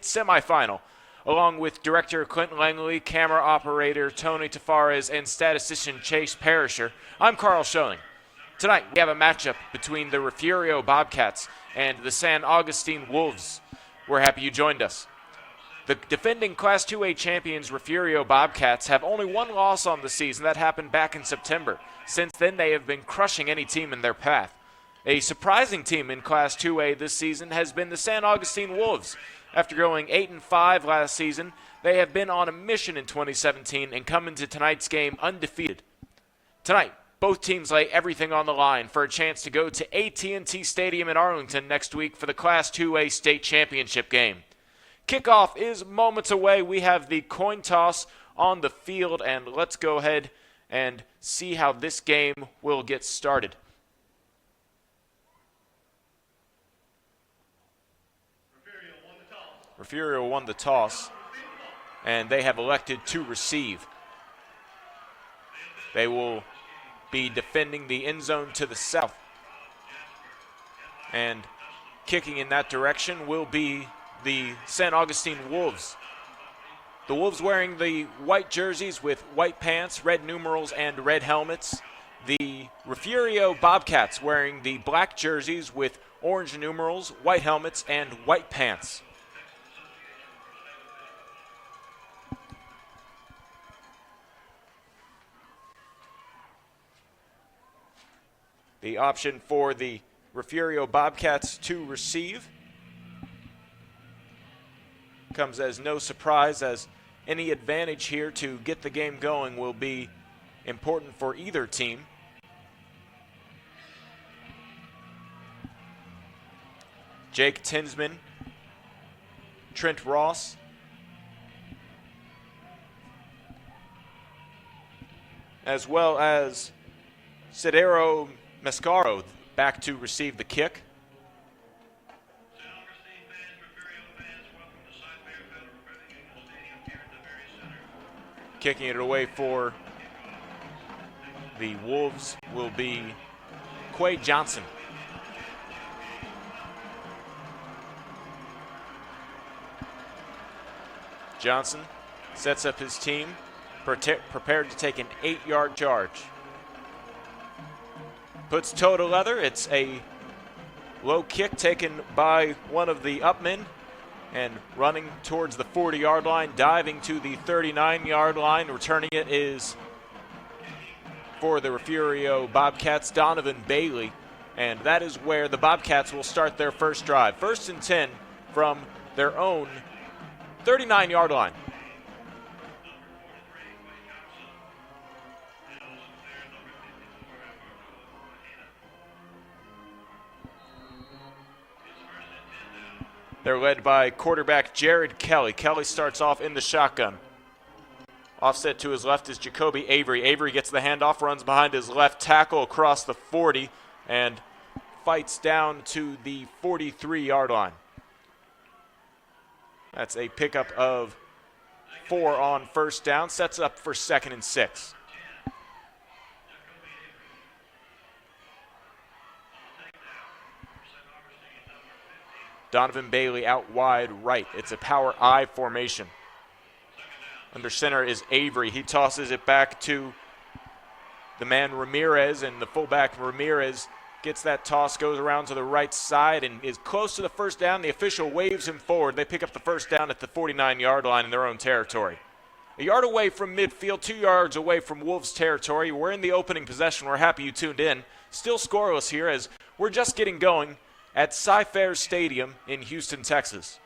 Semifinal, along with director Clinton Langley, camera operator Tony Tafares, and statistician Chase Perisher. I'm Carl Schoening. Tonight, we have a matchup between the Refugio Bobcats and the San Augustine Wolves. We're happy you joined us. The defending Class 2A champions Refugio Bobcats have only one loss on the season. That happened back in September. Since then, they have been crushing any team in their path. A surprising team in Class 2A this season has been the San Augustine Wolves. After going 8-5 last season, they have been on a mission in 2017 and come into tonight's game undefeated. Tonight, both teams lay everything on the line for a chance to go to AT&T Stadium in Arlington next week for the Class 2A state championship game. Kickoff is moments away. We have the coin toss on the field, and let's go ahead and see how this game will get started. Refugio won the toss, and they have elected to receive. They will be defending the end zone to the south. And kicking in that direction will be the San Augustine Wolves. The Wolves wearing the white jerseys with white pants, red numerals, and red helmets. The Refugio Bobcats wearing the black jerseys with orange numerals, white helmets, and white pants. The option for the Refugio Bobcats to receive comes as no surprise, as any advantage here to get the game going will be important for either team. Jake Tinsman, Trent Ross, as well as Cedero Mascaro back to receive the kick. Kicking it away for the Wolves will be Quay Johnson. Johnson sets up his team, prepared to take an 8-yard charge. Puts toe to leather. It's a low kick taken by one of the upmen and running towards the 40-yard line, diving to the 39-yard line. Returning it is for the Refugio Bobcats, Donovan Bailey. And that is where the Bobcats will start their first drive. 1st and 10 from their own 39-yard line. They're led by quarterback Jared Kelly. Kelly starts off in the shotgun. Offset to his left is Jacoby Avery. Avery gets the handoff, runs behind his left tackle across the 40, and fights down to the 43-yard line. That's a pickup of 4 on first down. Sets up for 2nd and 6. Donovan Bailey out wide right. It's a power I formation. Under center is Avery. He tosses it back to the man Ramirez, and the fullback Ramirez gets that toss, goes around to the right side, and is close to the first down. The official waves him forward. They pick up the first down at the 49-yard line in their own territory. A yard away from midfield, 2 yards away from Wolves territory. We're in the opening possession. We're happy you tuned in. Still scoreless here as we're just getting going at Cy-Fair Stadium in Houston, Texas.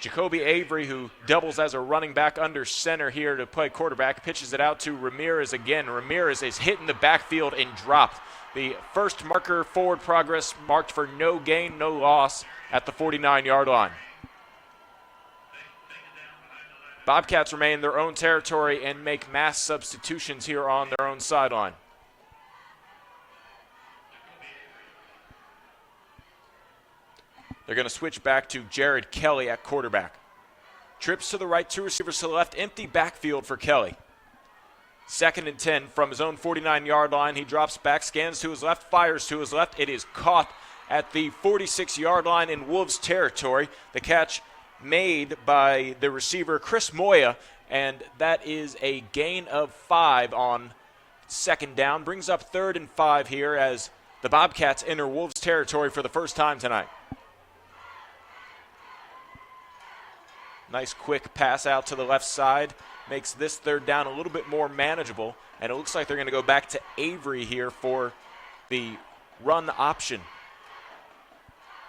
Jacoby Avery, who doubles as a running back under center here to play quarterback, pitches it out to Ramirez again. Ramirez is hit in the backfield and dropped. The first marker forward progress marked for no gain, no loss at the 49-yard line. Bobcats remain in their own territory and make mass substitutions here on their own sideline. They're going to switch back to Jared Kelly at quarterback. Trips to the right, 2 receivers to the left, empty backfield for Kelly. 2nd and 10 from his own 49-yard line. He drops back, scans to his left, fires to his left. It is caught at the 46-yard line in Wolves territory. The catch made by the receiver Chris Moya, and that is a gain of 5 on second down. Brings up 3rd and 5 here as the Bobcats enter Wolves territory for the first time tonight. Nice quick pass out to the left side. Makes this third down a little bit more manageable. And it looks like they're going to go back to Avery here for the run option.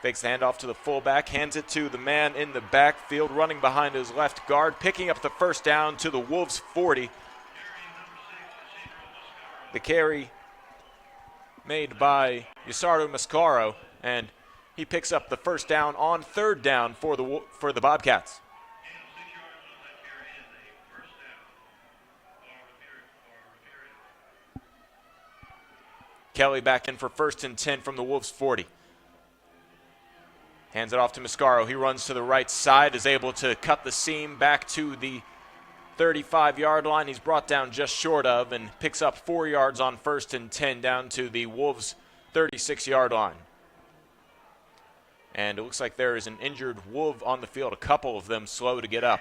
Fakes the handoff to the fullback. Hands it to the man in the backfield running behind his left guard. Picking up the first down to the Wolves 40. The carry made by Yusardo Mascaro. And he picks up the first down on third down for the Bobcats. Kelly back in for 1st and 10 from the Wolves 40. Hands it off to Mascaro. He runs to the right side, is able to cut the seam back to the 35-yard line. He's brought down just short of and picks up 4 yards on 1st and 10 down to the Wolves 36-yard line. And it looks like there is an injured Wolf on the field, a couple of them slow to get up.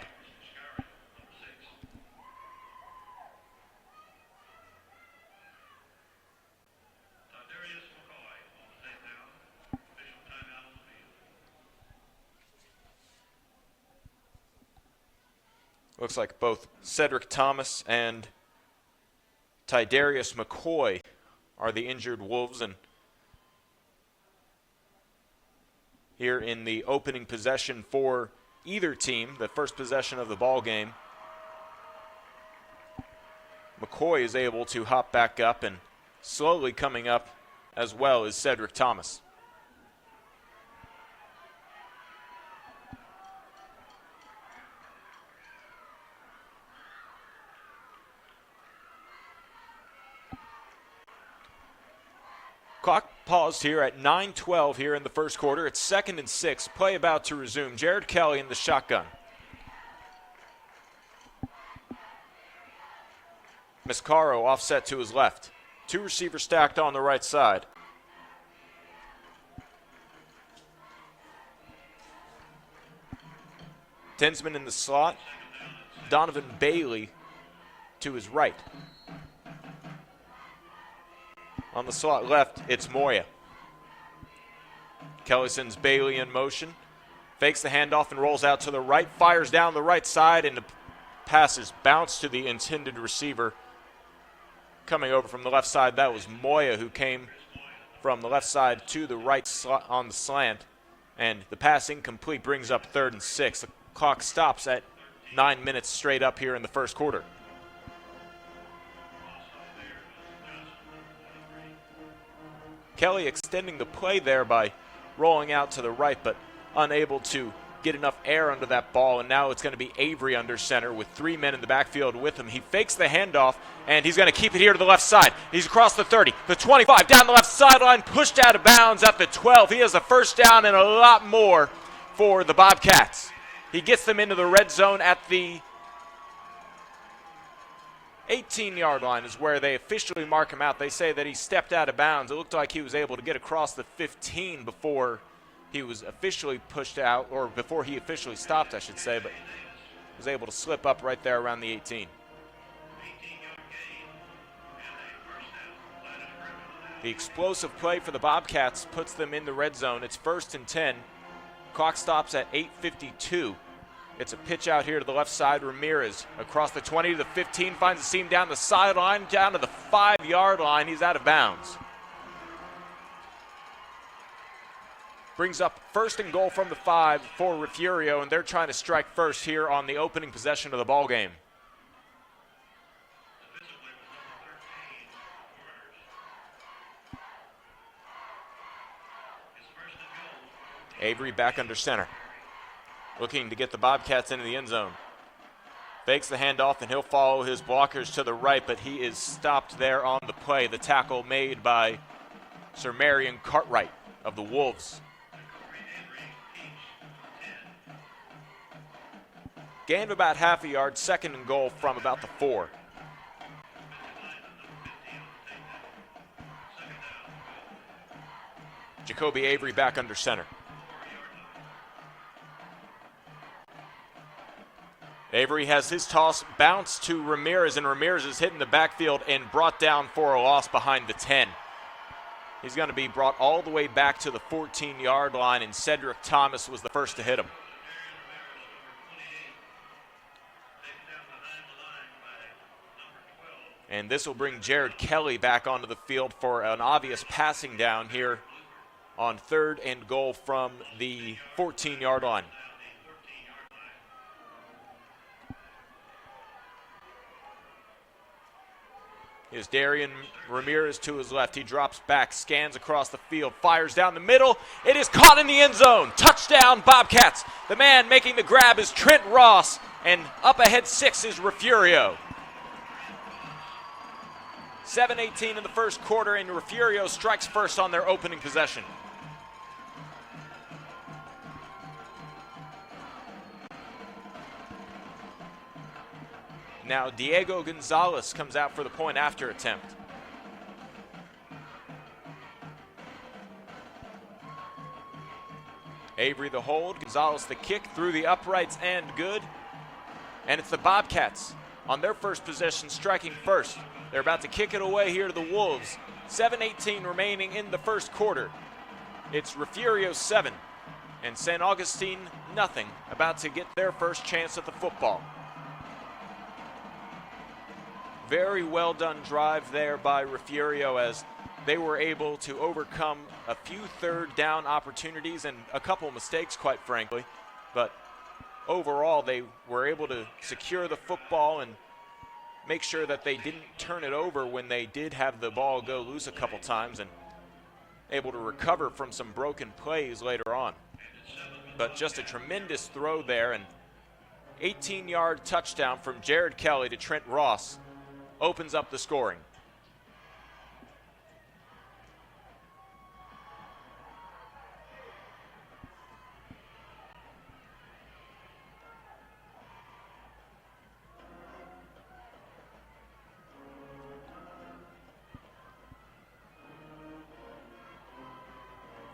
Looks like both Cedric Thomas and Tidarius McCoy are the injured Wolves, and here in the opening possession for either team, the first possession of the ball game, McCoy is able to hop back up, and slowly coming up as well is Cedric Thomas. Clock paused here at 9:12 here in the first quarter. It's 2nd and 6. Play about to resume. Jared Kelly in the shotgun. Mascaro offset to his left. 2 receivers stacked on the right side. Tensman in the slot. Donovan Bailey to his right. On the slot left, it's Moya. Kelly sends Bailey in motion. Fakes the handoff and rolls out to the right. Fires down the right side, and the passes bounce to the intended receiver. Coming over from the left side, that was Moya, who came from the left side to the right on the slant. And the pass incomplete, brings up 3rd and 6. The clock stops at 9 minutes straight up here in the first quarter. Kelly extending the play there by rolling out to the right, but unable to get enough air under that ball, and now it's going to be Avery under center with 3 men in the backfield with him. He fakes the handoff, and he's going to keep it here to the left side. He's across the 30, the 25, down the left sideline, pushed out of bounds at the 12. He has a first down and a lot more for the Bobcats. He gets them into the red zone at the 18-yard line is where they officially mark him out. They say that he stepped out of bounds. It looked like he was able to get across the 15 before he was officially pushed out, or before he officially stopped, I should say, but was able to slip up right there around the 18. The explosive play for the Bobcats puts them in the red zone. It's 1st and 10. Clock stops at 8:52. It's a pitch out here to the left side. Ramirez across the 20 to the 15, finds a seam down the sideline, down to the 5-yard line. He's out of bounds. Brings up 1st and goal from the 5 for Refugio, and they're trying to strike first here on the opening possession of the ball game. Avery back under center, looking to get the Bobcats into the end zone. Fakes the handoff, and he'll follow his blockers to the right, but he is stopped there on the play. The tackle made by Sir Marion Cartwright of the Wolves. Gain of about half a yard, 2nd and goal from about the 4. Jacoby Avery back under center. Avery has his toss bounce to Ramirez, and Ramirez is hit in the backfield and brought down for a loss behind the 10. He's going to be brought all the way back to the 14-yard line, and Cedric Thomas was the first to hit him. And this will bring Jared Kelly back onto the field for an obvious passing down here on 3rd and goal from the 14-yard line. Here's Darian Ramirez to his left. He drops back, scans across the field, fires down the middle. It is caught in the end zone. Touchdown, Bobcats. The man making the grab is Trent Ross, and up ahead 6 is Refugio. 7:18 in the first quarter, and Refugio strikes first on their opening possession. Now Diego Gonzalez comes out for the point after attempt. Avery the hold, Gonzalez the kick through the uprights and good. And it's the Bobcats on their first possession striking first. They're about to kick it away here to the Wolves. 7:18 remaining in the first quarter. It's Refugio 7 and St. Augustine nothing, about to get their first chance at the football. Very well done drive there by Refugio, as they were able to overcome a few third down opportunities and a couple mistakes, quite frankly. But overall, they were able to secure the football and make sure that they didn't turn it over when they did have the ball go loose a couple times, and able to recover from some broken plays later on. But just a tremendous throw there, and 18-yard touchdown from Jared Kelly to Trent Ross opens up the scoring.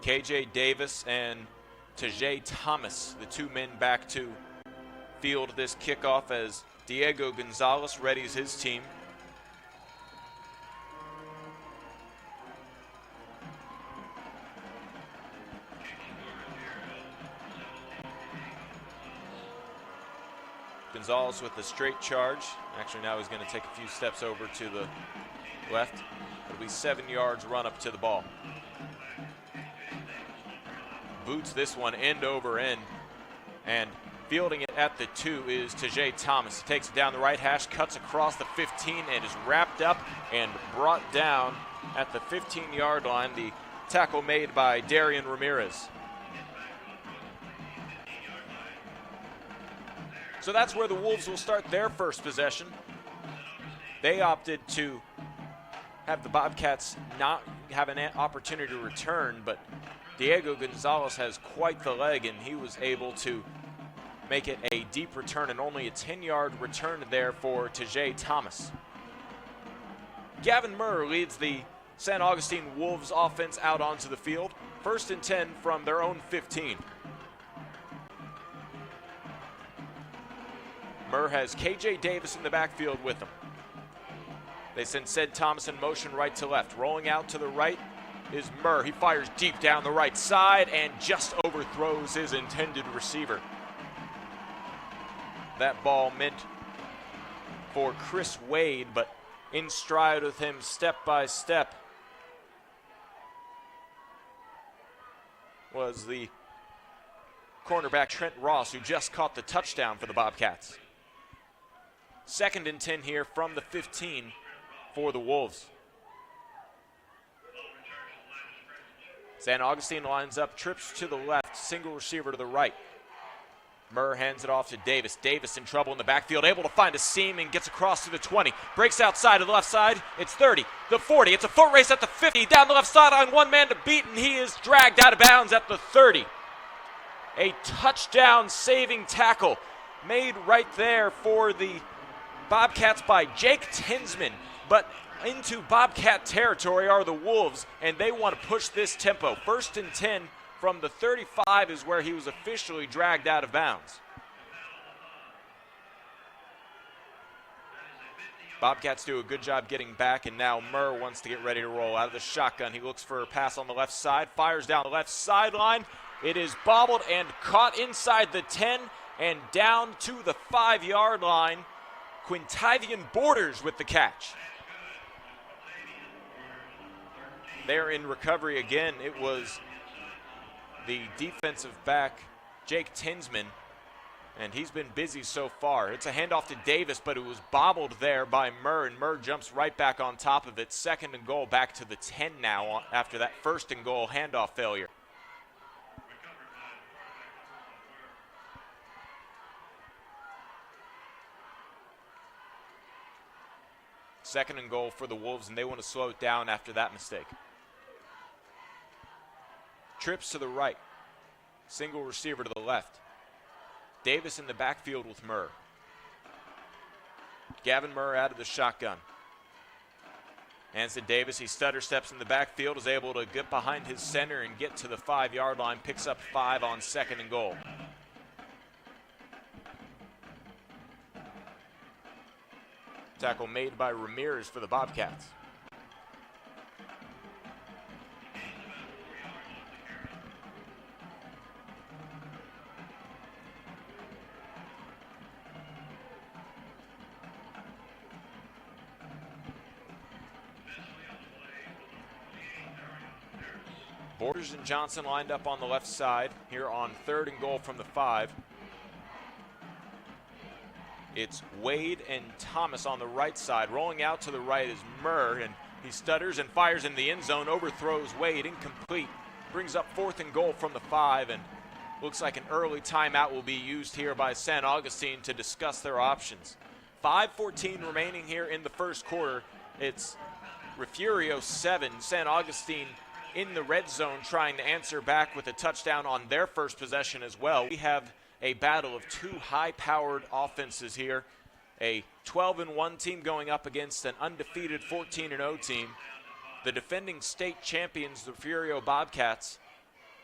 KJ Davis and Tajay Thomas, the two men back to field this kickoff as Diego Gonzalez readies his team. Gonzalez with the straight charge. Actually, now he's going to take a few steps over to the left. It'll be 7 yards run up to the ball. Boots this one end over end, and fielding it at the 2 is Tajay Thomas. He takes it down the right hash, cuts across the 15, and is wrapped up and brought down at the 15-yard line. The tackle made by Darian Ramirez. So that's where the Wolves will start their first possession. They opted to have the Bobcats not have an opportunity to return, but Diego Gonzalez has quite the leg, and he was able to make it a deep return, and only a 10-yard return there for Tajay Thomas. Gavin Murr leads the St. Augustine Wolves offense out onto the field. 1st and 10 from their own 15. Murr has KJ Davis in the backfield with him. They send Ced Thomas in motion right to left. Rolling out to the right is Murr. He fires deep down the right side and just overthrows his intended receiver. That ball meant for Chris Wade, but in stride with him step by step was the cornerback Trent Ross, who just caught the touchdown for the Bobcats. 2nd and 10 here from the 15 for the Wolves. St. Augustine lines up, trips to the left, single receiver to the right. Murr hands it off to Davis. Davis in trouble in the backfield, able to find a seam and gets across to the 20. Breaks outside to the left side. It's 30, the 40. It's a foot race at the 50. Down the left sideline, one man to beat, and he is dragged out of bounds at the 30. A touchdown saving tackle made right there for the Bobcats by Jake Tinsman, but into Bobcat territory are the Wolves, and they want to push this tempo. 1st and 10 from the 35 is where he was officially dragged out of bounds. Bobcats do a good job getting back, and now Murr wants to get ready to roll out of the shotgun. He looks for a pass on the left side, fires down the left sideline. It is bobbled and caught inside the 10 and down to the 5-yard line. Quintivian Borders with the catch. There in recovery again, it was the defensive back, Jake Tinsman, and he's been busy so far. It's a handoff to Davis, but it was bobbled there by Murr, and Murr jumps right back on top of it. 2nd and goal, back to the 10 now after that 1st and goal handoff failure. Second and goal for the Wolves, and they want to slow it down after that mistake. Trips to the right. Single receiver to the left. Davis in the backfield with Murr. Gavin Murr out of the shotgun. Hands to Davis. He stutter steps in the backfield, is able to get behind his center and get to the 5-yard line. Picks up 5 on 2nd and goal. Tackle made by Ramirez for the Bobcats. Borders and Johnson lined up on the left side here on 3rd and goal from the 5. It's Wade and Thomas on the right side. Rolling out to the right is Murr, and he stutters and fires in the end zone, overthrows Wade, incomplete. Brings up 4th and goal from the 5, and looks like an early timeout will be used here by San Augustine to discuss their options. 5:14 remaining here in the first quarter. It's Refugio 7, San Augustine in the red zone trying to answer back with a touchdown on their first possession as well. We have a battle of two high-powered offenses here. A 12-1 team going up against an undefeated 14-0 team. The defending state champions, the Refugio Bobcats,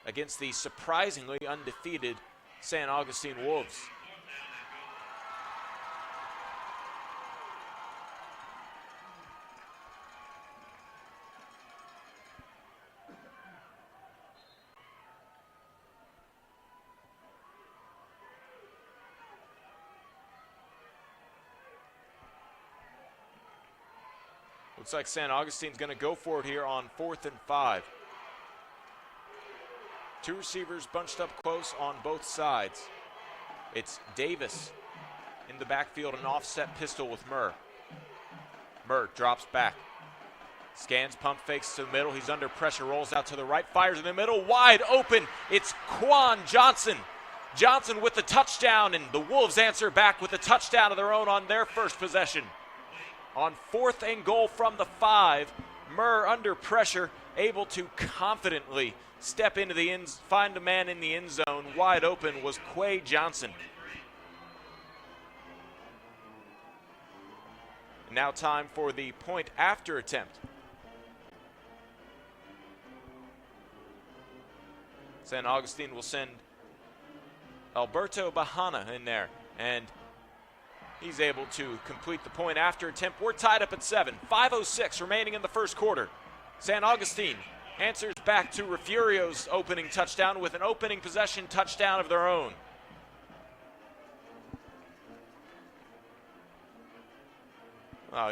against the surprisingly undefeated San Augustine Wolves. Looks like San Augustine's going to go for it here on 4th and 5. Two receivers bunched up close on both sides. It's Davis in the backfield, an offset pistol with Murr. Murr drops back. Scans, pump fakes to the middle. He's under pressure, rolls out to the right, fires in the middle, wide open. It's Quan Johnson. Johnson with the touchdown, and the Wolves answer back with a touchdown of their own on their first possession. On 4th and goal from the 5, Murr under pressure, able to confidently step into the end, find a man in the end zone. Wide open was Quay Johnson. Now time for the point after attempt. San Augustine will send Alberto Bahana in there, and he's able to complete the point after attempt. We're tied up at 7. 5:06 remaining in the first quarter. San Augustine answers back to Refugio's opening touchdown with an opening possession touchdown of their own.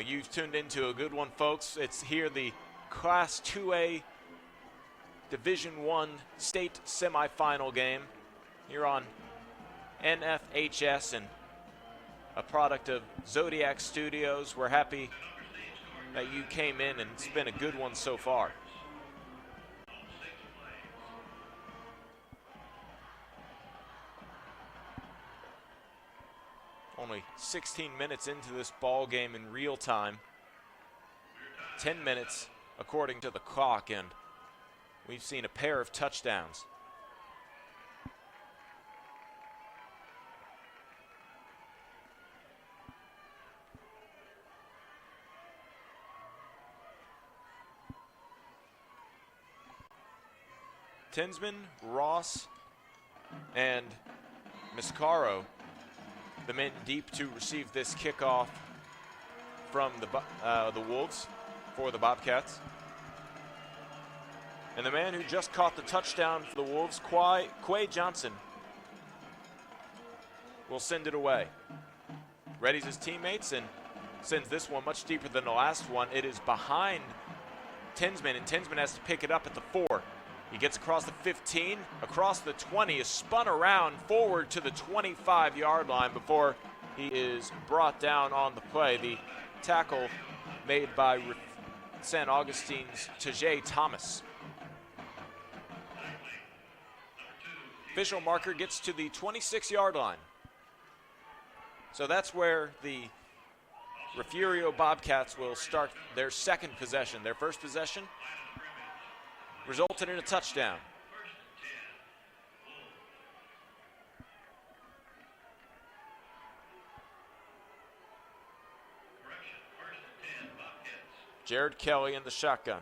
You've tuned into a good one, folks. It's here the Class 2A Division I state semifinal game here on NFHS, and a product of Zodiac Studios. We're happy that you came in, and it's been a good one so far. Only 16 minutes into this ball game in real time. 10 minutes according to the clock, and we've seen a pair of touchdowns. Tinsman, Ross, and Miscaro, the men deep to receive this kickoff from the Wolves for the Bobcats. And the man who just caught the touchdown for the Wolves, Quay Johnson, will send it away. Readies his teammates and sends this one much deeper than the last one. It is behind Tinsman, and Tinsman has to pick it up at the 4. He gets across the 15, across the 20, is spun around forward to the 25-yard line before he is brought down on the play. The tackle made by St. Augustine's Tajay Thomas. Official marker gets to the 26-yard line. So that's where the Refugio Bobcats will start their second possession. Their first possession resulted in a touchdown. Jared Kelly in the shotgun.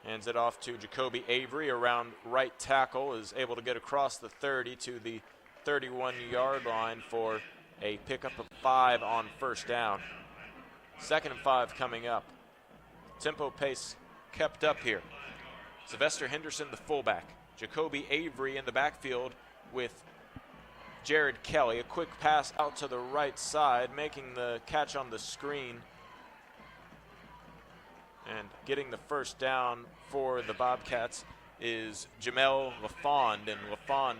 Hands it off to Jacoby Avery around right tackle, is able to get across the 30 to the 31-yard line for a pickup of 5 on first down. 2nd and 5 coming up. Tempo pace kept up here. Sylvester Henderson, the fullback. Jacoby Avery in the backfield with Jared Kelly. A quick pass out to the right side, making the catch on the screen and getting the first down for the Bobcats is Jamel LaFond, and LaFond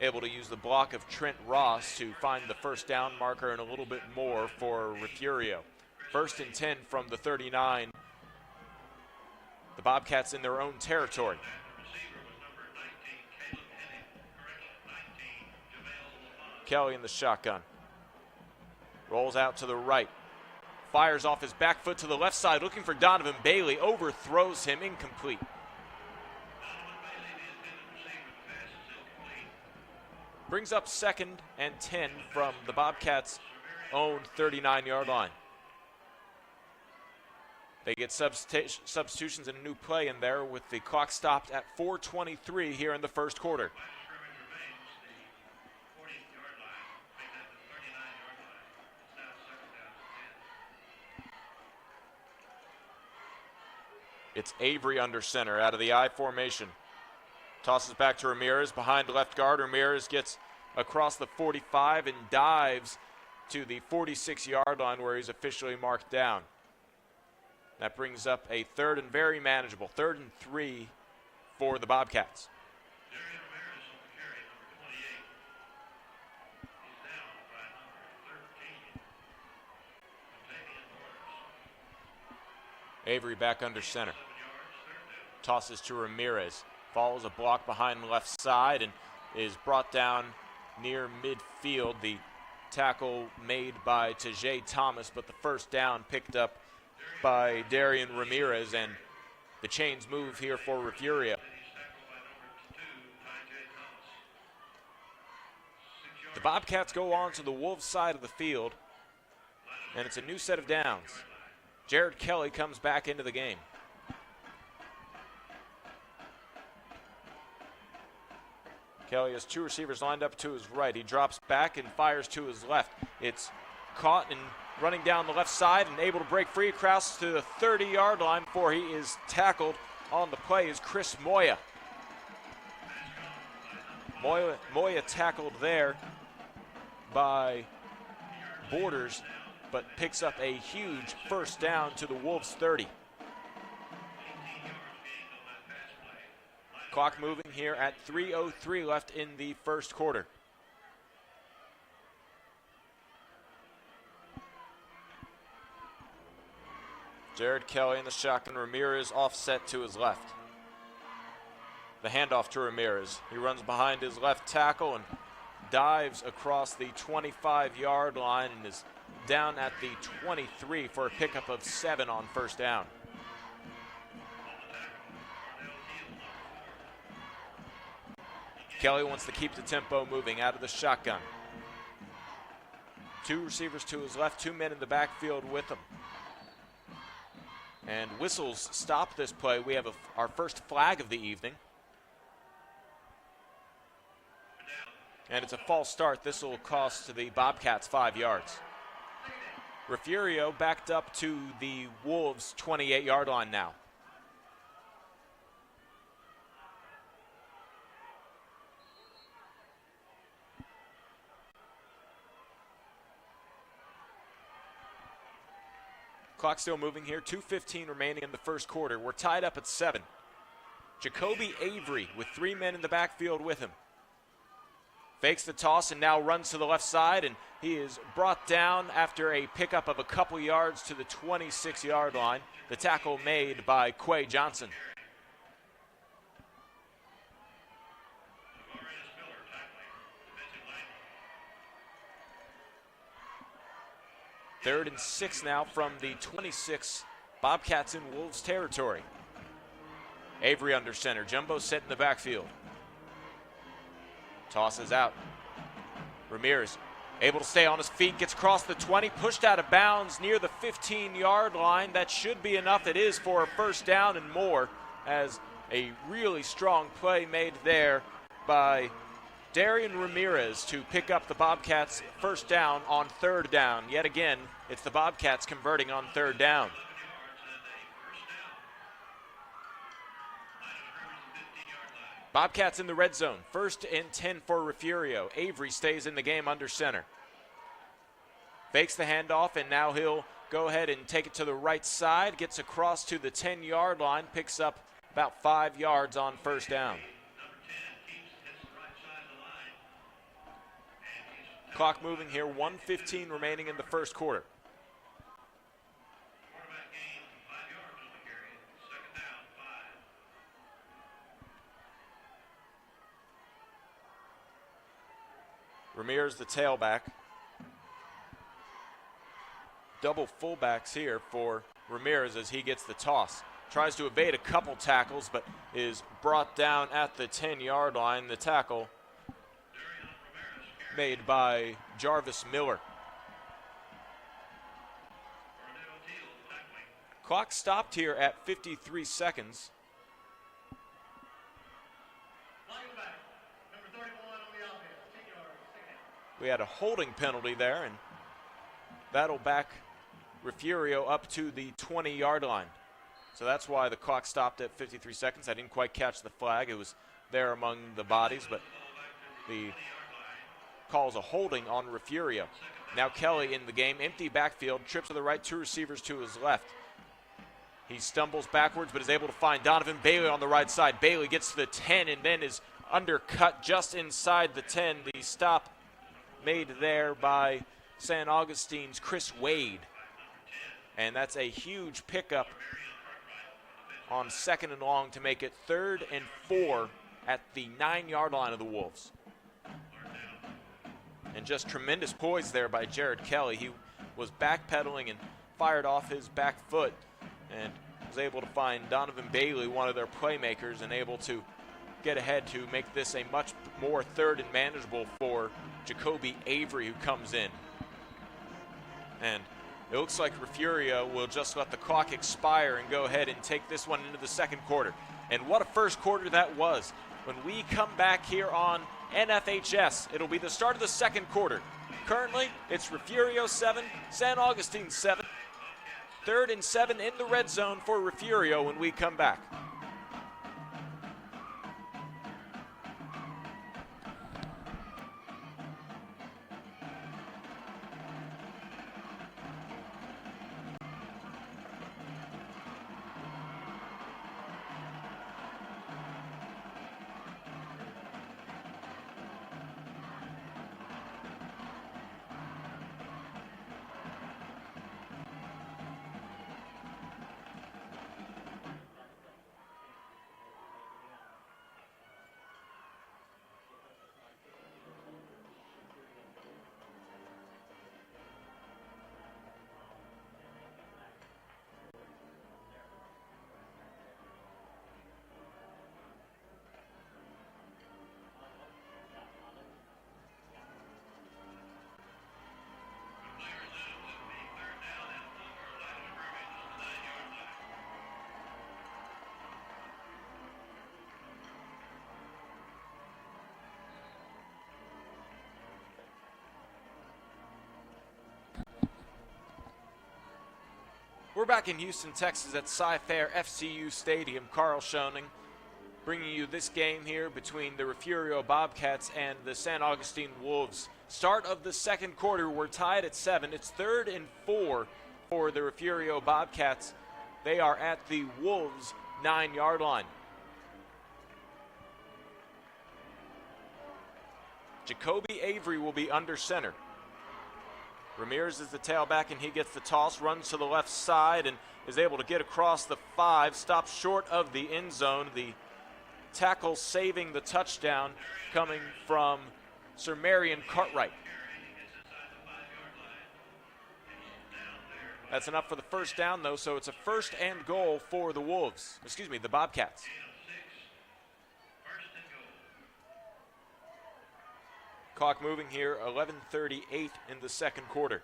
able to use the block of Trent Ross to find the first down marker and a little bit more for Refugio. 1st and 10 from the 39. The Bobcats in their own territory. Kelly in the shotgun. Rolls out to the right. Fires off his back foot to the left side, looking for Donovan Bailey. Overthrows him, incomplete. Brings up 2nd and 10 from the Bobcats' own 39-yard line. They get substitutions and a new play in there with the clock stopped at 4:23 here in the first quarter. It's Avery under center out of the I formation. Tosses back to Ramirez behind left guard. Ramirez gets across the 45 and dives to the 46-yard line where he's officially marked down. That brings up a 3rd and very manageable, 3rd and 3 for the Bobcats. Avery back under center. Tosses to Ramirez. Follows a block behind the left side and is brought down near midfield. The tackle made by Tajay Thomas, but the first down picked up by Darian Ramirez, and the chains move here for Refugio. The Bobcats go on to the Wolves side of the field, and it's a new set of downs. Jared Kelly comes back into the game. Kelly has 2 receivers lined up to his right. He drops back and fires to his left. It's caught and running down the left side and able to break free across to the 30-yard line before he is tackled on the play is Chris Moya. Moya tackled there by Borders, but picks up a huge first down to the Wolves' 30. Clock moving here at 3:03 left in the first quarter. Jared Kelly in the shotgun. Ramirez offset to his left. The handoff to Ramirez. He runs behind his left tackle and dives across the 25-yard line and is down at the 23 for a pickup of 7 on first down. Kelly wants to keep the tempo moving out of the shotgun. 2 receivers to his left, 2 men in the backfield with him. And whistles stop this play. We have our first flag of the evening. And it's a false start. This will cost the Bobcats 5 yards. Refugio backed up to the Wolves' 28-yard line now. Clock still moving here. 2:15 remaining in the first quarter. We're tied up at 7. Jacoby Avery with 3 men in the backfield with him. Fakes the toss and now runs to the left side, and he is brought down after a pickup of a couple yards to the 26-yard line. The tackle made by Quay Johnson. Third and 6 now from the 26. Bobcats in Wolves territory. Avery under center. Jumbo set in the backfield. Tosses out. Ramirez able to stay on his feet, gets across the 20, pushed out of bounds near the 15-yard line. That should be enough. It is for a first down and more, as a really strong play made there by Darian Ramirez to pick up the Bobcats' first down on third down. Yet again, it's the Bobcats converting on third down. Bobcats in the red zone. 1st and 10 for Refugio. Avery stays in the game under center. Fakes the handoff, and now he'll go ahead and take it to the right side. Gets across to the 10-yard line. Picks up about 5 yards on first down. Clock moving here. 1:15 remaining in the first quarter. Ramirez, the tailback. Double fullbacks here for Ramirez as he gets the toss. Tries to evade a couple tackles, but is brought down at the 10-yard line. The tackle made by Jarvis Miller. Clock stopped here at 53 seconds. We had a holding penalty there, and that'll back Refugio up to the 20-yard line. So that's why the clock stopped at 53 seconds. I didn't quite catch the flag. It was there among the bodies, but the calls a holding on Refugio. Now Kelly in the game, empty backfield, trips to the right, 2 receivers to his left. He stumbles backwards but is able to find Donovan Bailey on the right side. Bailey gets to the 10 and then is undercut just inside the 10. The stop made there by St. Augustine's Chris Wade. And that's a huge pickup on 2nd and long to make it 3rd and 4 at the 9-yard line of the Wolves. And just tremendous poise there by Jared Kelly. He was backpedaling and fired off his back foot and was able to find Donovan Bailey, one of their playmakers, and able to get ahead to make this a much more 3rd and manageable for Jacoby Avery, who comes in. And it looks like Refugio will just let the clock expire and go ahead and take this one into the second quarter. And what a first quarter that was. When we come back here on NFHS, it'll be the start of the second quarter. Currently, it's Refugio 7, St. Augustine 7. 3rd and 7 in the red zone for Refugio when we come back. We're back in Houston, Texas at Sci-Fair FCU Stadium. Carl Schoening bringing you this game here between the Refugio Bobcats and the San Augustine Wolves. Start of the second quarter, we're tied at 7. It's 3rd and 4 for the Refugio Bobcats. They are at the Wolves' 9-yard line. Jacoby Avery will be under center. Ramirez is the tailback, and he gets the toss, runs to the left side, and is able to get across the 5, stops short of the end zone. The tackle saving the touchdown coming from Sir Marion Cartwright. That's enough for the first down, though, so it's a 1st and goal for the Wolves. Excuse me, the Bobcats. Clock moving here, 11:38 in the second quarter.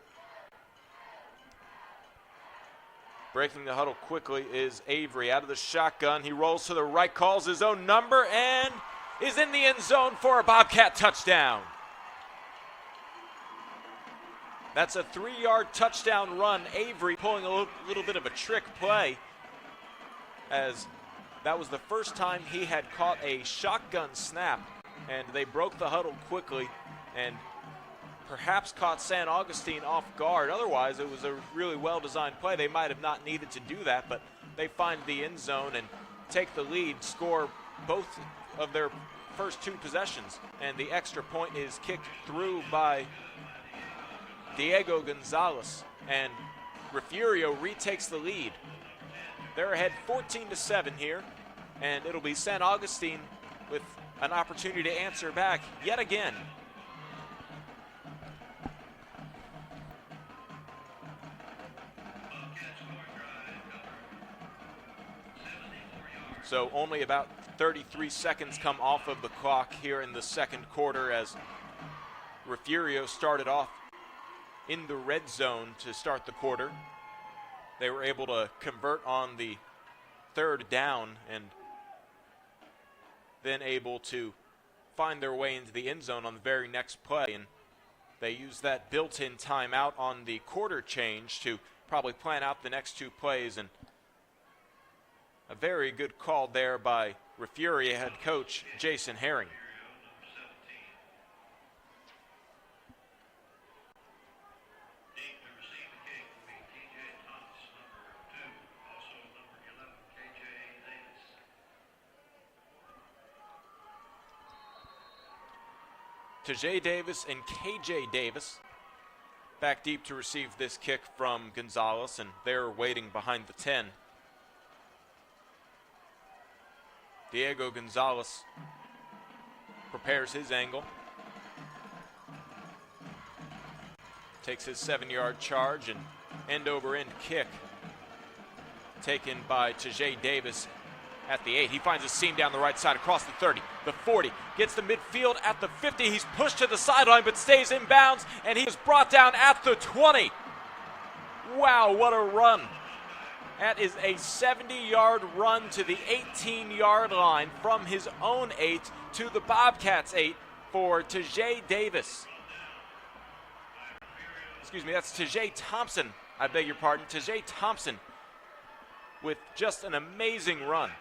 Breaking the huddle quickly is Avery out of the shotgun. He rolls to the right, calls his own number, and is in the end zone for a Bobcat touchdown. That's a 3-yard touchdown run. Avery pulling a little bit of a trick play, as that was the first time he had caught a shotgun snap, and they broke the huddle quickly and perhaps caught San Augustine off guard. Otherwise, it was a really well-designed play. They might have not needed to do that, but they find the end zone and take the lead, score both of their first 2 possessions, and the extra point is kicked through by Diego Gonzalez, and Refugio retakes the lead. They're ahead 14-7 here, and it'll be San Augustine with an opportunity to answer back yet again. So only about 33 seconds come off of the clock here in the second quarter, as Refugio started off in the red zone to start the quarter. They were able to convert on the 3rd down and then able to find their way into the end zone on the very next play. And they used that built-in timeout on the quarter change to probably plan out the next 2 plays, and a very good call there by Refugio head coach Jason Herring. Tajay Davis and KJ Davis back deep to receive this kick from Gonzalez, and they're waiting behind the 10. Diego Gonzalez prepares his angle, takes his 7-yard charge, and end-over-end kick taken by Tajay Davis at the 8. He finds a seam down the right side across the 30, the 40, gets the midfield at the 50. He's pushed to the sideline but stays in bounds, and he is brought down at the 20. Wow, what a run. That is a 70-yard run to the 18-yard line from his own 8 to the Bobcats' 8 for Tajay Davis. Excuse me, that's Tajay Thompson. I beg your pardon. Tajay Thompson with just an amazing run.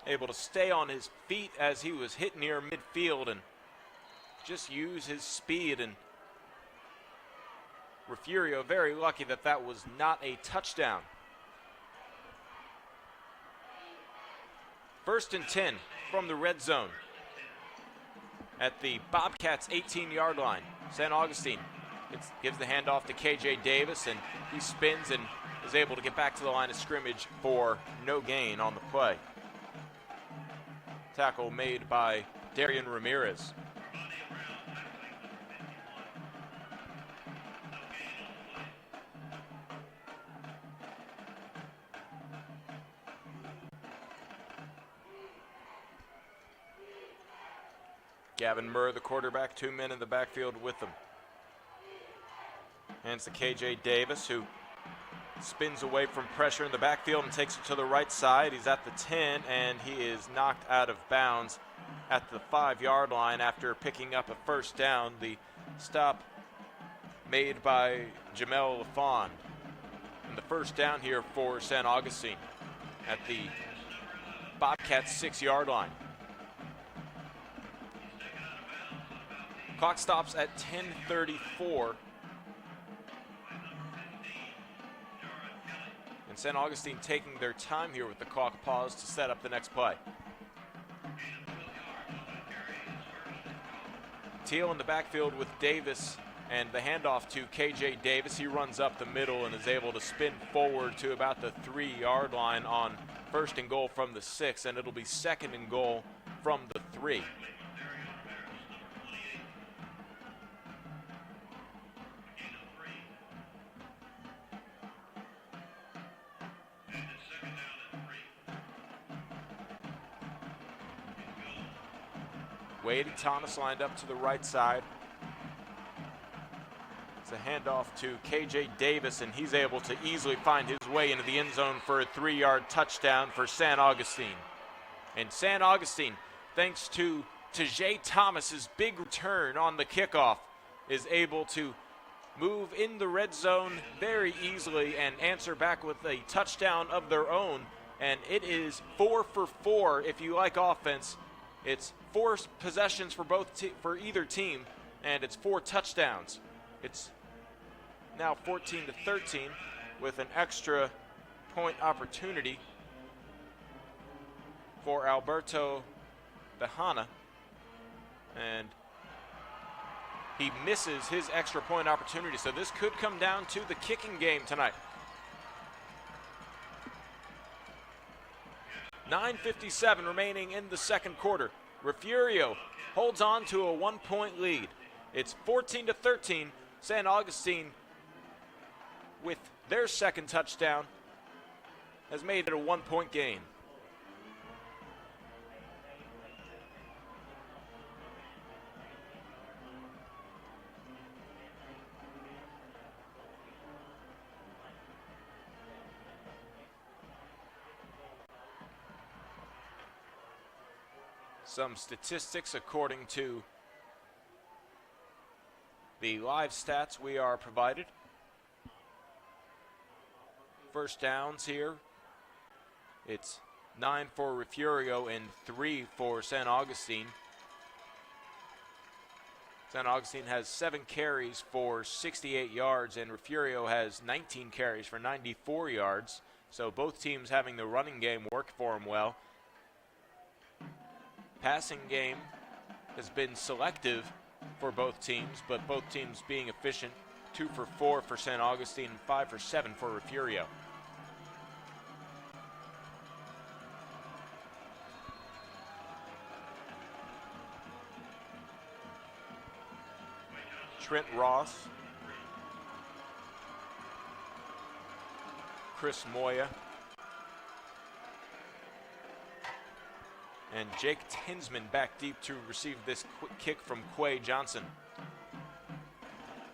Able to stay on his feet as he was hit near midfield and just use his speed, and Refugio very lucky that that was not a touchdown. 1st and 10 from the red zone at the Bobcats' 18-yard line. San Augustine gives the handoff to KJ Davis, and he spins and is able to get back to the line of scrimmage for no gain on the play. Tackle made by Darian Ramirez. Gavin Murr, the quarterback, 2 men in the backfield with him. Hands to KJ Davis, who spins away from pressure in the backfield and takes it to the right side. He's at the 10, and he is knocked out of bounds at the 5-yard line after picking up a first down. The stop made by Jamel Lafon. And the first down here for St. Augustine at the Bobcats 6-yard line. Clock stops at 10:34. And St. Augustine taking their time here with the clock pause to set up the next play. Teal in the backfield with Davis, and the handoff to KJ Davis. He runs up the middle and is able to spin forward to about the 3-yard line on 1st and goal from the 6, and it'll be 2nd and goal from the 3. Wade and Thomas lined up to the right side. It's a handoff to KJ Davis, and he's able to easily find his way into the end zone for a 3-yard touchdown for St. Augustine. And St. Augustine, thanks to Tajay Thomas's big return on the kickoff, is able to move in the red zone very easily and answer back with a touchdown of their own. And it is 4 for 4 if you like offense. It's 4 possessions for either team, and it's 4 touchdowns. It's now 14-13 with an extra point opportunity for Alberto Behana, and he misses his extra point opportunity. So this could come down to the kicking game tonight. 9:57 remaining in the second quarter. Refugio holds on to a 1-point lead. It's 14-13. St. Augustine, with their second touchdown, has made it a 1-point game. Some statistics according to the live stats we are provided. First downs here, it's 9 for Refugio and 3 for St. Augustine. St. Augustine has 7 carries for 68 yards, and Refugio has 19 carries for 94 yards. So both teams having the running game work for them well. Passing game has been selective for both teams, but both teams being efficient. 2 for 4 for St. Augustine, 5 for 7 for Refugio. Trent Ross, Chris Moya, and Jake Tinsman back deep to receive this quick kick from Quay Johnson.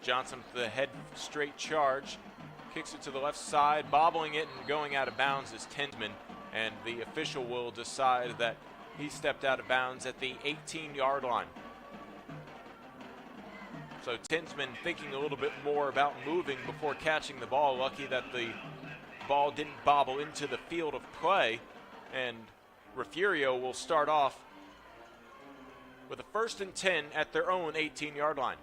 Johnson with the head straight charge, kicks it to the left side, bobbling it and going out of bounds is Tinsman, and the official will decide that he stepped out of bounds at the 18-yard line. So Tinsman thinking a little bit more about moving before catching the ball. Lucky that the ball didn't bobble into the field of play, and Refugio will start off with a 1st and 10 at their own 18-yard line.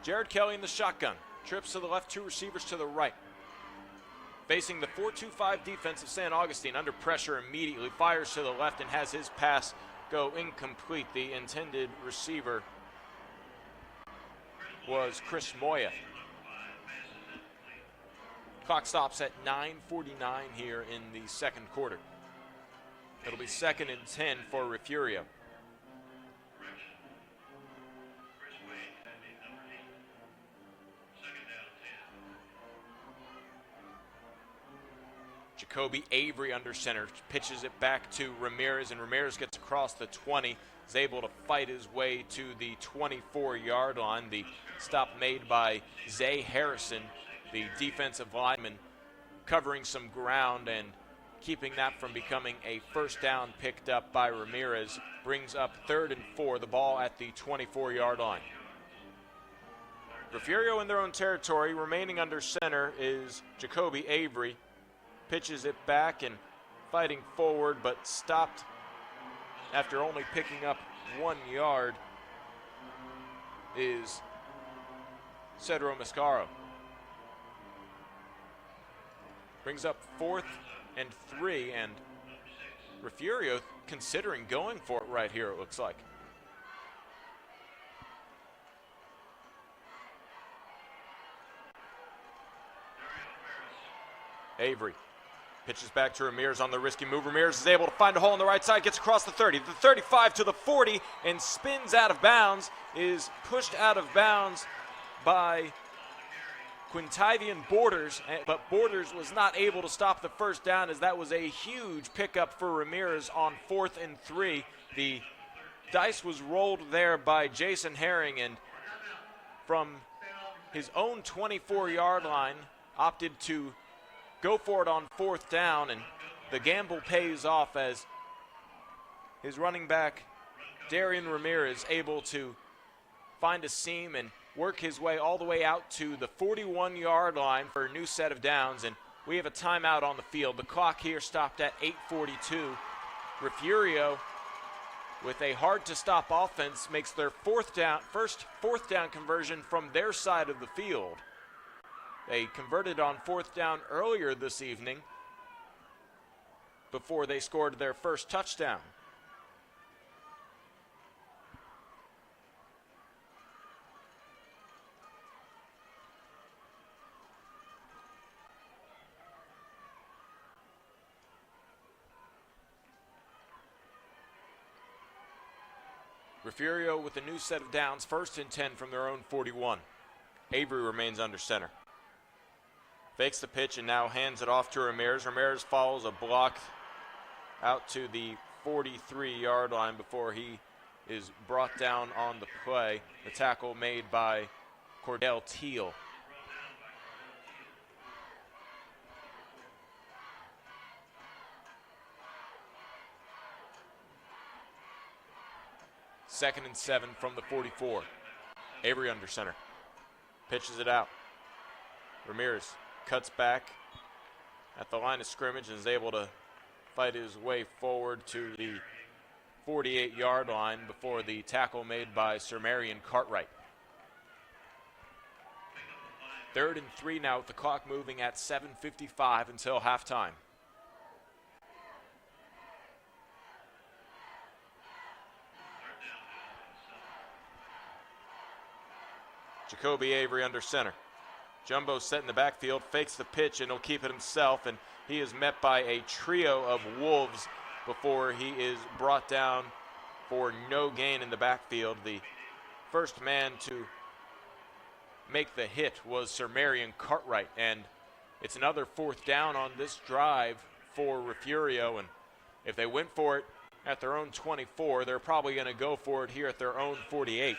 Jared Kelly in the shotgun. Trips to the left, 2 receivers to the right. Facing the 4-2-5 defense of St. Augustine, under pressure immediately, fires to the left and has his pass go incomplete. The intended receiver was Chris Moya. Clock stops at 9:49 here in the second quarter. It'll be 2nd and 10 for Refugio. Jacoby Avery under center, pitches it back to Ramirez, and Ramirez gets across the 20, is able to fight his way to the 24-yard line. The stop made by Zay Harrison, the defensive lineman, covering some ground and keeping that from becoming a first down picked up by Ramirez. Brings up 3rd and 4, the ball at the 24-yard line. Refugio in their own territory. Remaining under center is Jacoby Avery. Pitches it back and fighting forward, but stopped after only picking up 1 yard is Cedro Mascaro. Brings up 4th and 3, and Refugio considering going for it right here, it looks like. Avery pitches back to Ramirez on the risky move. Ramirez is able to find a hole on the right side, gets across the 30, the 35 to the 40, and spins out of bounds, is pushed out of bounds by Quintivian Borders, but Borders was not able to stop the first down, as that was a huge pickup for Ramirez on 4th and 3. The dice was rolled there by Jason Herring, and from his own 24-yard line opted to go for it on 4th down, and the gamble pays off as his running back Darian Ramirez able to find a seam and work his way all the way out to the 41-yard line for a new set of downs, and we have a timeout on the field. The clock here stopped at 8:42. Refugio, with a hard-to-stop offense, makes their first fourth down conversion from their side of the field. They converted on 4th down earlier this evening before they scored their first touchdown. Refugio with a new set of downs, 1st and 10 from their own 41. Avery remains under center. Fakes the pitch and now hands it off to Ramirez. Ramirez follows a block out to the 43-yard line before he is brought down on the play. The tackle made by Cordell Teal. Second and 7 from the 44. Avery under center. Pitches it out. Ramirez cuts back at the line of scrimmage and is able to fight his way forward to the 48-yard line before the tackle made by Sir Marion Cartwright. 3rd and 3 now with the clock moving at 7:55 until halftime. Jacoby Avery under center. Jumbo set in the backfield, fakes the pitch, and he'll keep it himself, and he is met by a trio of Wolves before he is brought down for no gain in the backfield. The first man to make the hit was Sir Marion Cartwright, and it's another 4th down on this drive for Refugio, and if they went for it at their own 24, they're probably going to go for it here at their own 48.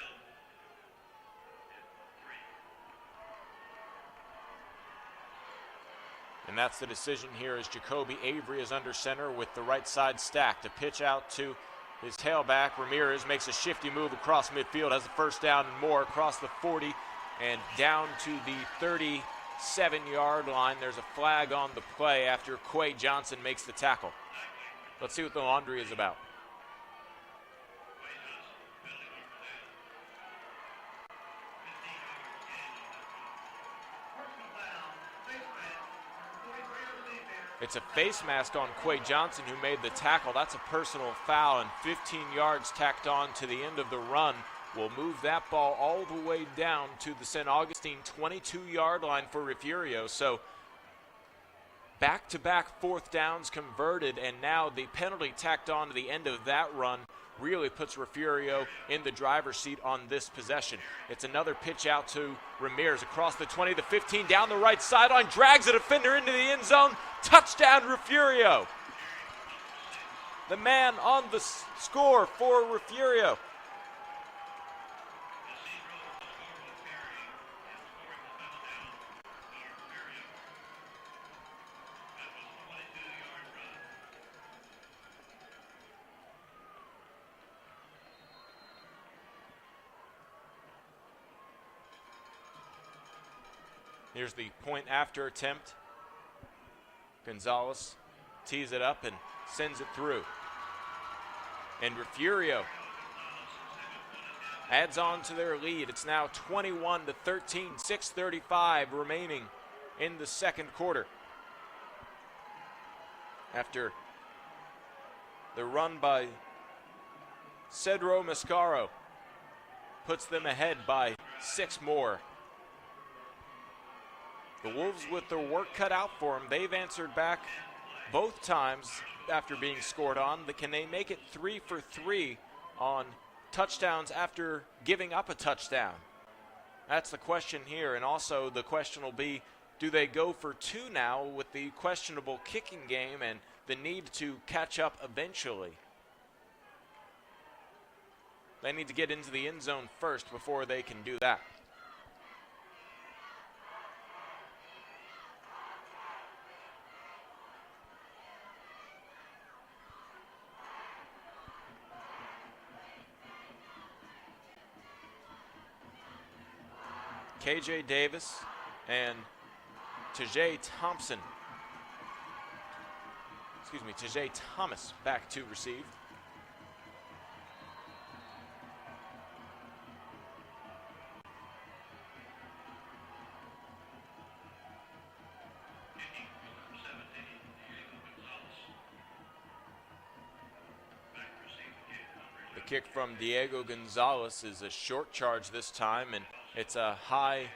And that's the decision here as Jacoby Avery is under center with the right side stacked. A pitch out to his tailback. Ramirez makes a shifty move across midfield, has a first down and more across the 40 and down to the 37-yard line. There's a flag on the play after Quay Johnson makes the tackle. Let's see what the laundry is about. It's a face mask on Quay Johnson, who made the tackle. That's a personal foul, and 15 yards tacked on to the end of the run will move that ball all the way down to the St. Augustine 22-yard line for Refugio. So back-to-back 4th downs converted, and now the penalty tacked on to the end of that run really puts Refugio in the driver's seat on this possession. It's another pitch out to Ramirez across the 20, the 15, down the right sideline, drags a defender into the end zone. Touchdown, Refugio. The man on the score for Refugio. Here's the point after attempt. Gonzalez tees it up and sends it through. And Refugio adds on to their lead. It's now 21-13, 6:35 remaining in the second quarter. After the run by Cedro Mascaro puts them ahead by 6 more. The Wolves with their work cut out for them. They've answered back both times after being scored on. Can they make it 3 for 3 on touchdowns after giving up a touchdown? That's the question here. And also the question will be, do they go for 2 now with the questionable kicking game and the need to catch up eventually? They need to get into the end zone first before they can do that. KJ Davis and Tajay Thomas back to receive. The kick from Diego Gonzalez is a short charge this time, and it's a high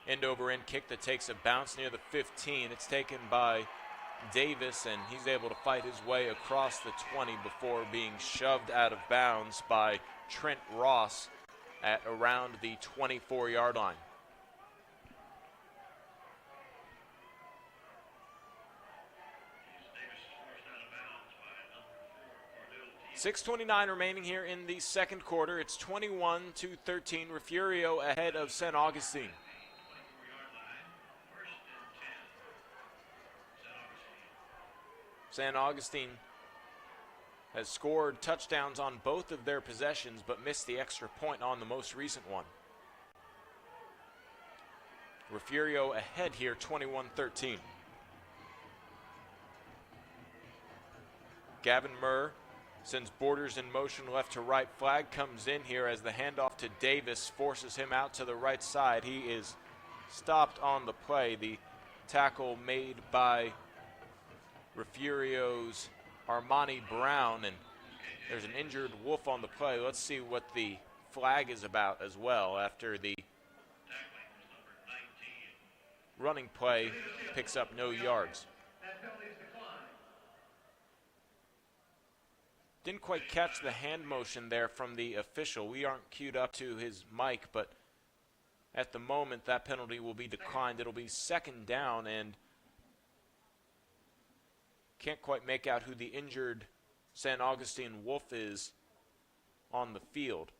end-over-end kick that takes a bounce near the 15. It's taken by Davis, and he's able to fight his way across the 20 before being shoved out of bounds by Trent Ross at around the 24-yard line. 6:29 remaining here in the second quarter. It's 21-13. Refugio ahead of St. Augustine. St. Augustine has scored touchdowns on both of their possessions but missed the extra point on the most recent one. Refugio ahead here, 21-13. Gavin Murr sends Borders in motion left to right. Flag comes in here as the handoff to Davis forces him out to the right side. He is stopped on the play. The tackle made by Refugio's Armani Brown, and there's an injured Wolf on the play. Let's see what the flag is about as well after the running play picks up no yards. Didn't quite catch the hand motion there from the official. We aren't queued up to his mic, but at the moment that penalty will be declined. It'll be second down, and can't quite make out who the injured St. Augustine Wolf is on the field.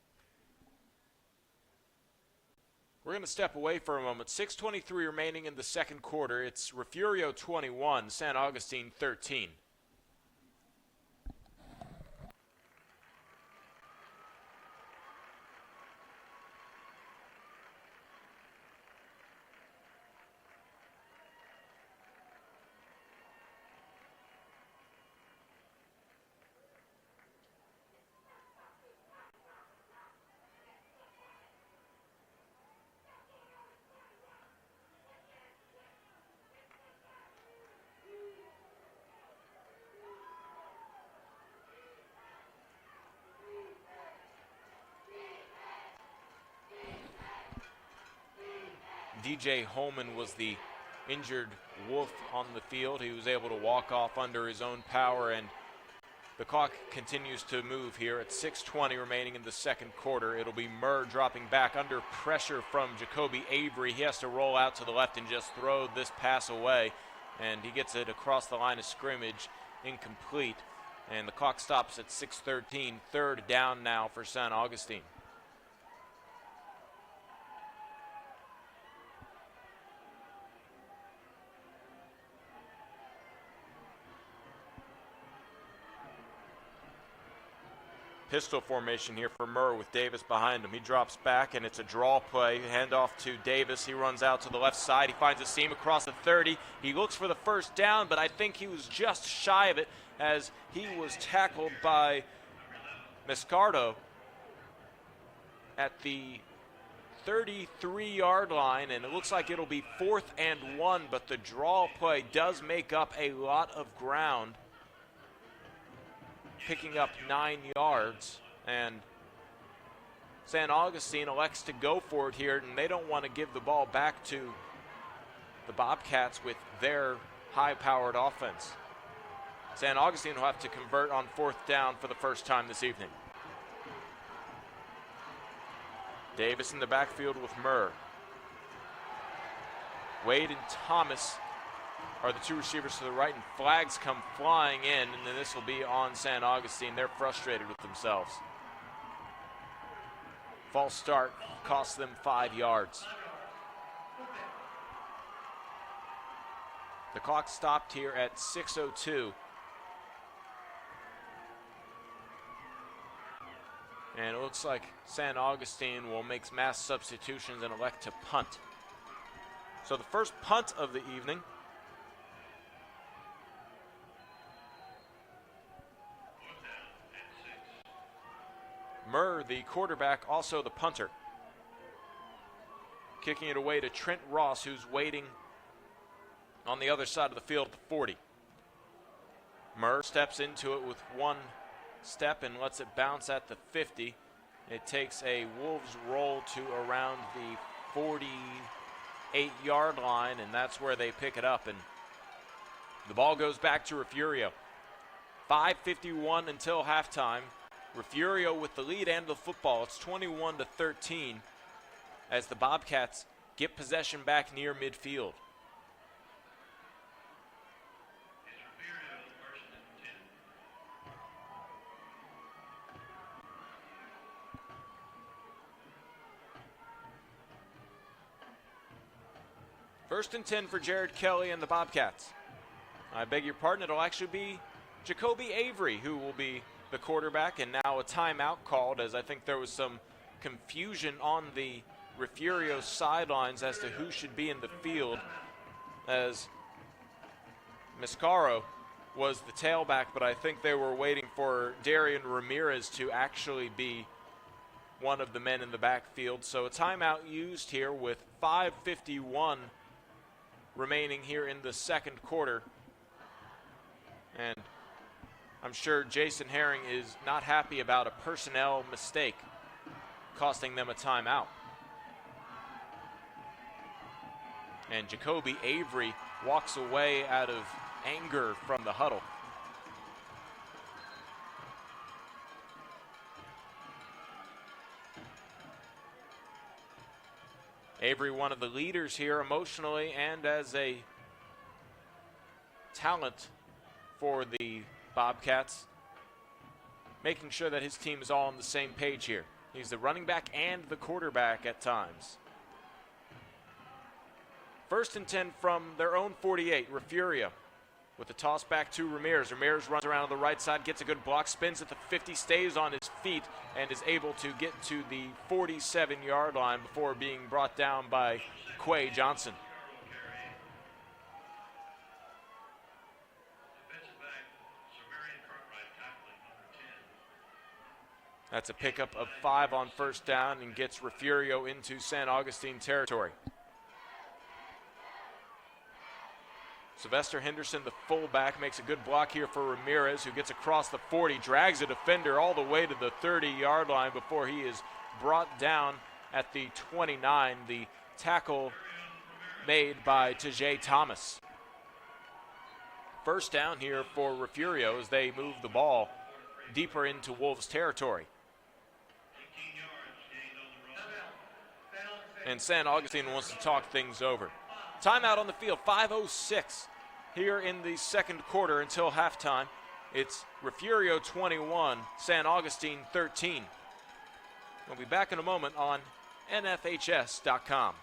We're going to step away for a moment. 6:23 remaining in the second quarter. It's Refugio 21, St. Augustine 13. DJ Holman was the injured Wolf on the field. He was able to walk off under his own power, and the clock continues to move here at 6:20 remaining in the second quarter. It'll be Murr dropping back under pressure from Jacoby Avery. He has to roll out to the left and just throw this pass away, and he gets it across the line of scrimmage, incomplete, and the clock stops at 6:13. Third down now for St. Augustine. Pistol formation here for Murr with Davis behind him. He drops back, and it's a draw play. Handoff to Davis. He runs out to the left side. He finds a seam across the 30. He looks for the first down, but I think he was just shy of it as he was tackled by Miscardo at the 33-yard line, and it looks like it'll be 4th and 1, but the draw play does make up a lot of ground, picking up 9 yards, and San Augustine elects to go for it here, and they don't want to give the ball back to the Bobcats with their high-powered offense. San Augustine will have to convert on 4th down for the first time this evening. Davis in the backfield with Murr. Wade and Thomas are the two receivers to the right, and flags come flying in, and then this will be on San Augustine. They're frustrated with themselves. False start costs them 5 yards. The clock stopped here at 6:02. And it looks like San Augustine will make mass substitutions and elect to punt. So the first punt of the evening. Murr, the quarterback, also the punter. Kicking it away to Trent Ross, who's waiting on the other side of the field at the 40. Murr steps into it with one step and lets it bounce at the 50. It takes a Wolves roll to around the 48-yard line, and that's where they pick it up. And the ball goes back to Refugio. 5:51 until halftime. Refugio with the lead and the football. It's 21-13 as the Bobcats get possession back near midfield. First and 10 for Jared Kelly and the Bobcats. I beg your pardon, it'll actually be Jacoby Avery who will be the quarterback, and now a timeout called as I think there was some confusion on the Refugio sidelines as to who should be in the field, as Miscaro was the tailback, but I think they were waiting for Darian Ramirez to actually be one of the men in the backfield. So a timeout used here with 5:51 remaining here in the second quarter. And I'm sure Jason Herring is not happy about a personnel mistake costing them a timeout. And Jacoby Avery walks away out of anger from the huddle. Avery, one of the leaders here emotionally and as a talent for the Bobcats, making sure that his team is all on the same page here. He's the running back and the quarterback at times. First and 10 from their own 48, Refugio with the toss back to Ramirez. Ramirez runs around on the right side, gets a good block, spins at the 50, stays on his feet, and is able to get to the 47-yard line before being brought down by Quay Johnson. That's a pickup of 5 on first down and gets Refugio into San Augustine territory. Sylvester Henderson, the fullback, makes a good block here for Ramirez, who gets across the 40, drags a defender all the way to the 30-yard line before he is brought down at the 29. The tackle made by Tajay Thomas. First down here for Refugio as they move the ball deeper into Wolves territory. And San Augustine wants to talk things over. Timeout on the field, 5:06 here in the second quarter until halftime. It's Refugio 21, San Augustine 13. We'll be back in a moment on NFHS.com.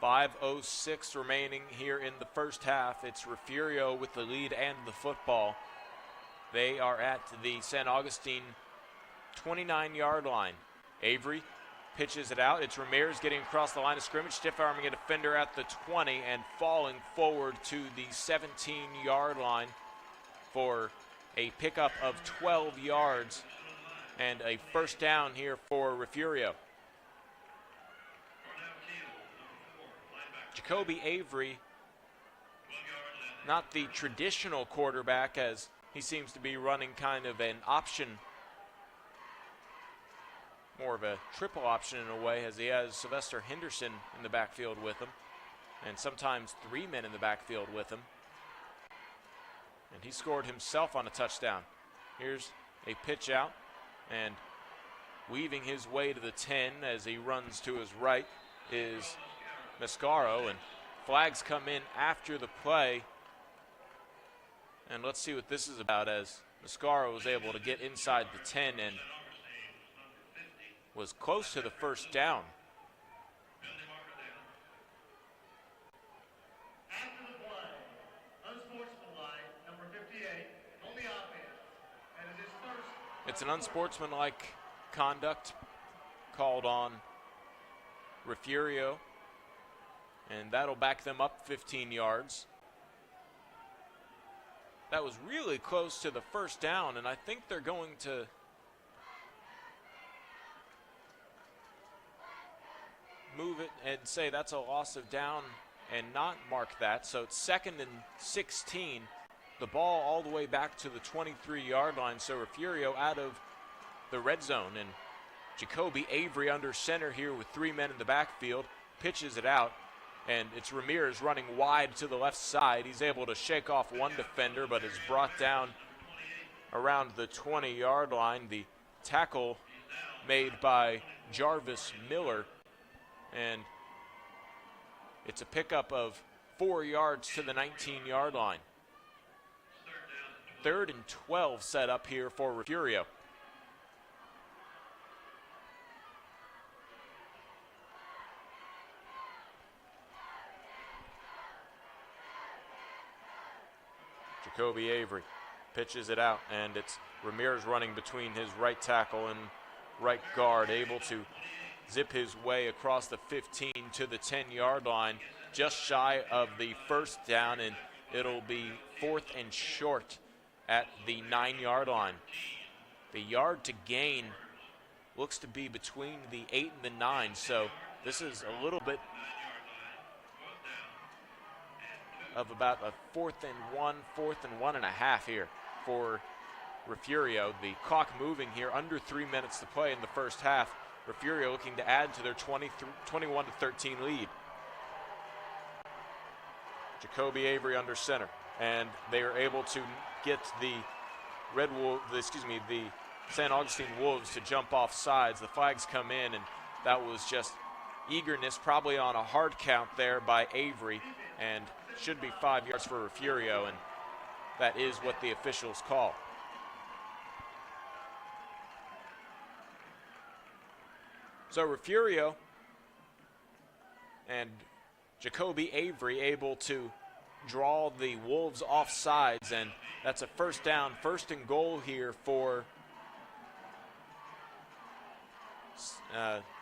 5:06 remaining here in the first half. It's Refugio with the lead and the football. They are at the San Augustine 29-yard line. Avery pitches it out. It's Ramirez getting across the line of scrimmage, stiff-arming a defender at the 20 and falling forward to the 17-yard line for a pickup of 12 yards and a first down here for Refugio. Jacoby Avery, not the traditional quarterback, as he seems to be running kind of an option, more of a triple option in a way, as he has Sylvester Henderson in the backfield with him, and sometimes three men in the backfield with him. And he scored himself on a touchdown. Here's a pitch out, and weaving his way to the 10 as he runs to his right is Mascaro, and flags come in after the play. And let's see what this is about, as Mascaro was able to get inside the 10 and was close to the first down. After the play, unsportsmanlike, number 58, on the offense. And it is first. It's an unsportsmanlike conduct called on Refugio, and that'll back them up 15 yards. That was really close to the first down, and I think they're going to move it and say that's a loss of down and not mark that. So it's 2nd and 16. The ball all the way back to the 23-yard line. So Refugio out of the red zone, and Jacoby Avery under center here with three men in the backfield, pitches it out, and it's Ramirez running wide to the left side. He's able to shake off one defender, but is brought down around the 20-yard line. The tackle made by Jarvis Miller, and it's a pickup of 4 yards to the 19-yard line. 3rd and 12 set up here for Refugio. Jacoby Avery pitches it out, and it's Ramirez running between his right tackle and right guard, able to zip his way across the 15 to the 10-yard line, just shy of the first down, and it'll be 4th and short at the 9-yard line. The yard to gain looks to be between the 8 and the 9, so this is a little bit of about a 4th and 1.5 here for Refugio. The clock moving here, under 3 minutes to play in the first half. Refugio looking to add to their 21-13 lead. Jacoby Avery under center, and they are able to get the the San Augustine Wolves to jump off sides. The flags come in, and that was just eagerness, probably on a hard count there by Avery, and should be 5 yards for Refugio, and that is what the officials call. So Refugio and Jacoby Avery able to draw the Wolves off sides, and that's a first down, 1st and goal here for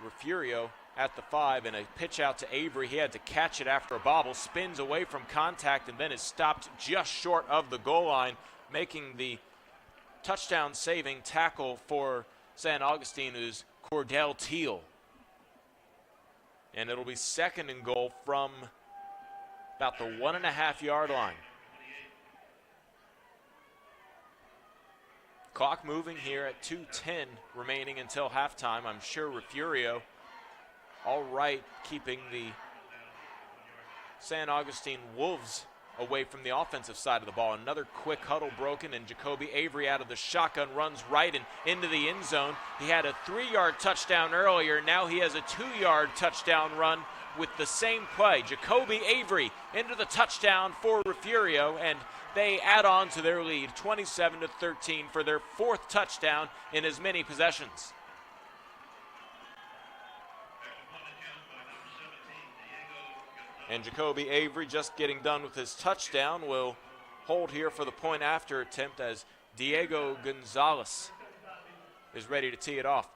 Refugio at the 5, and a pitch out to Avery. He had to catch it after a bobble, spins away from contact, and then is stopped just short of the goal line, making the touchdown saving tackle for San Augustine is Cordell Teal. And it'll be 2nd and goal from about the 1.5-yard line. Clock moving here at 2:10 remaining until halftime. I'm sure Refugio all right keeping the San Augustine Wolves away from the offensive side of the ball. Another quick huddle broken, and Jacoby Avery out of the shotgun runs right and into the end zone. He had a 3-yard touchdown earlier. Now he has a 2-yard touchdown run with the same play. Jacoby Avery into the touchdown for Refugio, and they add on to their lead, 27-13, for their 4th touchdown in as many possessions. And Jacoby Avery, just getting done with his touchdown, will hold here for the point after attempt as Diego Gonzalez is ready to tee it off.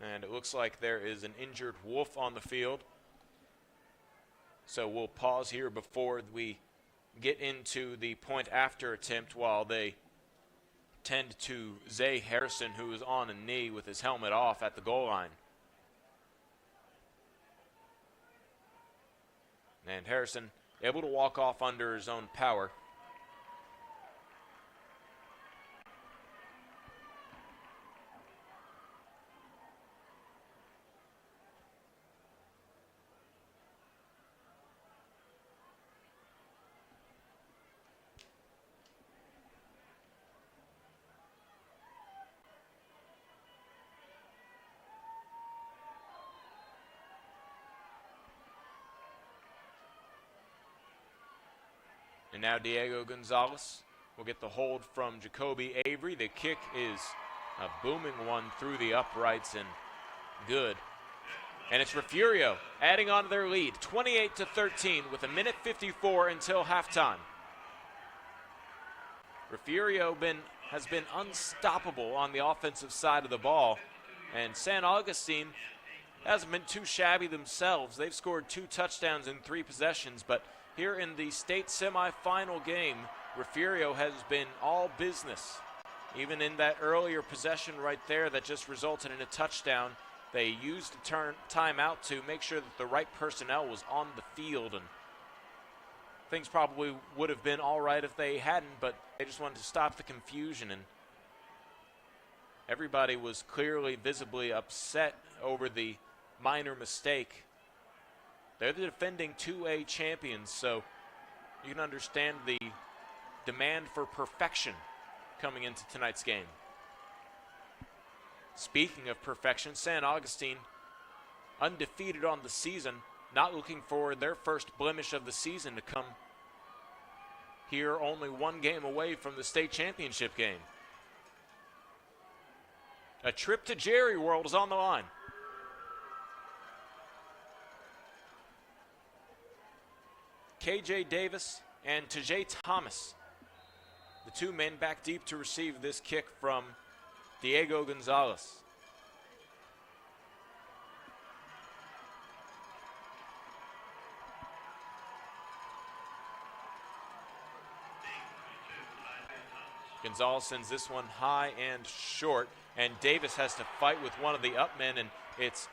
And it looks like there is an injured Wolf on the field. So we'll pause here before we get into the point after attempt while they tend to Zay Harrison, who is on a knee with his helmet off at the goal line. And Harrison able to walk off under his own power. And now Diego Gonzalez will get the hold from Jacoby Avery. The kick is a booming one through the uprights and good. And it's Refugio adding on to their lead, 28-13 with 1:54 until halftime. Refugio has been unstoppable on the offensive side of the ball, and San Augustine hasn't been too shabby themselves. They've scored 2 touchdowns in 3 possessions, but here in the state semifinal game, Refugio has been all business. Even in that earlier possession right there that just resulted in a touchdown, they used the timeout to make sure that the right personnel was on the field, and things probably would have been all right if they hadn't, but they just wanted to stop the confusion, and everybody was clearly, visibly upset over the minor mistake. They're the defending 2A champions, so you can understand the demand for perfection coming into tonight's game. Speaking of perfection, San Augustine undefeated on the season, not looking for their first blemish of the season to come here, only 1 game away from the state championship game. A trip to Jerry World is on the line. KJ Davis and Tajay Thomas, the 2 men back deep to receive this kick from Diego Gonzalez. Gonzalez sends this one high and short, and Davis has to fight with one of the up men, and it's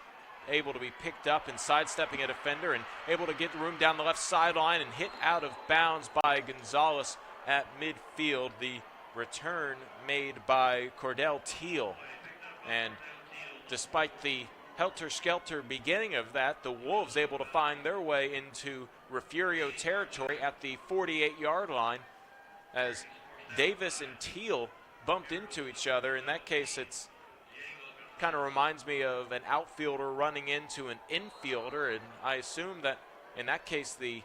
able to be picked up and sidestepping a defender and able to get the room down the left sideline and hit out of bounds by Gonzalez at midfield. The return made by Cordell Teal. And despite the helter-skelter beginning of that, the Wolves able to find their way into Refugio territory at the 48-yard line as Davis and Teal bumped into each other. In that case, it's kind of reminds me of an outfielder running into an infielder, and I assume that in that case the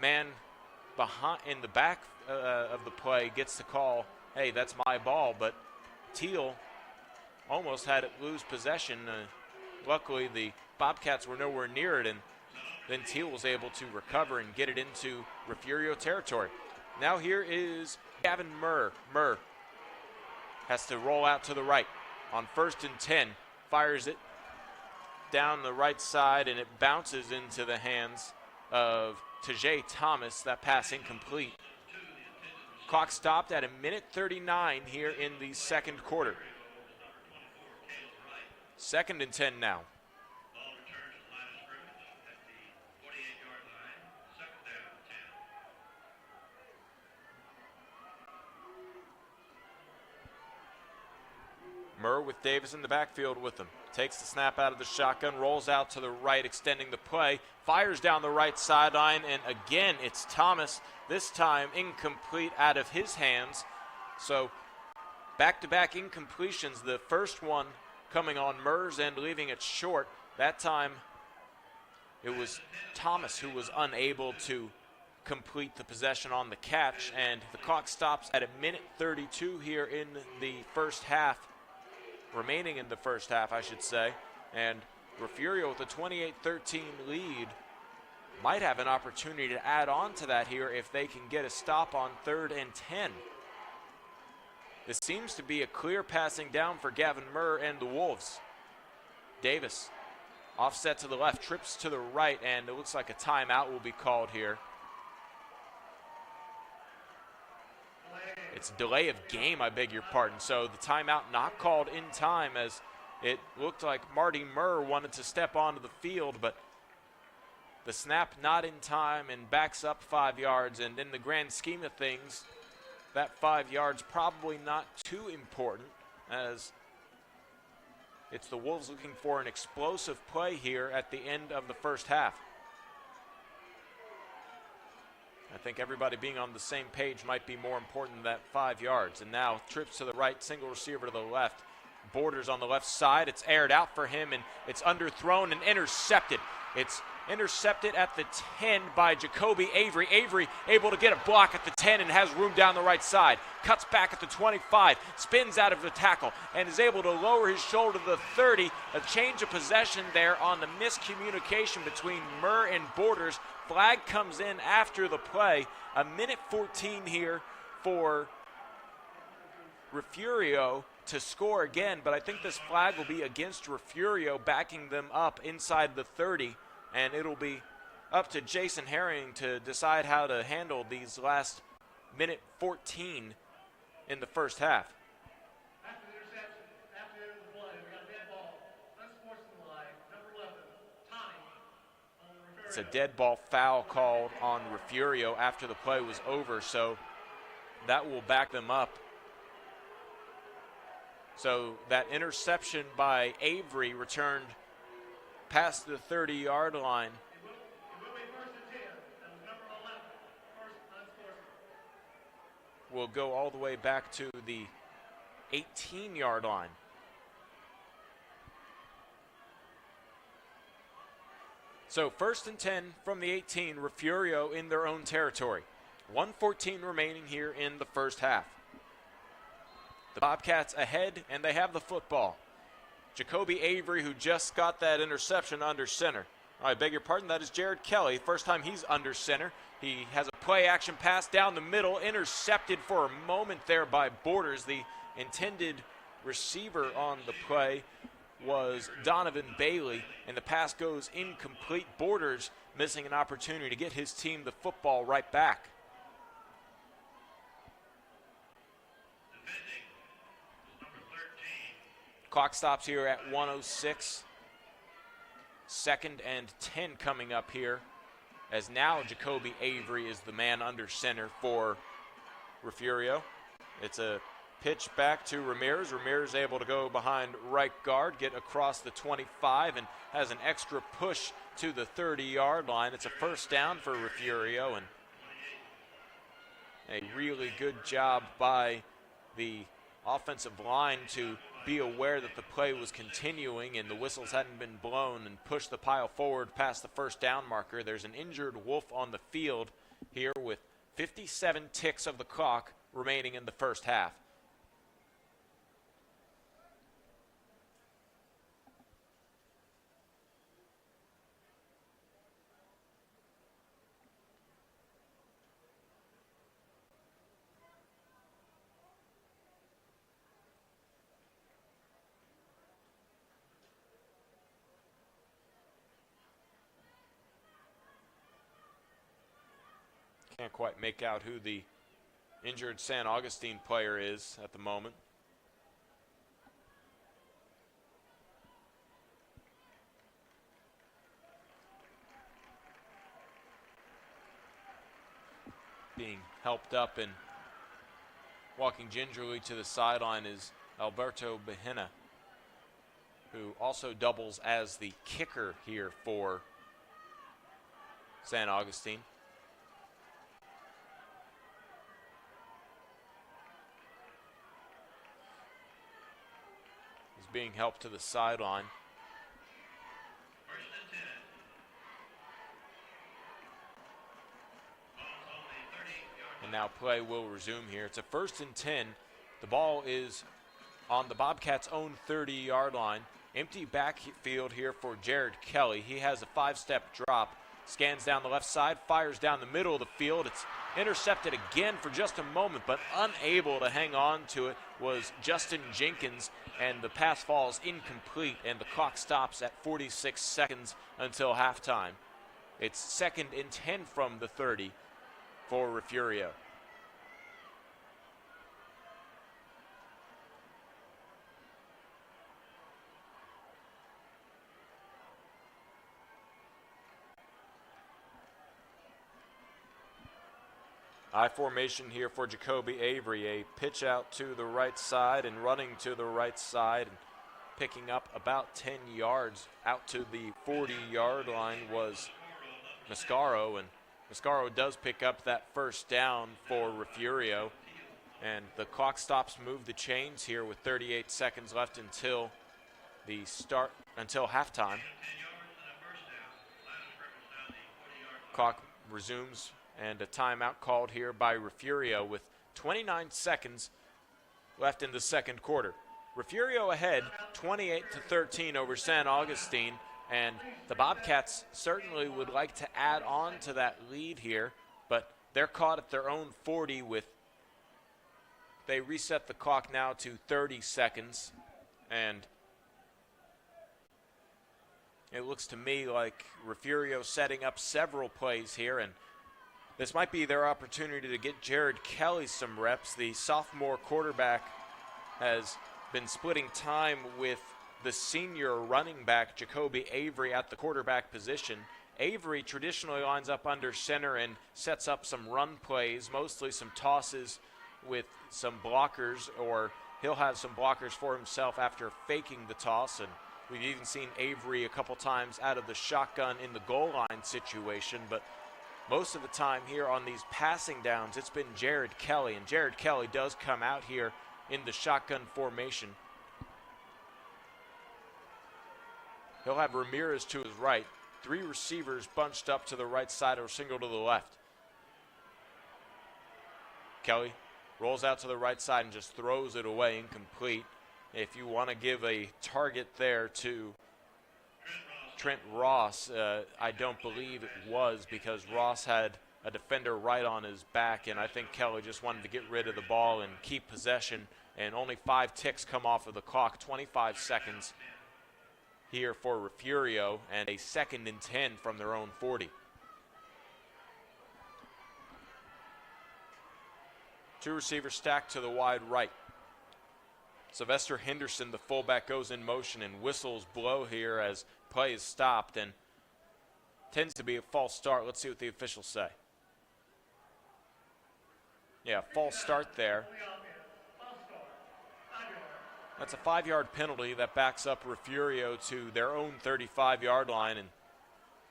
man behind in the back of the play gets the call, hey, that's my ball, but Teal almost had it lose possession. Luckily the Bobcats were nowhere near it, and then Teal was able to recover and get it into Refugio territory. Now here is Gavin Murr. Murr has to roll out to the right. On 1st and 10, fires it down the right side, and it bounces into the hands of Tajay Thomas. That pass incomplete. Clock stopped at 1:39 here in the second quarter. 2nd and 10 now. Murr with Davis in the backfield with him. Takes the snap out of the shotgun, rolls out to the right, extending the play, fires down the right sideline, and again it's Thomas, this time incomplete out of his hands. So back-to-back incompletions, the first one coming on Murr's end, leaving it short. That time it was Thomas who was unable to complete the possession on the catch, and the clock stops at 1:32 here in the first half. remaining in the first half, I should say. And Refugio with a 28-13 lead might have an opportunity to add on to that here if they can get a stop on 3rd and 10. This seems to be a clear passing down for Gavin Murr and the Wolves. Davis, offset to the left, trips to the right, and it looks like a timeout will be called here. It's a delay of game, I beg your pardon. So the timeout not called in time, as it looked like Marty Murr wanted to step onto the field, but the snap not in time and backs up 5 yards. And in the grand scheme of things, that 5 yards probably not too important, as it's the Wolves looking for an explosive play here at the end of the first half. I think everybody being on the same page might be more important than that 5 yards. And now trips to the right, single receiver to the left. Borders on the left side. It's aired out for him, and it's underthrown and intercepted. It's intercepted at the 10 by Jacoby Avery. Avery able to get a block at the 10 and has room down the right side. Cuts back at the 25, spins out of the tackle, and is able to lower his shoulder to the 30. A change of possession there on the miscommunication between Murr and Borders. Flag comes in after the play. A minute 14 here for Refugio to score again, but I think this flag will be against Refugio, backing them up inside the 30, and it'll be up to Jason Herring to decide how to handle these last minute 14 in the first half. After the interception, after the end of the play, we got a dead ball. Unsportsmanlike, number 11, Tommy on the Refugio. It's a dead ball foul called on Refugio after the play was over, so that will back them up. So that interception by Avery returned past the 30-yard line. It will be 1st and 10. That was number 11, first unsportsmanlike. Will go all the way back to the 18-yard line. So 1st and 10 from the 18, Refugio in their own territory. 1:14 remaining here in the first half. The Bobcats ahead, and they have the football. Jacoby Avery, who just got that interception, under center. I beg your pardon, that is Jared Kelly. First time he's under center. He has a play action pass down the middle, intercepted for a moment there by Borders. The intended receiver on the play was Donovan Bailey, and the pass goes incomplete. Borders missing an opportunity to get his team the football right back. Clock stops here at 1:06. 2nd and 10 coming up here, as now Jacoby Avery is the man under center for Refugio. It's a pitch back to Ramirez. Ramirez able to go behind right guard, get across the 25, and has an extra push to the 30-yard line. It's a first down for Refugio, and a really good job by the offensive line to be aware that the play was continuing and the whistles hadn't been blown, and push the pile forward past the first down marker. There's an injured Wolf on the field here with 57 ticks of the clock remaining in the first half. Can't quite make out who the injured San Augustine player is at the moment. Being helped up and walking gingerly to the sideline is Alberto Bahena, who also doubles as the kicker here for San Augustine. Being helped to the sideline. And now play will resume here. It's a 1st and 10. The ball is on the Bobcats' own 30-yard line. Empty backfield here for Jared Kelly. He has a 5-step drop, scans down the left side, fires down the middle of the field. It's intercepted again for just a moment, but unable to hang on to it was Justin Jenkins, and the pass falls incomplete, and the clock stops at 46 seconds until halftime. It's 2nd and 10 from the 30 for Refugio. I formation here for Jacoby Avery. A pitch out to the right side and running to the right side and picking up about 10 yards out to the 40-yard line was Mascaro, and Mascaro does pick up that first down for Refugio, and the clock stops move the chains here with 38 seconds left until halftime. Clock resumes, and a timeout called here by Refugio with 29 seconds left in the second quarter. Refugio ahead 28-13 over San Augustine, and the Bobcats certainly would like to add on to that lead here, but they're caught at their own 40 they reset the clock now to 30 seconds, and it looks to me like Refugio setting up several plays here, and this might be their opportunity to get Jared Kelly some reps. The sophomore quarterback has been splitting time with the senior running back, Jacoby Avery, at the quarterback position. Avery traditionally lines up under center and sets up some run plays, mostly some tosses with some blockers, or he'll have some blockers for himself after faking the toss. And we've even seen Avery a couple times out of the shotgun in the goal line situation, but most of the time here on these passing downs, it's been Jared Kelly, and Jared Kelly does come out here in the shotgun formation. He'll have Ramirez to his right, 3 receivers bunched up to the right side or single to the left. Kelly rolls out to the right side and just throws it away incomplete. If you want to give a target there to Trent Ross, I don't believe it was, because Ross had a defender right on his back, and I think Kelly just wanted to get rid of the ball and keep possession, and only 5 ticks come off of the clock, 25 seconds here for Refugio, and a 2nd and 10 from their own 40. 2 receivers stacked to the wide right. Sylvester Henderson, the fullback, goes in motion, and whistles blow here as play is stopped, and tends to be a false start. Let's see what the officials say. Yeah, false start there. That's a 5-yard penalty that backs up Refugio to their own 35-yard line and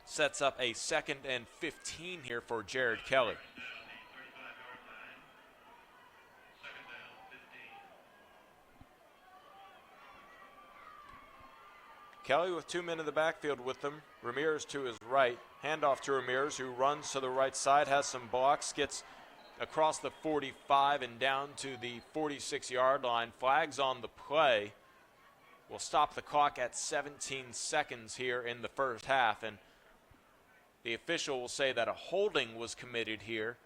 sets up a 2nd and 15 here for Jared Kelly. Kelly with 2 men in the backfield with them. Ramirez to his right. Handoff to Ramirez, who runs to the right side, has some blocks, gets across the 45 and down to the 46-yard line. Flags on the play will stop the clock at 17 seconds here in the first half, and the official will say that a holding was committed here.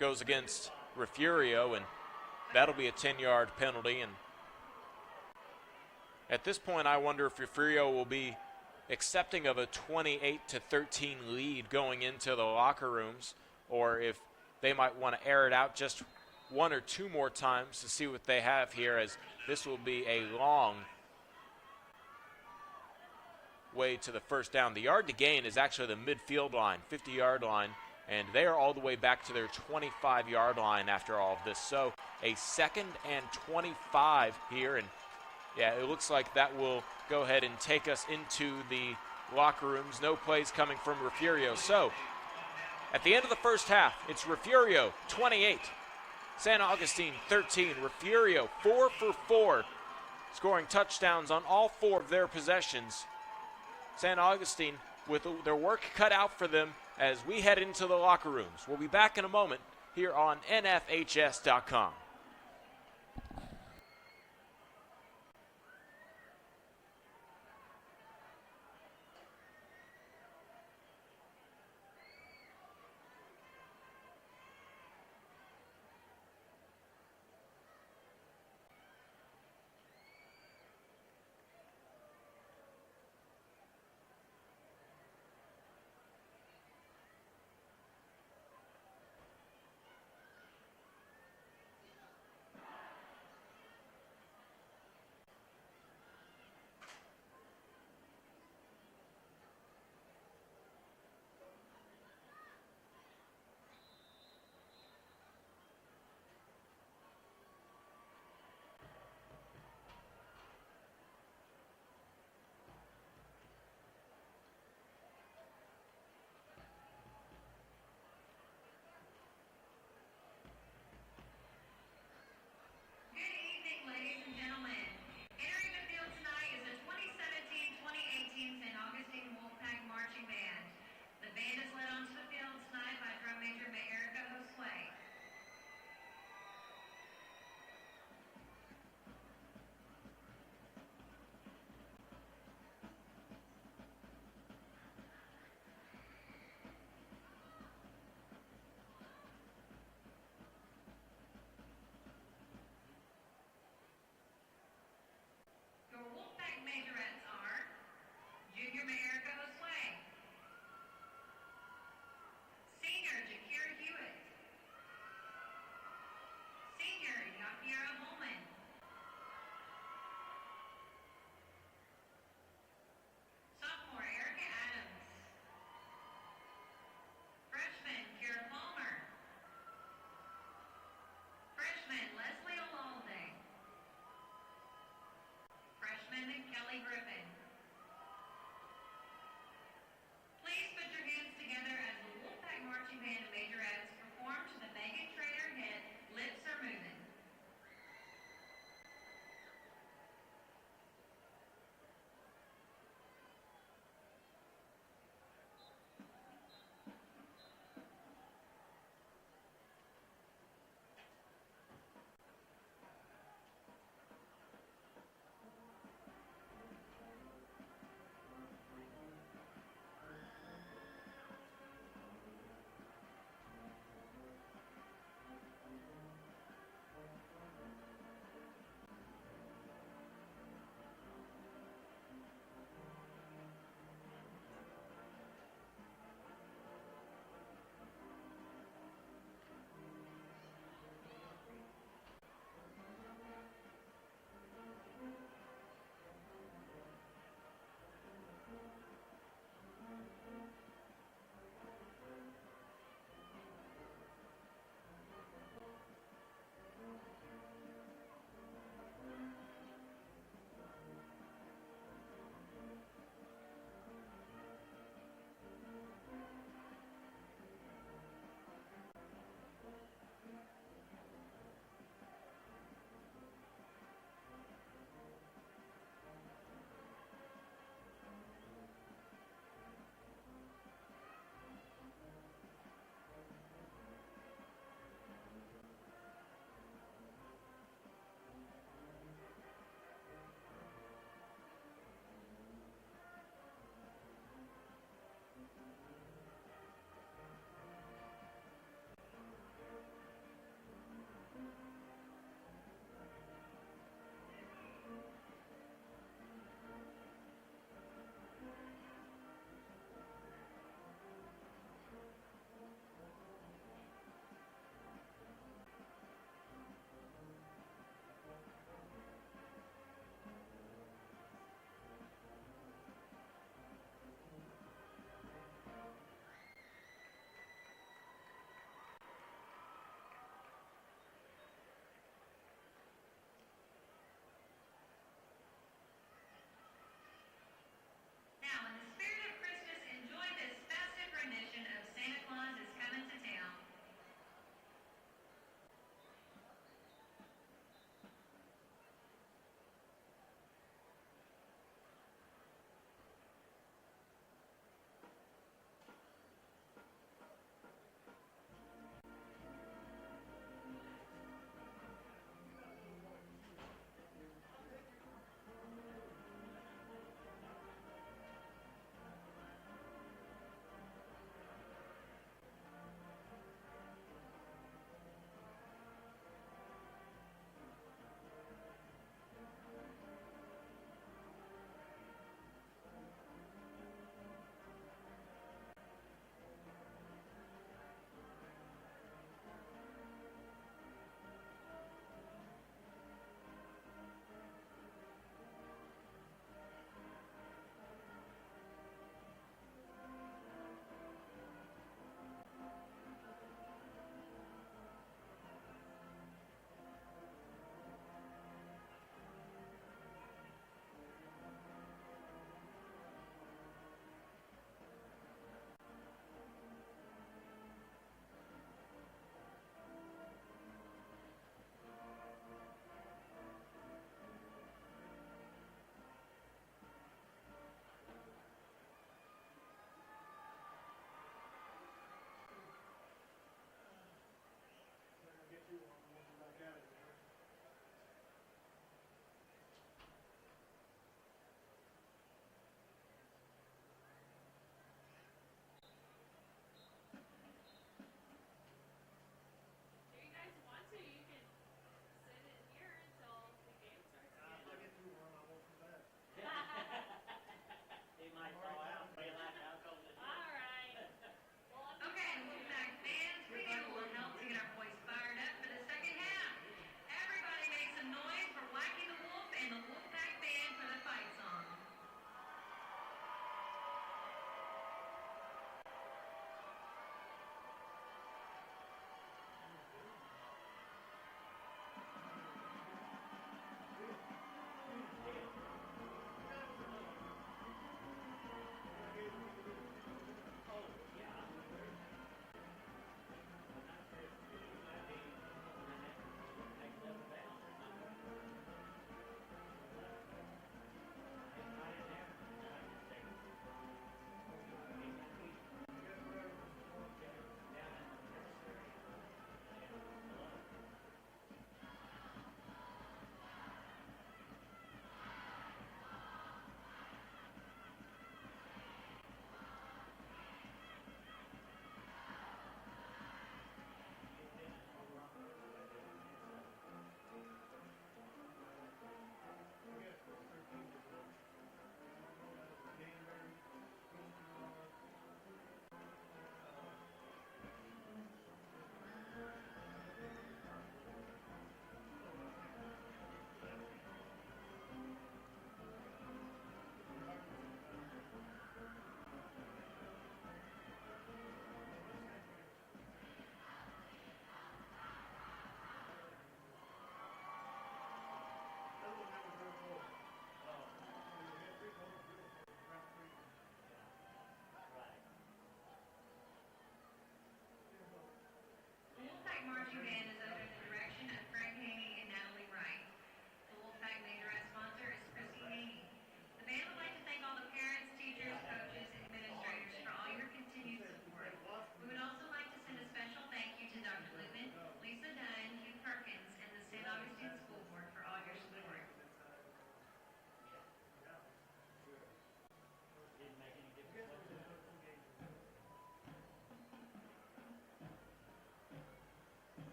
Goes against Refugio, and that'll be a 10-yard penalty. And at this point, I wonder if Refugio will be accepting of a 28-13 lead going into the locker rooms, or if they might want to air it out just 1 or 2 more times to see what they have here, as this will be a long way to the first down. The yard to gain is actually the midfield line, 50-yard line, and they are all the way back to their 25-yard line after all of this. So a 2nd and 25 here, and yeah, it looks like that will go ahead and take us into the locker rooms. No plays coming from Refugio. So at the end of the first half, it's Refugio 28, San Augustine 13. Refugio 4 for 4, scoring touchdowns on all 4 of their possessions. San Augustine with their work cut out for them as we head into the locker rooms. We'll be back in a moment here on NFHS.com.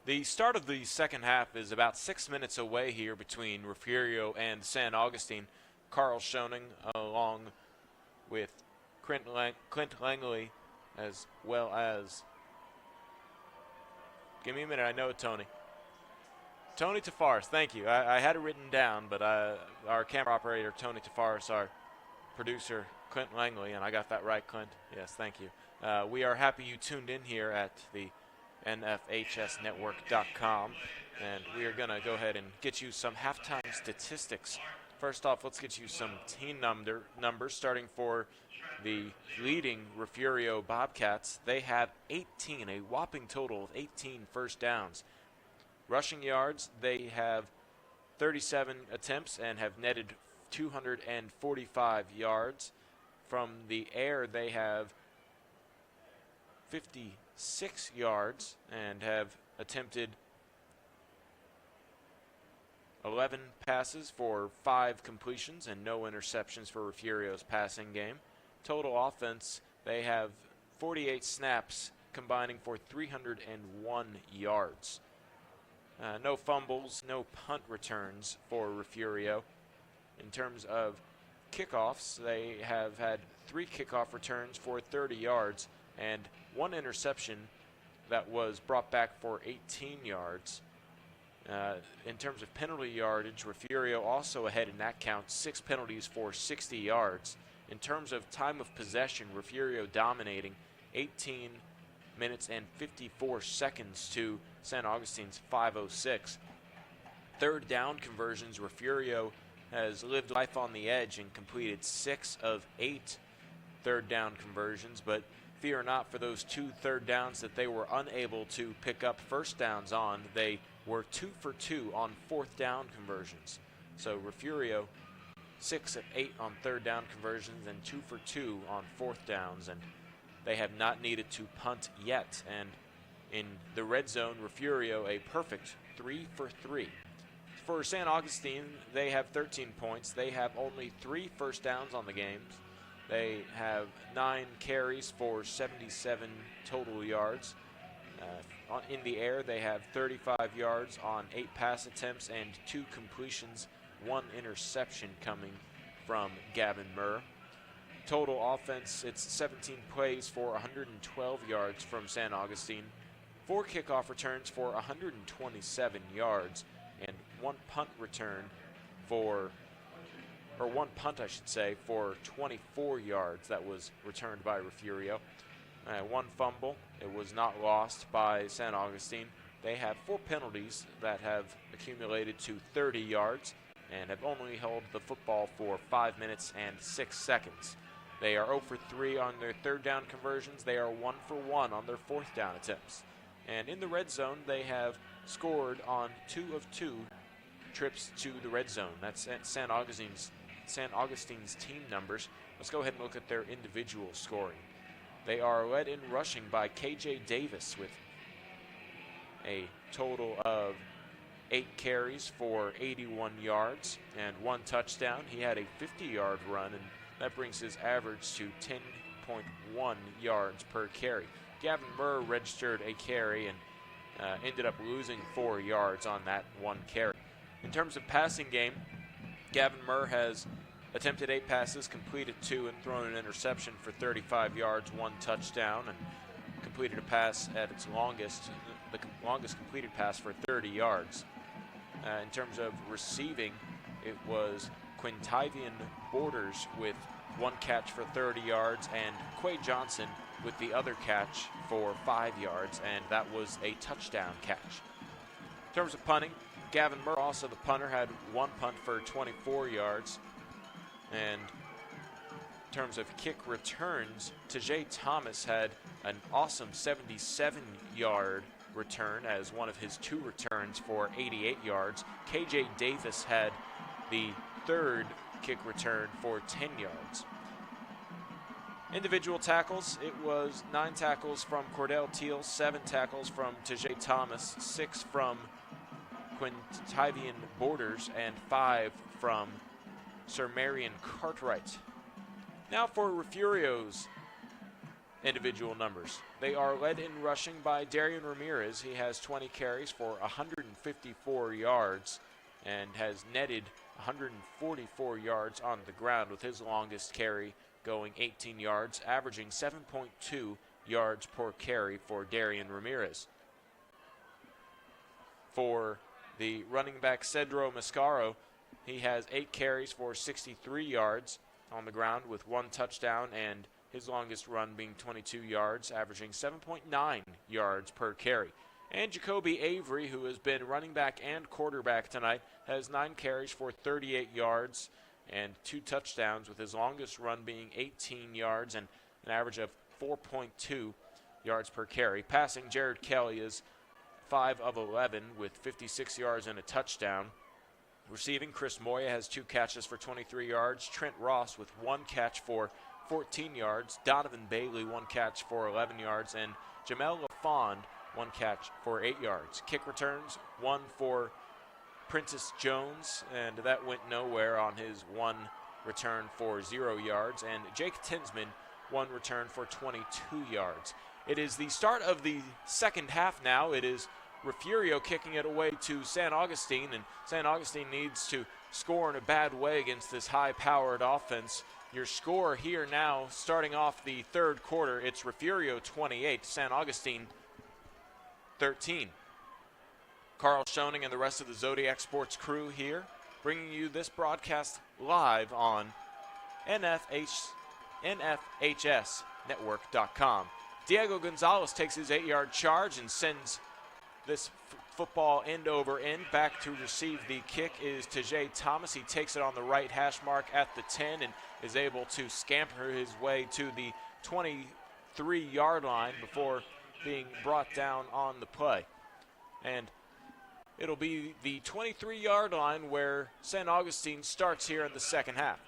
The start of the second half is about 6 minutes away here between Refugio and San Augustine. Carl Schoening along with Clint Langley, as well as, give me a minute, I know it, Tony. Tony Tavares, thank you. I had it written down, but our camera operator, Tony Tavares, our producer, Clint Langley, and I got that right, Clint. Yes, thank you. We are happy you tuned in here at the NFHSnetwork.com, and we are going to go ahead and get you some halftime statistics. First off, let's get you some team numbers, starting for the leading Refugio Bobcats. They have 18, a whopping total of 18 first downs. Rushing yards, they have 37 attempts and have netted 245 yards. From the air, they have 56 yards and have attempted 11 passes for 5 completions and no interceptions for Refugio's passing game. Total offense, they have 48 snaps combining for 301 yards. No fumbles, no punt returns for Refugio. In terms of kickoffs, they have had 3 kickoff returns for 30 yards and 1 interception that was brought back for 18 yards. In terms of penalty yardage, Refugio also ahead in that count, 6 penalties for 60 yards. In terms of time of possession, Refugio dominating 18 minutes and 54 seconds to San Augustine's 5:06. Third down conversions, Refugio has lived life on the edge and completed 6 of 8 third down conversions, but fear not, for those 2 third downs that they were unable to pick up first downs on, they were 2 for 2 on fourth down conversions. So Refugio 6 of 8 on third down conversions and 2 for 2 on fourth downs, and they have not needed to punt yet. And in the red zone, Refugio a perfect 3 for 3. For San Augustine, they have 13 points. They have only 3 first downs on the games. They have 9 carries for 77 total yards. In the air, they have 35 yards on 8 pass attempts and 2 completions, 1 interception coming from Gavin Murr. Total offense, it's 17 plays for 112 yards from San Augustine, 4 kickoff returns for 127 yards, and 1 punt return for, or 1 punt I should say, for 24 yards that was returned by Refugio. 1 fumble, it was not lost by San Augustine. They have 4 penalties that have accumulated to 30 yards and have only held the football for 5 minutes and 6 seconds. They are 0 for 3 on their third down conversions. They are 1 for 1 on their fourth down attempts. And in the red zone, they have scored on 2 of 2 trips to the red zone. That's San Augustine's team numbers. Let's go ahead and look at their individual scoring. They are led in rushing by KJ Davis with a total of 8 carries for 81 yards and 1 touchdown. He had a 50-yard run, and that brings his average to 10.1 yards per carry. Gavin Murr registered a carry and ended up losing 4 yards on that 1 carry. In terms of passing game, Gavin Murr has attempted 8 passes, completed 2, and thrown an interception for 35 yards, 1 touchdown, and completed a pass at its longest, the longest completed pass for 30 yards. In terms of receiving, it was Quintivian Borders with 1 catch for 30 yards, and Quay Johnson with the other catch for 5 yards, and that was a touchdown catch. In terms of punting, Gavin Murr, also the punter, had 1 punt for 24 yards. And in terms of kick returns, Tajay Thomas had an awesome 77-yard return as one of his 2 returns for 88 yards. KJ Davis had the 3rd kick return for 10 yards. Individual tackles, it was 9 tackles from Cordell Teal, 7 tackles from Tajay Thomas, 6 from Quintivian Borders, and 5 from Sir Marion Cartwright. Now for Refugio's individual numbers. They are led in rushing by Darian Ramirez. He has 20 carries for 154 yards and has netted 144 yards on the ground, with his longest carry going 18 yards, averaging 7.2 yards per carry for Darian Ramirez. For the running back Cedro Mascaro, he has 8 carries for 63 yards on the ground with 1 touchdown, and his longest run being 22 yards, averaging 7.9 yards per carry. And Jacoby Avery, who has been running back and quarterback tonight, has 9 carries for 38 yards and 2 touchdowns, with his longest run being 18 yards and an average of 4.2 yards per carry. Passing, Jared Kelly is 5 of 11 with 56 yards and a touchdown. Receiving, Chris Moya has 2 catches for 23 yards. Trent Ross with 1 catch for 14 yards. Donovan Bailey, 1 catch for 11 yards. And Jamel LaFond, 1 catch for 8 yards. Kick returns, 1 for Prentice Jones, and that went nowhere on his 1 return for 0 yards. And Jake Tinsman, 1 return for 22 yards. It is the start of the second half now. It is Refugio kicking it away to San Augustine, and San Augustine needs to score in a bad way against this high-powered offense. Your score here now, starting off the third quarter, it's Refugio 28, San Augustine 13. Carl Schoening and the rest of the Zodiac Sports crew here, bringing you this broadcast live on NFHSnetwork.com. Diego Gonzalez takes his 8-yard charge and sends this football end over end. Back to receive the kick is Tajay Thomas. He takes it on the right hash mark at the 10 and is able to scamper his way to the 23-yard line before being brought down on the play. And it'll be the 23-yard line where San Augustine starts here in the second half.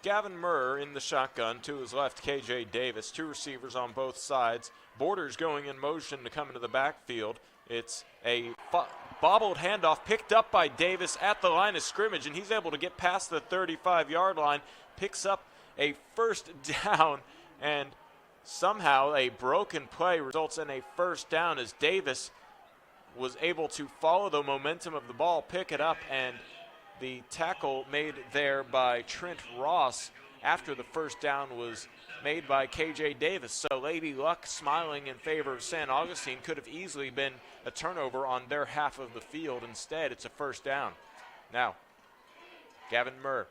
Gavin Murr in the shotgun. To his left, KJ Davis. 2 receivers on both sides. Borders going in motion to come into the backfield. It's a bobbled handoff picked up by Davis at the line of scrimmage, and he's able to get past the 35-yard line, picks up a first down, and somehow a broken play results in a first down as Davis was able to follow the momentum of the ball, pick it up, and the tackle made there by Trent Ross after the first down was made by KJ Davis. So Lady Luck smiling in favor of San Augustine. Could have easily been a turnover on their half of the field. Instead, it's a first down. Now, Gavin Murr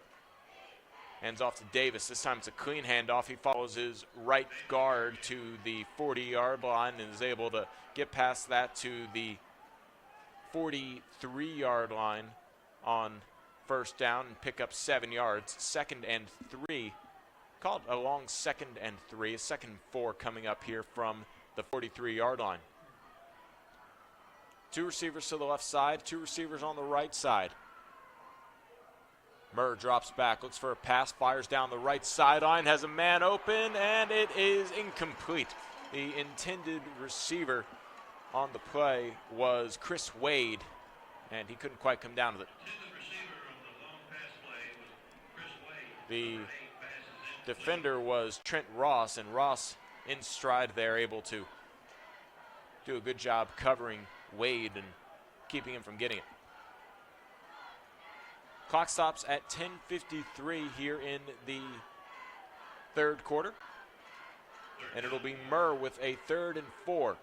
hands off to Davis. This time it's a clean handoff. He follows his right guard to the 40-yard line and is able to get past that to the 43-yard line on first down and pick up 7 yards. 2nd and 3. Called a long 2nd and 3. A 2nd and 4 coming up here from the 43-yard line. 2 receivers to the left side, 2 receivers on the right side. Murr drops back, looks for a pass, fires down the right sideline, has a man open, and it is incomplete. The intended receiver on the play was Chris Wade, and he couldn't quite come down with it. The defender was Trent Ross, and Ross in stride there, able to do a good job covering Wade and keeping him from getting it. Clock stops at 10:53 here in the third quarter, and it'll be Murr with a 3rd and 4.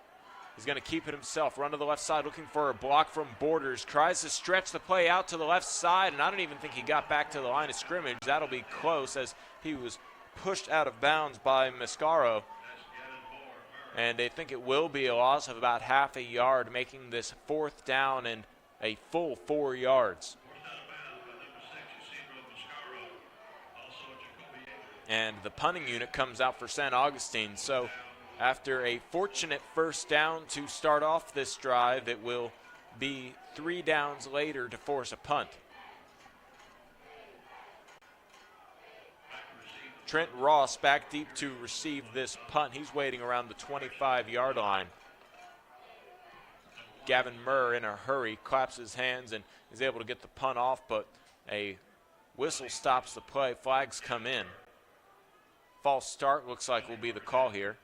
He's going to keep it himself. Run to the left side, looking for a block from Borders. Tries to stretch the play out to the left side, and I don't even think he got back to the line of scrimmage. That'll be close as he was pushed out of bounds by Mascaro. And they think it will be a loss of about half a yard, making this 4th down and a full 4 yards. And the punting unit comes out for San Augustine. So after a fortunate first down to start off this drive, it will be 3 downs later to force a punt. Trent Ross back deep to receive this punt. He's waiting around the 25-yard line. Gavin Murr, in a hurry, claps his hands and is able to get the punt off, but a whistle stops the play. Flags come in. False start looks like will be the call here.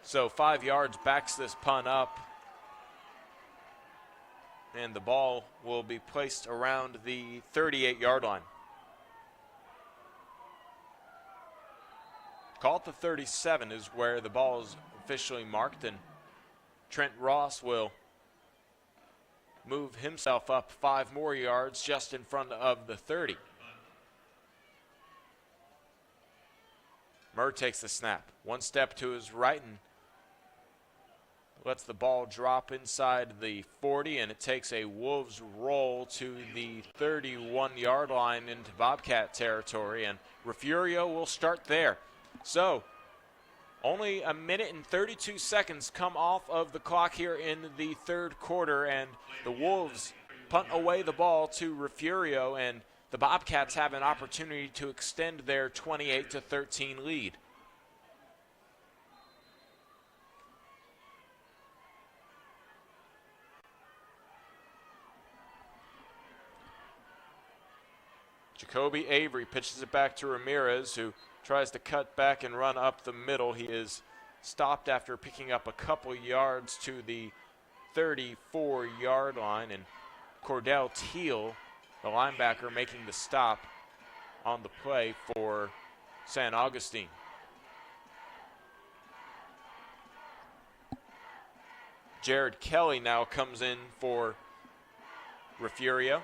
So 5 yards backs this punt up, and the ball will be placed around the 38-yard line. Call it the 37 is where the ball is officially marked, and Trent Ross will move himself up 5 more yards just in front of the 30. Murr takes the snap. One step to his right and lets the ball drop inside the 40, and it takes a Wolves roll to the 31-yard line into Bobcat territory, and Refugio will start there. So only a minute and 32 seconds come off of the clock here in the third quarter, and the Wolves punt away the ball to Refugio, and the Bobcats have an opportunity to extend their 28-13 lead. Jacoby Avery pitches it back to Ramirez, who tries to cut back and run up the middle. He is stopped after picking up a couple yards to the 34-yard line, and Cordell Teal, the linebacker, making the stop on the play for San Augustine. Jared Kelly now comes in for Refugio.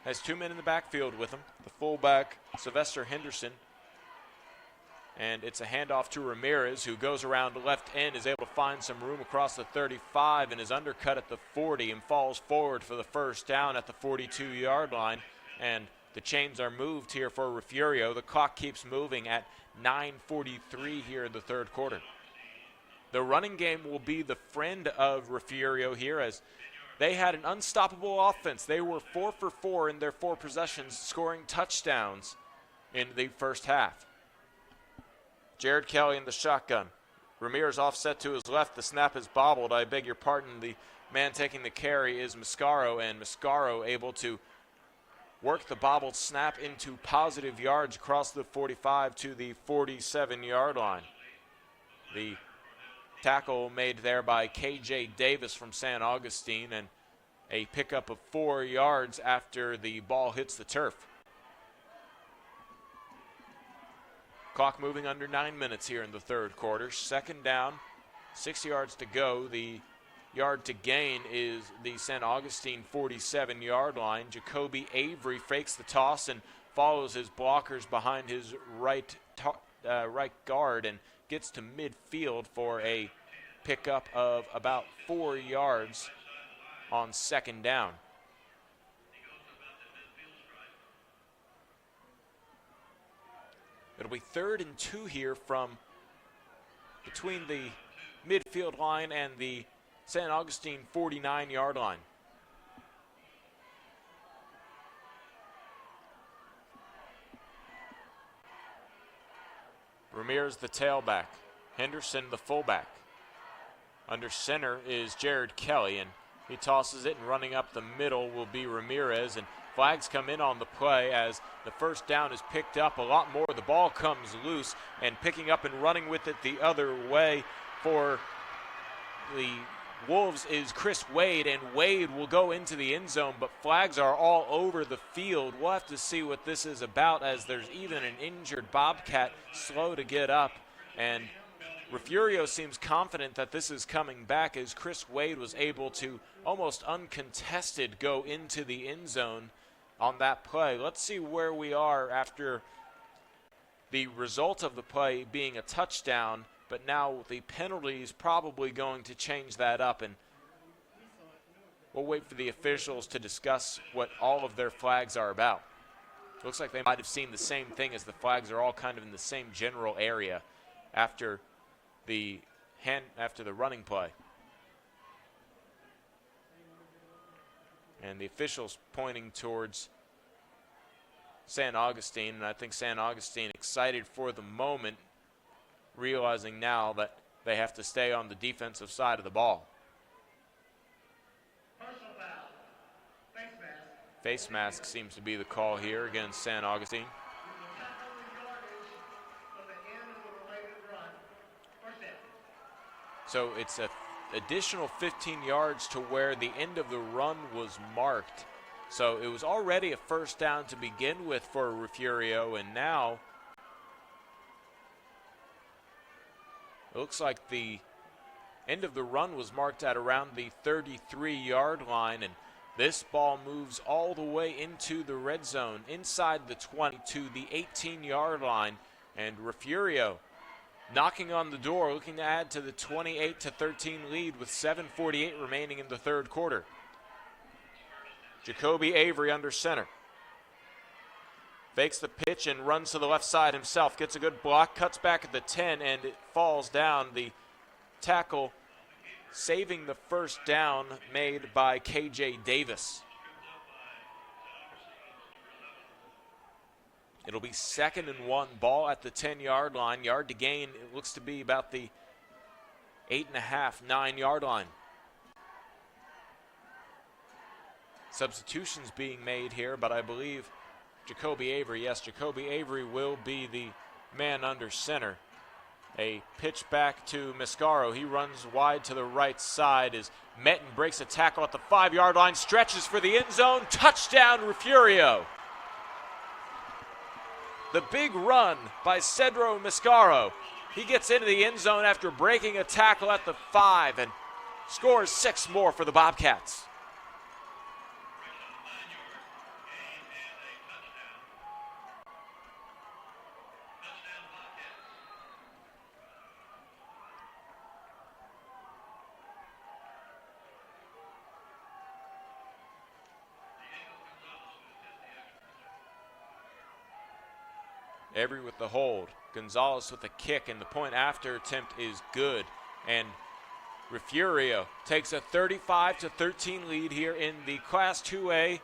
Has 2 men in the backfield with him. The fullback, Sylvester Henderson. And it's a handoff to Ramirez, who goes around the left end, is able to find some room across the 35 and is undercut at the 40 and falls forward for the first down at the 42-yard line. And the chains are moved here for Refugio. The clock keeps moving at 9:43 here in the third quarter. The running game will be the friend of Refugio here, as they had an unstoppable offense. They were 4 for 4 in their 4 possessions, scoring touchdowns in the first half. Jared Kelly in the shotgun. Ramirez offset to his left. The snap is bobbled. I beg your pardon. The man taking the carry is Mascaro, and Mascaro able to work the bobbled snap into positive yards across the 45 to the 47-yard line. The tackle made there by K.J. Davis from San Augustine, and a pickup of 4 yards after the ball hits the turf. Clock moving under 9 minutes here in the third quarter. Second down, 6 yards to go. The yard to gain is the San Augustine 47-yard line. Jacoby Avery fakes the toss and follows his blockers behind his right guard and gets to midfield for a pickup of about 4 yards on second down. It'll be 3rd and 2 here from between the midfield line and the San Augustine 49-yard line. Ramirez the tailback, Henderson the fullback. Under center is Jared Kelly, and he tosses it, and running up the middle will be Ramirez, and flags come in on the play as the first down is picked up a lot more. The ball comes loose, and picking up and running with it the other way for the Wolves is Chris Wade, and Wade will go into the end zone, but flags are all over the field. We'll have to see what this is about, as there's even an injured Bobcat slow to get up, and Refugio seems confident that this is coming back, as Chris Wade was able to almost uncontested go into the end zone on that play. Let's see where we are after the result of the play being a touchdown, but now the penalty is probably going to change that up, and we'll wait for the officials to discuss what all of their flags are about. Looks like they might have seen the same thing, as the flags are all kind of in the same general area after the running play. And the officials pointing towards San Augustine, and I think San Augustine excited for the moment, realizing now that they have to stay on the defensive side of the ball. Personal foul. Face mask. Face mask seems to be the call here against San Augustine. We will tackle the yardage from the end of the related run. First down. So it's an additional 15 yards to where the end of the run was marked. So it was already a first down to begin with for Refugio, and now it looks like the end of the run was marked at around the 33-yard line, and this ball moves all the way into the red zone, inside the 20 to the 18-yard line, and Refugio knocking on the door, looking to add to the 28-13 lead with 7:48 remaining in the third quarter. Jacoby Avery under center. Fakes the pitch and runs to the left side himself. Gets a good block, cuts back at the 10, and it falls down. The tackle saving the first down made by KJ Davis. It'll be 2nd and 1, ball at the 10-yard line. Yard to gain, it looks to be about the 8.5, 9-yard line. Substitutions being made here, but I believe Jacoby Avery will be the man under center. A pitch back to Mascaro. He runs wide to the right side as Metten breaks a tackle at the 5-yard line, stretches for the end zone. Touchdown, Refugio. The big run by Cedro Mascaro. He gets into the end zone after breaking a tackle at the 5 and scores 6 more for the Bobcats. Avery with the hold. Gonzalez with the kick, and the point after attempt is good. And Refugio takes a 35-13 lead here in the Class 2A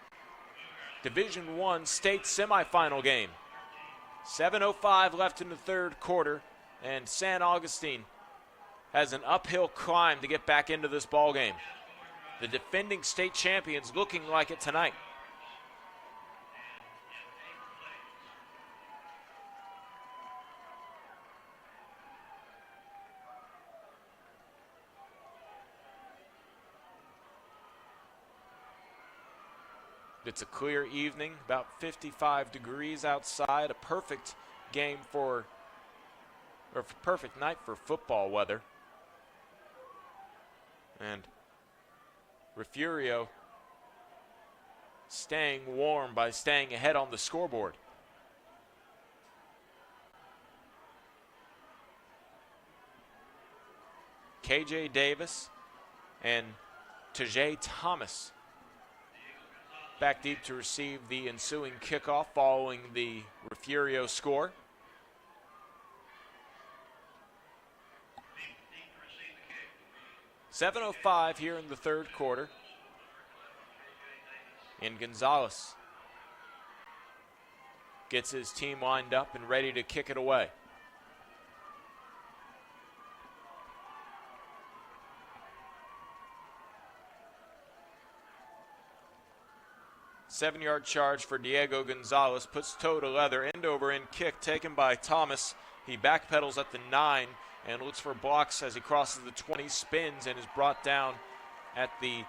Division I state semifinal game. 7:05 left in the third quarter, and San Augustine has an uphill climb to get back into this ball game. The defending state champions looking like it tonight. It's a clear evening, about 55 degrees outside, a perfect game perfect night for football weather. And Refugio staying warm by staying ahead on the scoreboard. KJ Davis and Tajay Thomas back deep to receive the ensuing kickoff following the Refugio score. .7:05 here in the third quarter. And Gonzalez gets his team lined up and ready to kick it away. Seven-yard charge for Diego Gonzalez, puts toe to leather, end over end kick taken by Thomas. He backpedals at the 9 and looks for blocks as he crosses the 20, spins, and is brought down at the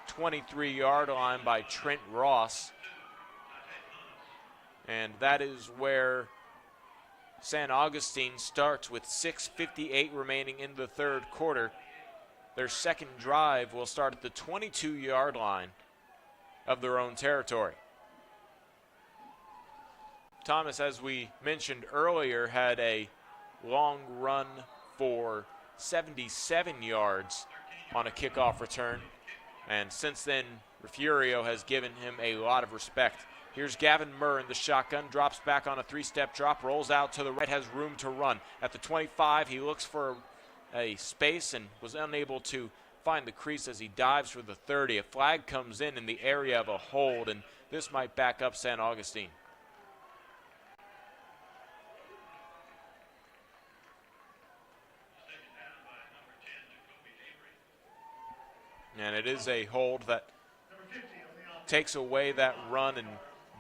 23-yard line by Trent Ross. And that is where San Augustine starts with 6:58 remaining in the third quarter. Their second drive will start at the 22-yard line of their own territory. Thomas, as we mentioned earlier, had a long run for 77 yards on a kickoff return, and since then Refugio has given him a lot of respect. Here's Gavin Murr in the shotgun, drops back on a 3-step drop, rolls out to the right, has room to run. At the 25, he looks for a space and was unable to find the crease as he dives for the 30. A flag comes in the area of a hold, and this might back up San Augustine. And it is a hold that Number 50 on the offense. takes away that run and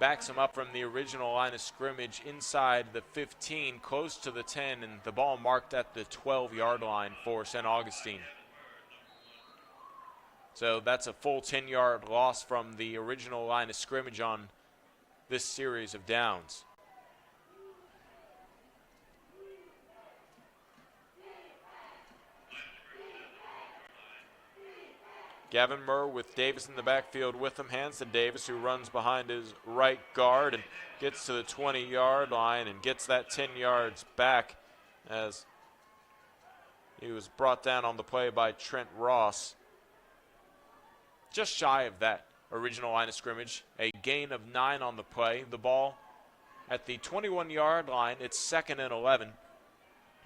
backs him up from the original line of scrimmage inside the 15, close to the 10, and the ball marked at the 12-yard line for St. Augustine. So that's a full 10-yard loss from the original line of scrimmage on this series of downs. Gavin Murr with Davis in the backfield with him, hands to Davis, who runs behind his right guard and gets to the 20-yard line and gets that 10 yards back as he was brought down on the play by Trent Ross. Just shy of that original line of scrimmage, a gain of 9 on the play. The ball at the 21-yard line, it's 2nd and 11.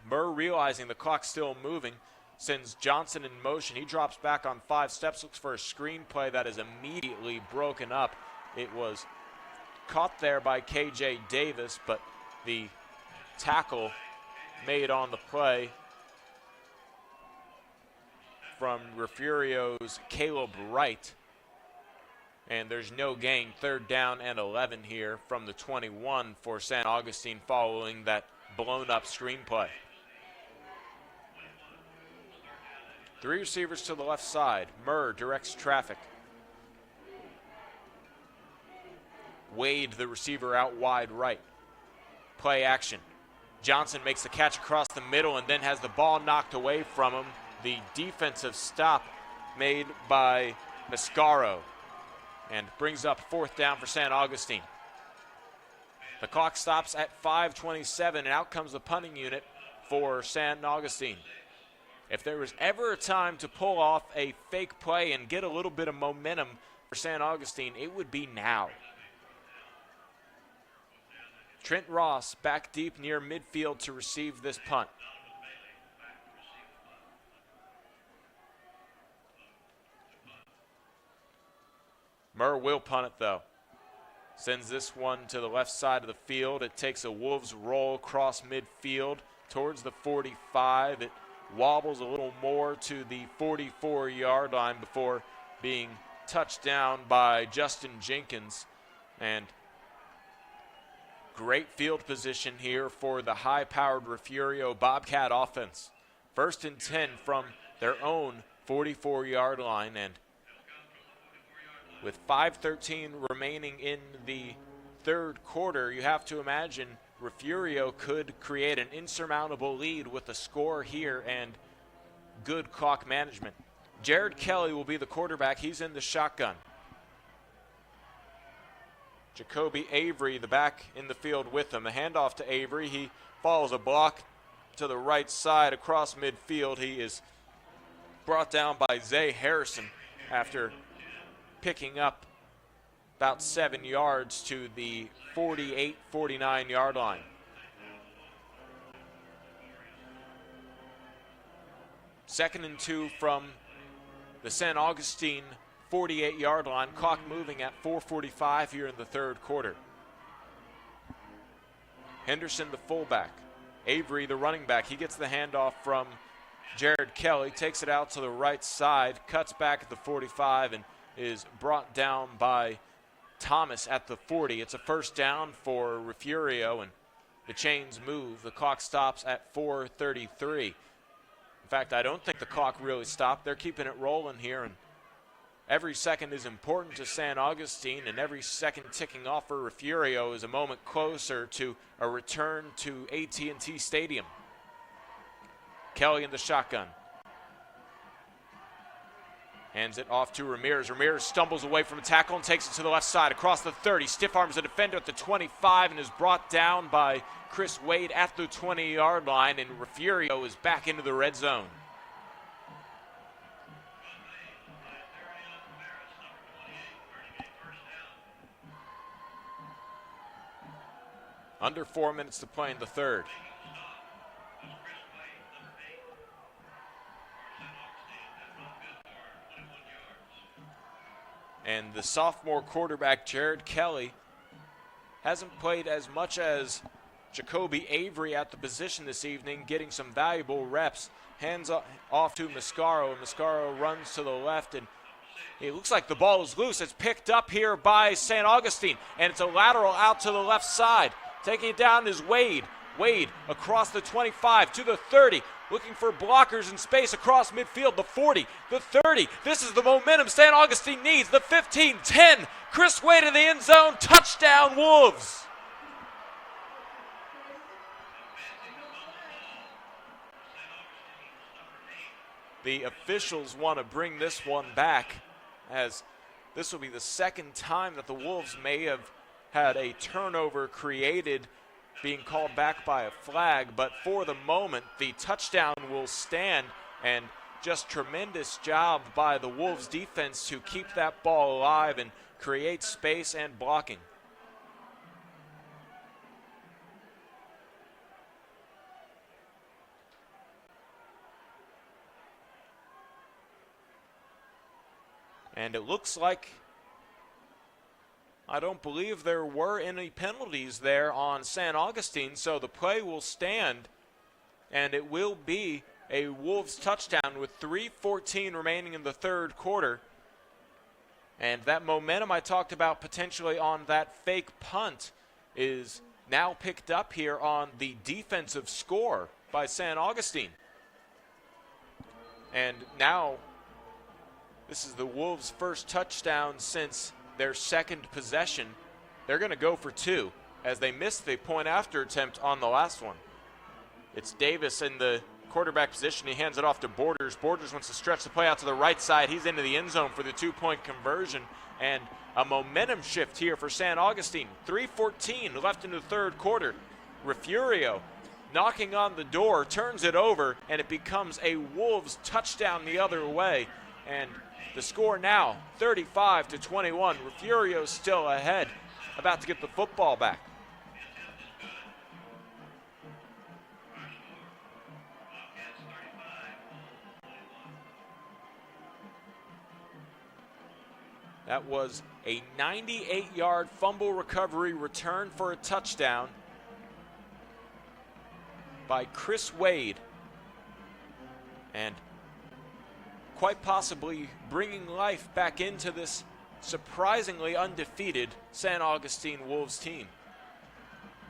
Murr, realizing the clock's still moving, sends Johnson in motion. He drops back on 5 steps, looks for a screen play that is immediately broken up. It was caught there by KJ Davis, but the tackle made on the play from Refugio's Caleb Wright. And there's no gain, 3rd down and 11 here from the 21 for St. Augustine following that blown up screen play. 3 receivers to the left side. Murr directs traffic. Wade, the receiver, out wide right. Play action. Johnson makes the catch across the middle and then has the ball knocked away from him. The defensive stop made by Mascaro and brings up 4th down for St. Augustine. The clock stops at 5:27 and out comes the punting unit for St. Augustine. If there was ever a time to pull off a fake play and get a little bit of momentum for St. Augustine, it would be now. Trent Ross back deep near midfield to receive this punt. Murr will punt it though. Sends this one to the left side of the field. It takes a Wolves roll across midfield towards the 45. It wobbles a little more to the 44-yard line before being touched down by Justin Jenkins. And great field position here for the high-powered Refugio Bobcat offense. 1st and 10 from their own 44-yard line, and with 5:13 remaining in the 3rd quarter, you have to imagine Refugio could create an insurmountable lead with a score here and good clock management. Jared Kelly will be the quarterback. He's in the shotgun. Jacoby Avery, the back in the field with him. A handoff to Avery. He follows a block to the right side across midfield. He is brought down by Zay Harrison after picking up about 7 yards to the 48-49 yard line. Second and 2 from the St. Augustine 48-yard line. Clock moving at 4:45 here in the 3rd quarter. Henderson, the fullback. Avery, the running back. He gets the handoff from Jared Kelly, takes it out to the right side, cuts back at the 45, and is brought down by Thomas at the 40. It's a 1st down for Refugio, and the chains move. The clock stops at 4:33. In fact, I don't think the clock really stopped. They're keeping it rolling here, and every second is important to St. Augustine, and every second ticking off for Refugio is a moment closer to a return to AT&T Stadium. Kelly in the shotgun. Hands it off to Ramirez. Ramirez stumbles away from a tackle and takes it to the left side across the 30. Stiff arms the defender at the 25 and is brought down by Chris Wade at the 20-yard line, and Refugio is back into the red zone. Under 4 minutes to play in the 3rd. And the sophomore quarterback, Jared Kelly, hasn't played as much as Jacoby Avery at the position this evening, getting some valuable reps. Hands off to Mascaro. Mascaro runs to the left, and it looks like the ball is loose. It's picked up here by St. Augustine, and it's a lateral out to the left side. Taking it down is Wade. Wade across the 25 to the 30, looking for blockers in space across midfield. The 40, the 30. This is the momentum St. Augustine needs. The 15, 10. Chris Wade in the end zone. Touchdown, Wolves. The officials want to bring this one back, as this will be the second time that the Wolves may have had a turnover created being called back by a flag, but for the moment the touchdown will stand, and just tremendous job by the Wolves defense to keep that ball alive and create space and blocking. And it looks like, I don't believe there were any penalties there on St. Augustine, so the play will stand, and it will be a Wolves touchdown with 3:14 remaining in the third quarter. And that momentum I talked about potentially on that fake punt is now picked up here on the defensive score by St. Augustine. And now this is the Wolves' first touchdown since their second possession. They're going to go for two as they missed the point after attempt on the last one. It's Davis in the quarterback position. He hands it off to Borders. Borders wants to stretch the play out to the right side. He's into the end zone for the two-point conversion, and a momentum shift here for St. Augustine. 3:14 left in the third quarter. Refugio knocking on the door, turns it over, and it becomes a Wolves touchdown the other way. And the score now, 35-21. Refugio still ahead, about to get the football back. That was a 98-yard fumble recovery return for a touchdown by Chris Wade. And quite possibly bringing life back into this surprisingly undefeated St. Augustine Wolves team.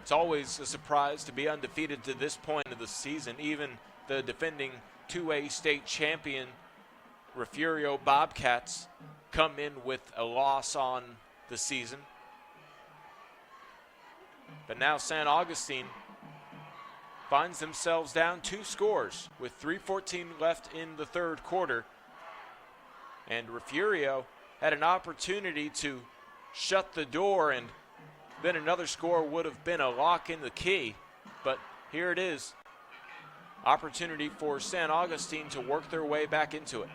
It's always a surprise to be undefeated to this point of the season. Even the defending 2A state champion Refugio Bobcats come in with a loss on the season. But now St. Augustine finds themselves down 2 scores with 3:14 left in the third quarter. And Refugio had an opportunity to shut the door, and then another score would have been a lock in the key. But here it is. Opportunity for St. Augustine to work their way back into it.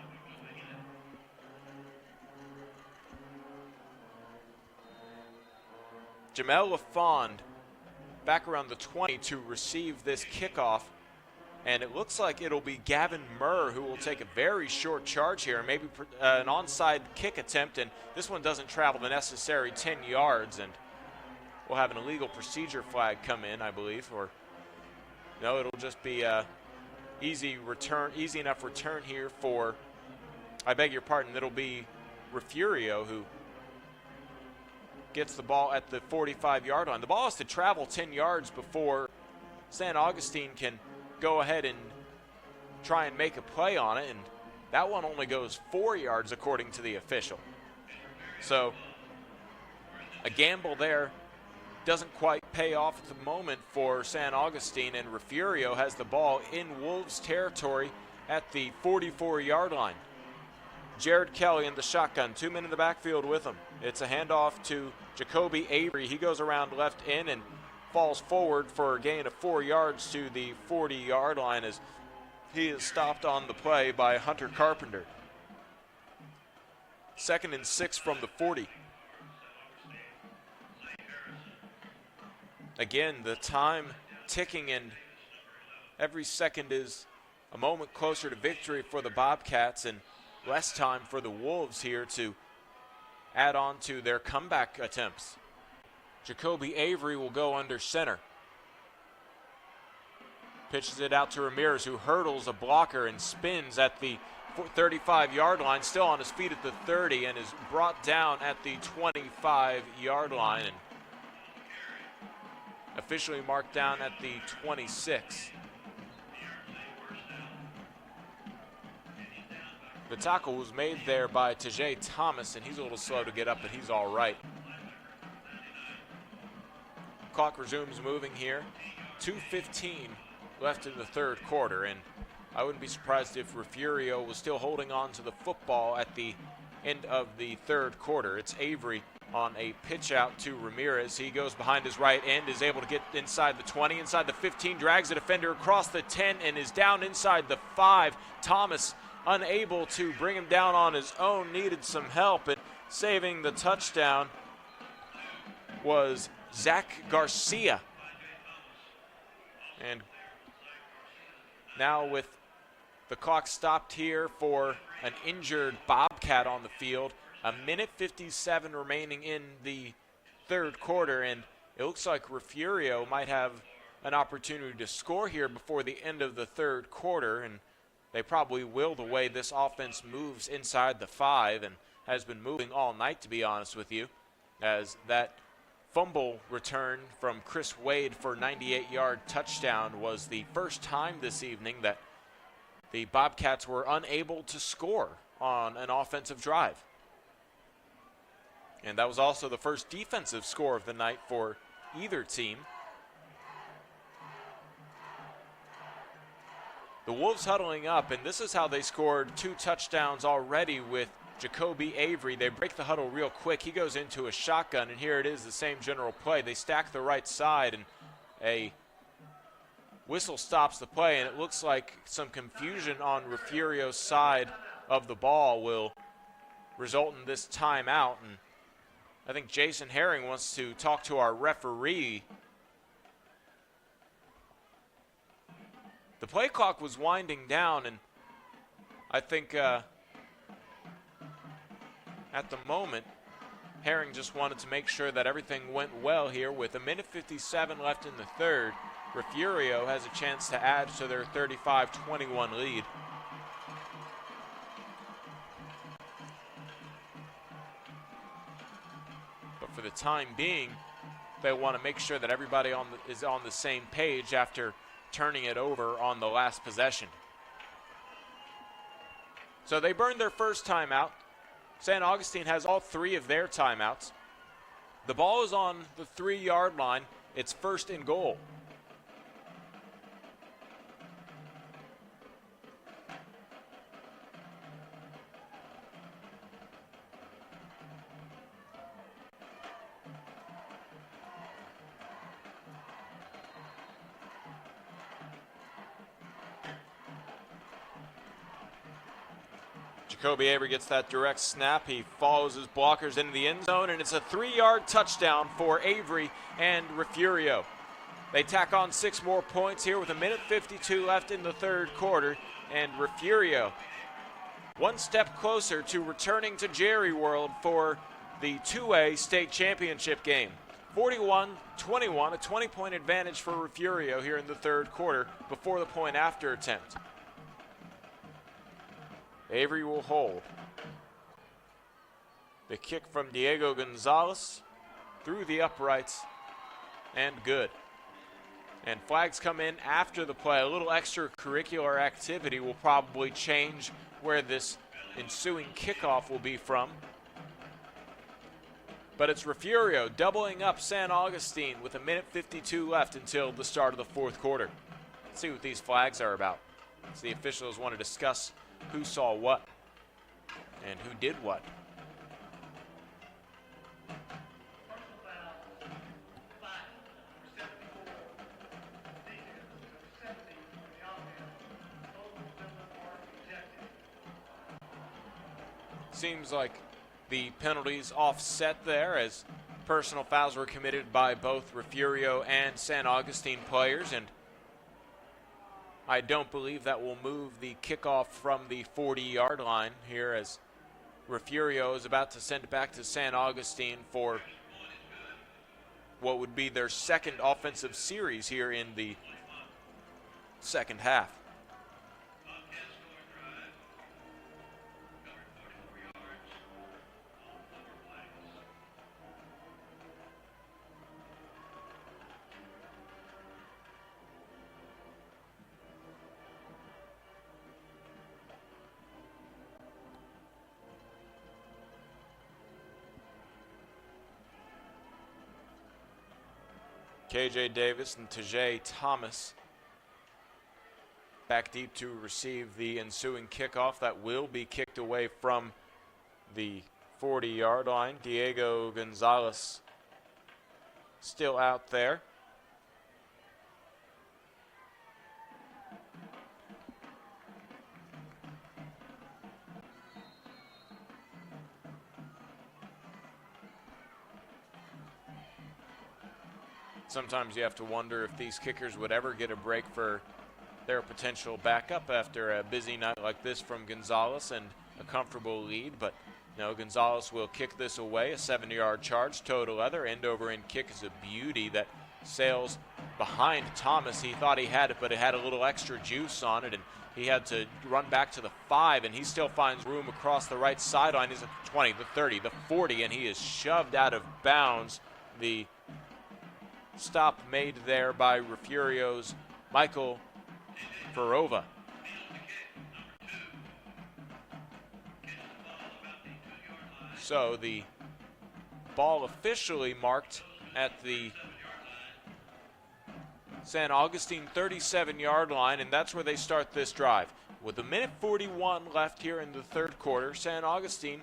Jamel LaFond back around the 20 to receive this kickoff. And it looks like it'll be Gavin Murr who will take a very short charge here, maybe an onside kick attempt, and this one doesn't travel the necessary 10 yards, and we'll have an illegal procedure flag come in, I believe, or no, it'll just be a easy enough return here for, I beg your pardon, it'll be Refugio who gets the ball at the 45-yard line. The ball has to travel 10 yards before St. Augustine can go ahead and try and make a play on it, and that one only goes 4 yards according to the official. So a gamble there doesn't quite pay off at the moment for St. Augustine, and Refugio has the ball in Wolves territory at the 44-yard line. Jared Kelly in the shotgun, 2 men in the backfield with him. It's a handoff to Jacoby Avery. He goes around left in and falls forward for a gain of 4 yards to the 40-yard line as he is stopped on the play by Hunter Carpenter. 2nd and 6 from the 40. Again, the time ticking, and every second is a moment closer to victory for the Bobcats and less time for the Wolves here to add on to their comeback attempts. Jacoby Avery will go under center. Pitches it out to Ramirez, who hurdles a blocker and spins at the 35-yard line, still on his feet at the 30, and is brought down at the 25-yard line and officially marked down at the 26. The tackle was made there by Tajay Thomas, and he's a little slow to get up, but he's all right. Clock resumes moving here. 2:15 left in the third quarter, and I wouldn't be surprised if Refugio was still holding on to the football at the end of the third quarter. It's Avery on a pitch out to Ramirez. He goes behind his right end, is able to get inside the 20, inside the 15, drags the defender across the 10, and is down inside the 5. Thomas unable to bring him down on his own, needed some help, and saving the touchdown was Zach Garcia. And now with the clock stopped here for an injured Bobcat on the field, a minute 57 remaining in the third quarter, and it looks like Refugio might have an opportunity to score here before the end of the third quarter, and they probably will, the way this offense moves inside the 5 and has been moving all night, to be honest with you, as that fumble return from Chris Wade for a 98-yard touchdown was the first time this evening that the Bobcats were unable to score on an offensive drive. And that was also the first defensive score of the night for either team. The Wolves huddling up, and this is how they scored 2 touchdowns already with Jacoby Avery. They break the huddle real quick. He goes into a shotgun, and here it is, the same general play. They stack the right side, and a whistle stops the play, and it looks like some confusion on Refugio's side of the ball will result in this timeout. And I think Jason Herring wants to talk to our referee. The play clock was winding down, and I think at the moment, Herring just wanted to make sure that everything went well here. With a minute 57 left in the third, Refugio has a chance to add to their 35-21 lead. But for the time being, they want to make sure that everybody is on the same page after turning it over on the last possession. So they burned their first timeout. St. Augustine has all 3 of their timeouts. The ball is on the 3-yard line. It's first and goal. Jacoby Avery gets that direct snap. He follows his blockers into the end zone, and it's a 3-yard touchdown for Avery and Refugio. They tack on 6 more points here with a minute 52 left in the third quarter, and Refugio one step closer to returning to Jerry World for the 2A state championship game. 41-21, a 20-point advantage for Refugio here in the third quarter before the point after attempt. Avery will hold. The kick from Diego Gonzalez through the uprights, and good. And flags come in after the play. A little extracurricular activity will probably change where this ensuing kickoff will be from. But it's Refugio doubling up San Augustine with a minute 52 left until the start of the fourth quarter. Let's see what these flags are about. So the officials want to discuss who saw what and who did what. Seems like the penalties offset there, as personal fouls were committed by both Refugio and San Augustine players, and I don't believe that will move the kickoff from the 40-yard line here, as Refugio is about to send it back to San Augustine for what would be their second offensive series here in the second half. KJ Davis and Tajay Thomas back deep to receive the ensuing kickoff that will be kicked away from the 40-yard line. Diego Gonzalez still out there. Sometimes you have to wonder if these kickers would ever get a break for their potential backup after a busy night like this from Gonzalez and a comfortable lead. But no, Gonzalez will kick this away, a 70-yard charge, toe to leather. End over end kick is a beauty that sails behind Thomas. He thought he had it, but it had a little extra juice on it, and he had to run back to the 5, and he still finds room across the right sideline. He's at the 20, the 30, the 40, and he is shoved out of bounds. The stop made there by Refugio's Michael Verova. So the ball officially marked at the San Augustine 37-yard line, and that's where they start this drive. With a minute 41 left here in the third quarter, San Augustine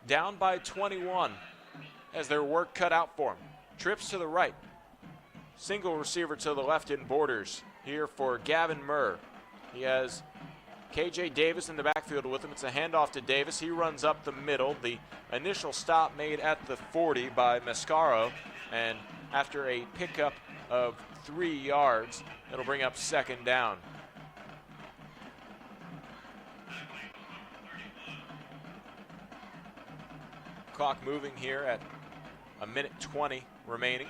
down by 21 as their work cut out for them. Trips to the right. Single receiver to the left in borders here for Gavin Murr. He has KJ Davis in the backfield with him. It's a handoff to Davis. He runs up the middle. The initial stop made at the 40 by Mascaro, and after a pickup of 3 yards, it'll bring up second down. Clock moving here at a minute 20 remaining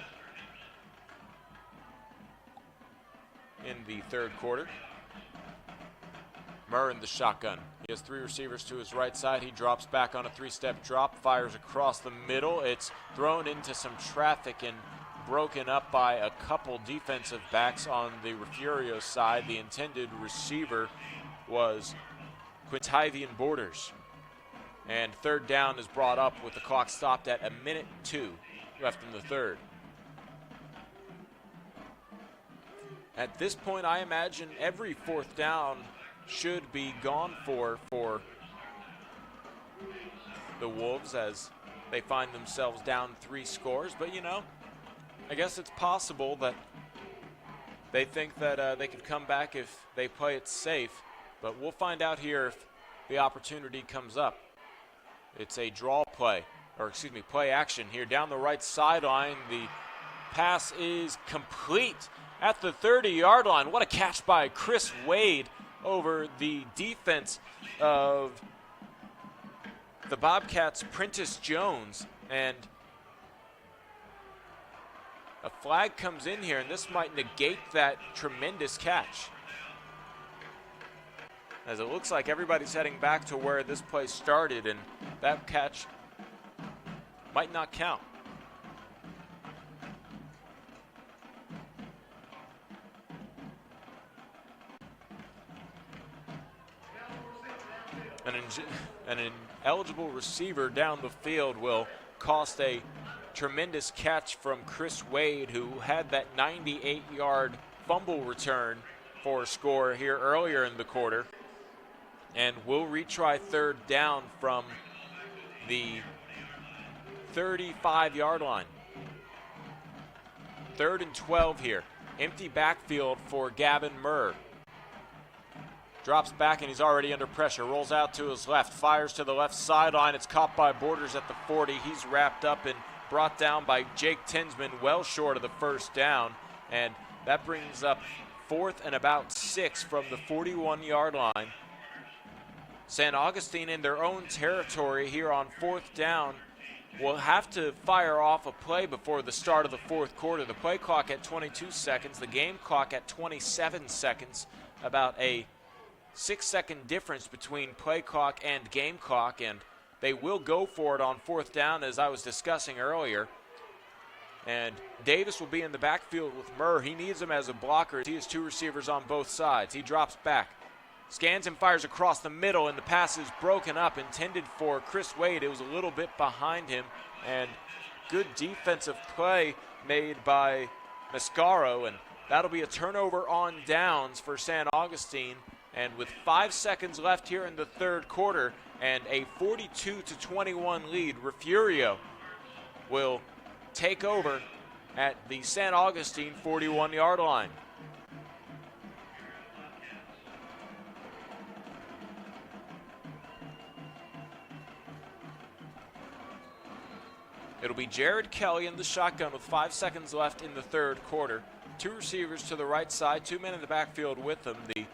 in the third quarter. Murr in the shotgun. He has 3 receivers to his right side. He drops back on a 3-step drop, fires across the middle. It's thrown into some traffic and broken up by a couple defensive backs on the Refugio side. The intended receiver was Quintivian Borders. And third down is brought up with the clock stopped at a minute 2 left in the third. At this point, I imagine every fourth down should be gone for the Wolves as they find themselves down 3 scores. But, you know, I guess it's possible that they think that they could come back if they play it safe. But we'll find out here if the opportunity comes up. It's a draw play, or excuse me, play action here down the right sideline. The pass is complete at the 30-yard line. What a catch by Chris Wade over the defense of the Bobcats' Prentice Jones. And a flag comes in here, and this might negate that tremendous catch, as it looks like everybody's heading back to where this play started, and that catch might not count. An ineligible receiver down the field will cost a tremendous catch from Chris Wade, who had that 98-yard fumble return for a score here earlier in the quarter. And we'll retry third down from the 35-yard line. 3rd and 12 here. Empty backfield for Gavin Murr. Drops back and he's already under pressure. Rolls out to his left. Fires to the left sideline. It's caught by Borders at the 40. He's wrapped up and brought down by Jake Tinsman, well short of the first down. And that brings up 4th and about 6 from the 41-yard line. San Augustine in their own territory here on 4th down will have to fire off a play before the start of the fourth quarter. The play clock at 22 seconds, the game clock at 27 seconds, about a 6-second difference between play clock and game clock, and they will go for it on fourth down, as I was discussing earlier. And Davis will be in the backfield with Murr. He needs him as a blocker. He has two receivers on both sides. He drops back, scans and fires across the middle, and the pass is broken up, intended for Chris Wade. It was a little bit behind him, and good defensive play made by Mascaro, and that'll be a turnover on downs for San Augustine. And with 5 seconds left here in the third quarter and a 42-21 lead, Refugio will take over at the San Augustine 41-yard line. It'll be Jared Kelly in the shotgun with 5 seconds left in the third quarter. Two receivers to the right side, 2 men in the backfield with him. The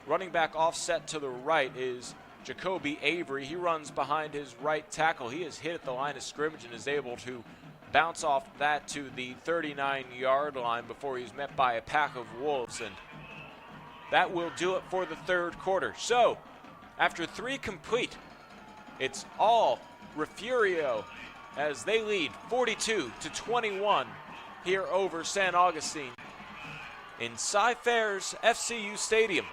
running back offset to the right is Jacoby Avery. He runs behind his right tackle. He is hit at the line of scrimmage and is able to bounce off that to the 39-yard line before he's met by a pack of wolves, and that will do it for the third quarter. So, after 3 complete, it's all Refugio as they lead 42-21 here over San Augustine in Cy-Fair's FCU Stadium.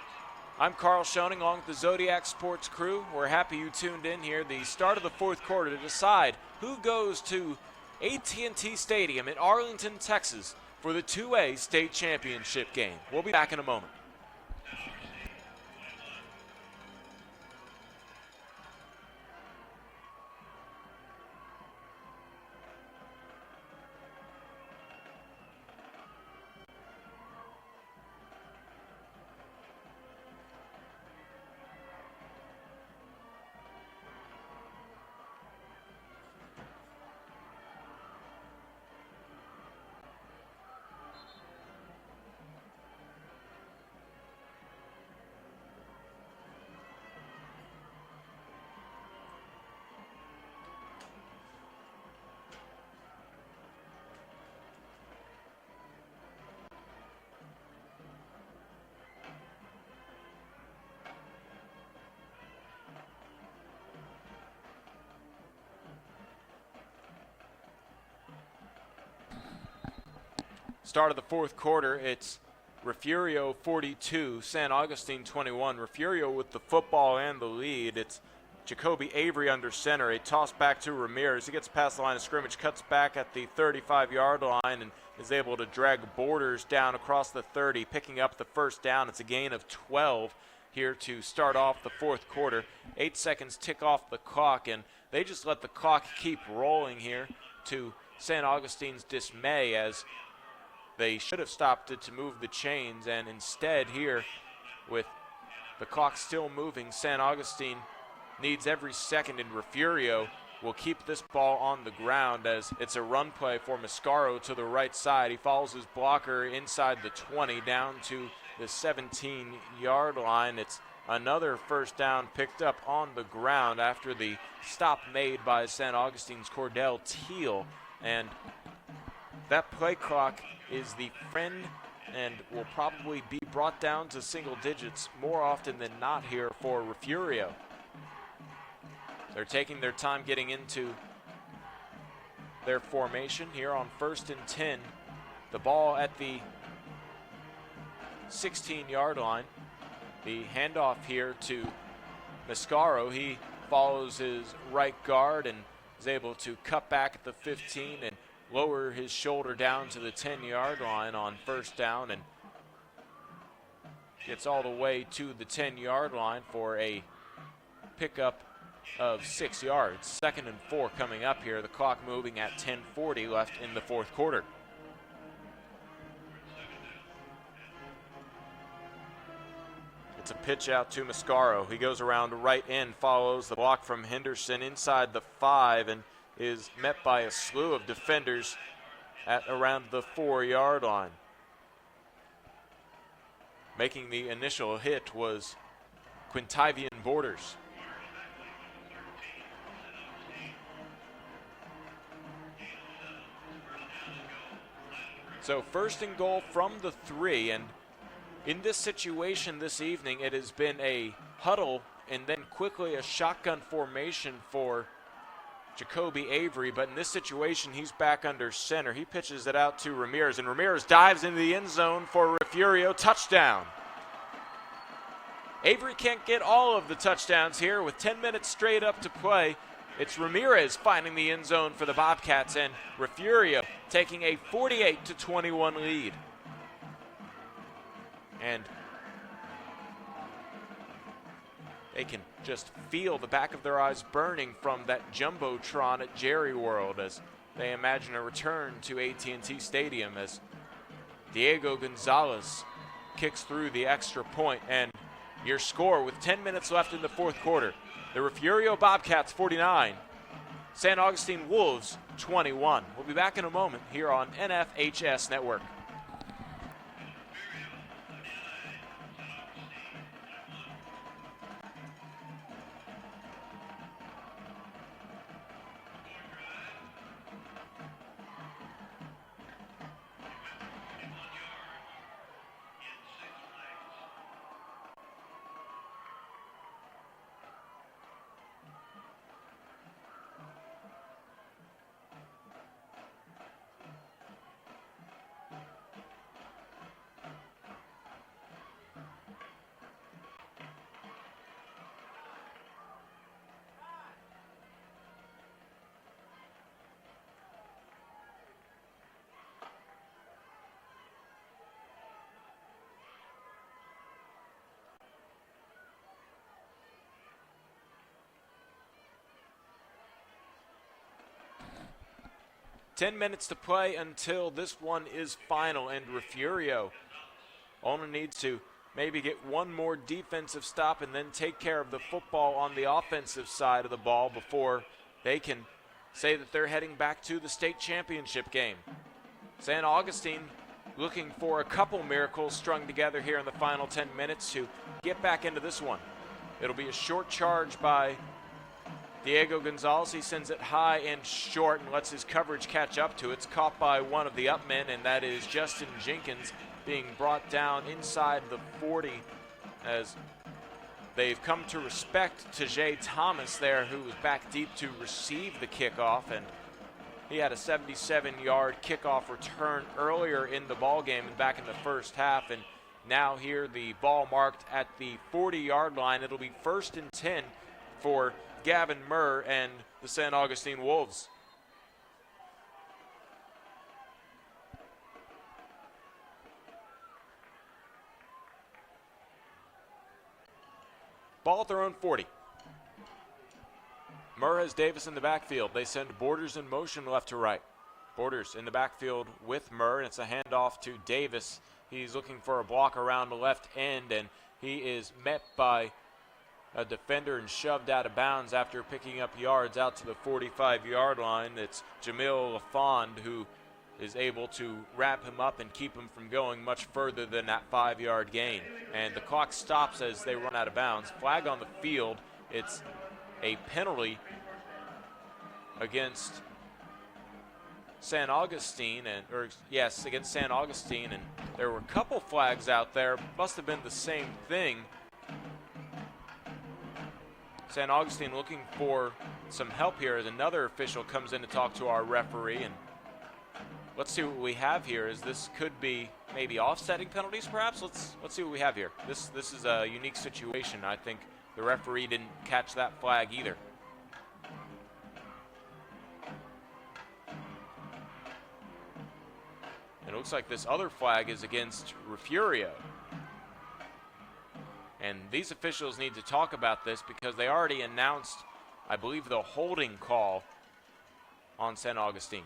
I'm Carl Schoening along with the Zodiac Sports crew. We're happy you tuned in here. The start of the fourth quarter to decide who goes to AT&T Stadium in Arlington, Texas for the 2A state championship game. We'll be back in a moment. Start of the fourth quarter, it's Refugio 42, San Augustine 21. Refugio with the football and the lead. It's Jacoby Avery under center. A toss back to Ramirez. He gets past the line of scrimmage, cuts back at the 35-yard line, and is able to drag Borders down across the 30, picking up the first down. It's a gain of 12 here to start off the fourth quarter. 8 seconds tick off the clock, and they just let the clock keep rolling here to San Augustine's dismay, as they should have stopped it to move the chains, and instead here, with the clock still moving, San Augustine needs every second, and Refugio will keep this ball on the ground as it's a run play for Mascaro to the right side. He follows his blocker inside the 20 down to the 17-yard line. It's another first down picked up on the ground after the stop made by San Augustine's Cordell Teal, and that play clock is the friend and will probably be brought down to single digits more often than not here for Refugio. They're taking their time getting into their formation here on 1st and 10. The ball at the 16-yard line. The handoff here to Mascaro. He follows his right guard and is able to cut back at the 15 and lower his shoulder down to the 10-yard line on first down, and gets all the way to the 10-yard line for a pickup of 6 yards. 2nd and 4 coming up here. The clock moving at 10:40 left in the fourth quarter. It's a pitch out to Mascaro. He goes around right in, follows the block from Henderson inside the 5, and is met by a slew of defenders at around the 4-yard line. Making the initial hit was Quintivian Borders. So first and goal from the 3, and in this situation this evening, it has been a huddle and then quickly a shotgun formation for Jacoby Avery, but in this situation, he's back under center. He pitches it out to Ramirez, and Ramirez dives into the end zone for Refugio, touchdown. Avery can't get all of the touchdowns here with 10 minutes straight up to play. It's Ramirez finding the end zone for the Bobcats, and Refugio taking a 48-21 lead. And they can just feel the back of their eyes burning from that Jumbotron at Jerry World as they imagine a return to AT&T Stadium as Diego Gonzalez kicks through the extra point. And your score with 10 minutes left in the fourth quarter, the Refugio Bobcats 49, San Augustine Wolves 21. We'll be back in a moment here on NFHS Network. Ten minutes to play until this one is final, and Refugio only needs to maybe get one more defensive stop and then take care of the football on the offensive side of the ball before they can say that they're heading back to the state championship game. San Augustine looking for a couple miracles strung together here in the final 10 minutes to get back into this one. It'll be a short charge by Diego Gonzalez. He sends it high and short and lets his coverage catch up to it. It's caught by one of the upmen, and that is Justin Jenkins, being brought down inside the 40 as they've come to respect Tajay Thomas there, who was back deep to receive the kickoff, and he had a 77-yard kickoff return earlier in the ballgame and back in the first half, and now here the ball marked at the 40-yard line. It'll be 1st and 10 for Gavin Murr and the San Augustine Wolves. Ball at their own 40. Murr has Davis in the backfield. They send Borders in motion left to right. Borders in the backfield with Murr, and it's a handoff to Davis. He's looking for a block around the left end, and he is met by a defender and shoved out of bounds after picking up yards out to the 45-yard line. It's Jamil LaFond who is able to wrap him up and keep him from going much further than that 5-yard gain. And the clock stops as they run out of bounds. Flag on the field. It's a penalty against San Augustine, against San Augustine, and there were a couple flags out there. Must have been the same thing. San Augustine looking for some help here as another official comes in to talk to our referee, and let's see what we have here. As this could be maybe offsetting penalties, perhaps. Let's see what we have here. This is a unique situation. I think the referee didn't catch that flag either. And it looks like this other flag is against Refugio. And these officials need to talk about this because they already announced, I believe, the holding call on San Augustine.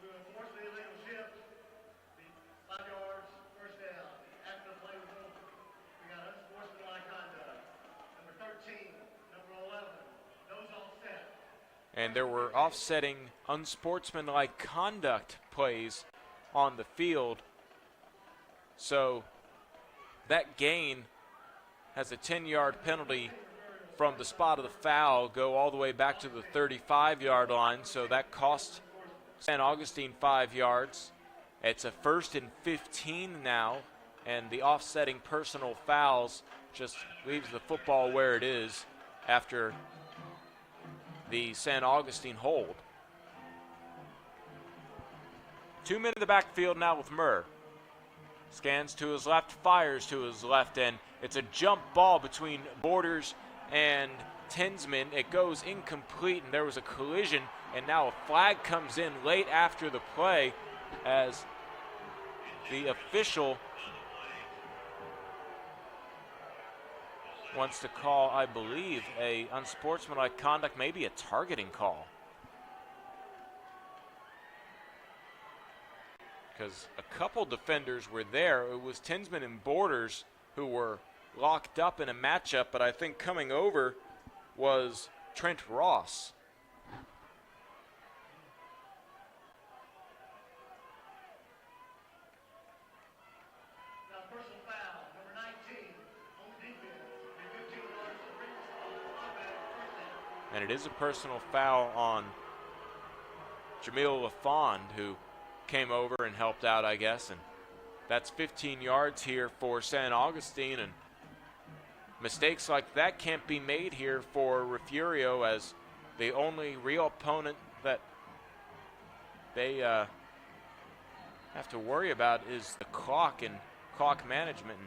We will enforce the illegal shift. 5 yards, first down. After the play was over, we got unsportsmanlike conduct. Number 13, number 11, those offset. And there were offsetting unsportsmanlike conduct plays on the field. So that gain has a 10-yard penalty from the spot of the foul go all the way back to the 35-yard line, so that cost St. Augustine 5 yards. It's a 1st and 15 now, and the offsetting personal fouls just leaves the football where it is after the St. Augustine hold. 2 men in the backfield now with Murr. Scans to his left, fires to his left, and it's a jump ball between Borders and Tinsman. It goes incomplete, and there was a collision, and now a flag comes in late after the play as the official wants to call, I believe, a unsportsmanlike conduct, maybe a targeting call. Because a couple defenders were there. It was Tinsman and Borders who were locked up in a matchup, but I think coming over was Trent Ross. Now, personal foul, number 19, on defense. 15 yards to bring this on. And it is a personal foul on Jamil LaFond, who came over and helped out, I guess, and that's 15 yards here for St. Augustine, and mistakes like that can't be made here for Refugio, as the only real opponent that they have to worry about is the clock and clock management.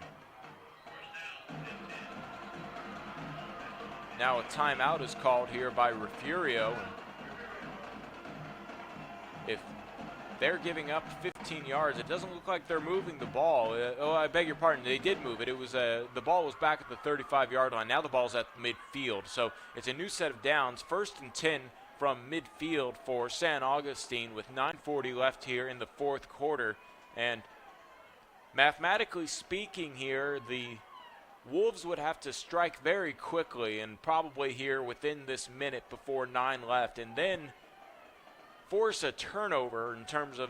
Now a timeout is called here by Refugio. If they're giving up 15 yards, it doesn't look like they're moving the ball. I beg your pardon, they did move it. It was the ball was back at the 35-yard line. Now the ball's at midfield. So it's a new set of downs. 1st and 10 from midfield for St. Augustine with 9:40 left here in the 4th quarter. And mathematically speaking here, the Wolves would have to strike very quickly, and probably here within this minute before 9 left, and then force a turnover in terms of,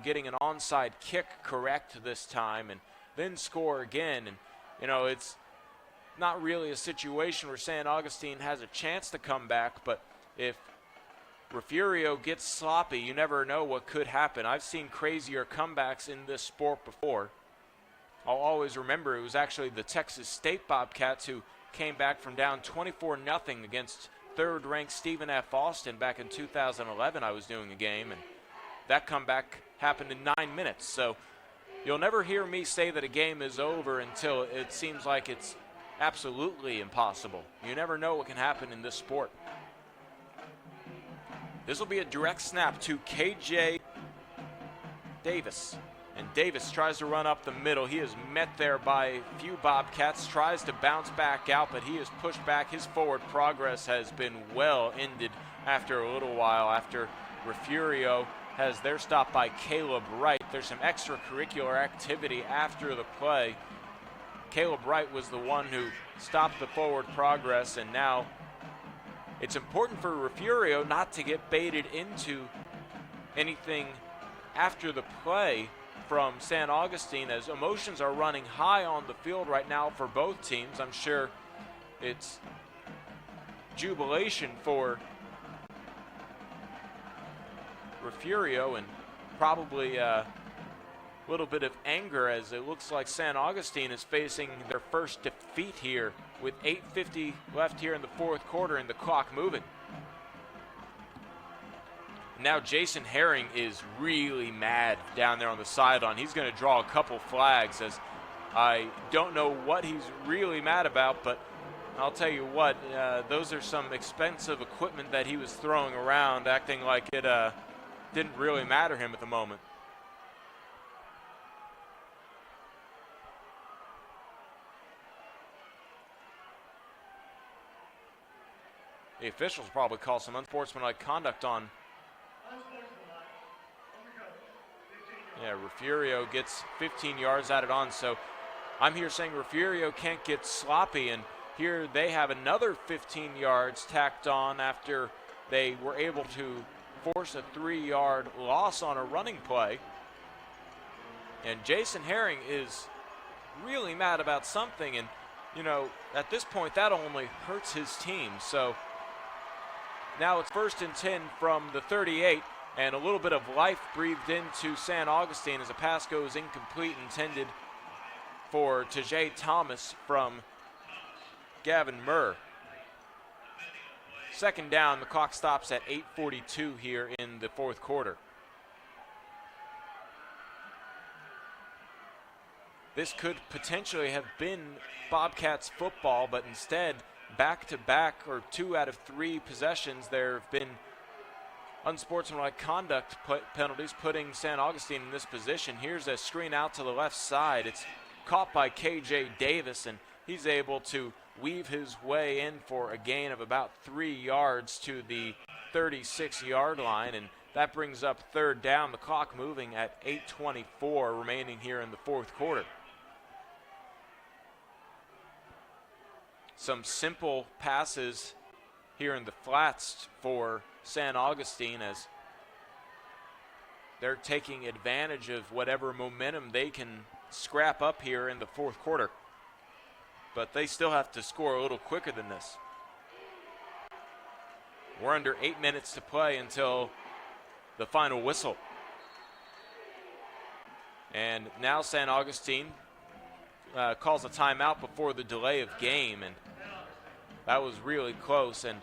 getting an onside kick correct this time, and then score again. And, it's not really a situation where St. Augustine has a chance to come back, but if Refugio gets sloppy, you never know what could happen. I've seen crazier comebacks in this sport before. I'll always remember it was actually the Texas State Bobcats who came back from down 24-0 against third-ranked Stephen F. Austin back in 2011. I was doing a game, and that comeback happened in 9 minutes. So you'll never hear me say that a game is over until it seems like it's absolutely impossible. You never know what can happen in this sport. This will be a direct snap to KJ Davis. And Davis tries to run up the middle. He is met there by a few Bobcats, tries to bounce back out, but he is pushed back. His forward progress has been well ended after a little while, after Refugio has their stop by Caleb Wright. There's some extracurricular activity after the play. Caleb Wright was the one who stopped the forward progress, and now it's important for Refugio not to get baited into anything after the play from St. Augustine, as emotions are running high on the field right now for both teams. I'm sure it's jubilation for Refugio and probably a little bit of anger, as it looks like St. Augustine is facing their first defeat here with 8:50 left here in the 4th quarter and the clock moving. Now Jason Herring is really mad down there on the sideline. He's going to draw a couple flags, as I don't know what he's really mad about, but I'll tell you what, those are some expensive equipment that he was throwing around, acting like it didn't really matter him at the moment. The officials probably call some unsportsmanlike conduct on. Yeah, Refugio gets 15 yards added on, so I'm here saying Refugio can't get sloppy, and here they have another 15 yards tacked on after they were able to force a 3-yard loss on a running play. And Jason Herring is really mad about something, and at this point, that only hurts his team. So now it's 1st and 10 from the 38, and a little bit of life breathed into San Augustine as a pass goes incomplete, intended for Tajay Thomas from Gavin Murr. 2nd down, the clock stops at 8:42 here in the 4th quarter. This could potentially have been Bobcats football, but instead, back-to-back or 2 out of 3 possessions, there have been unsportsmanlike conduct penalties, putting San Augustine in this position. Here's a screen out to the left side. It's caught by KJ Davis, and he's able to weave his way in for a gain of about 3 yards to the 36-yard line, and that brings up 3rd down. The clock moving at 8:24 remaining here in the 4th quarter. Some simple passes here in the flats for San Augustine as they're taking advantage of whatever momentum they can scrap up here in the 4th quarter. But they still have to score a little quicker than this. We're under 8 minutes to play until the final whistle. And now San Augustine calls a timeout before the delay of game, and that was really close. And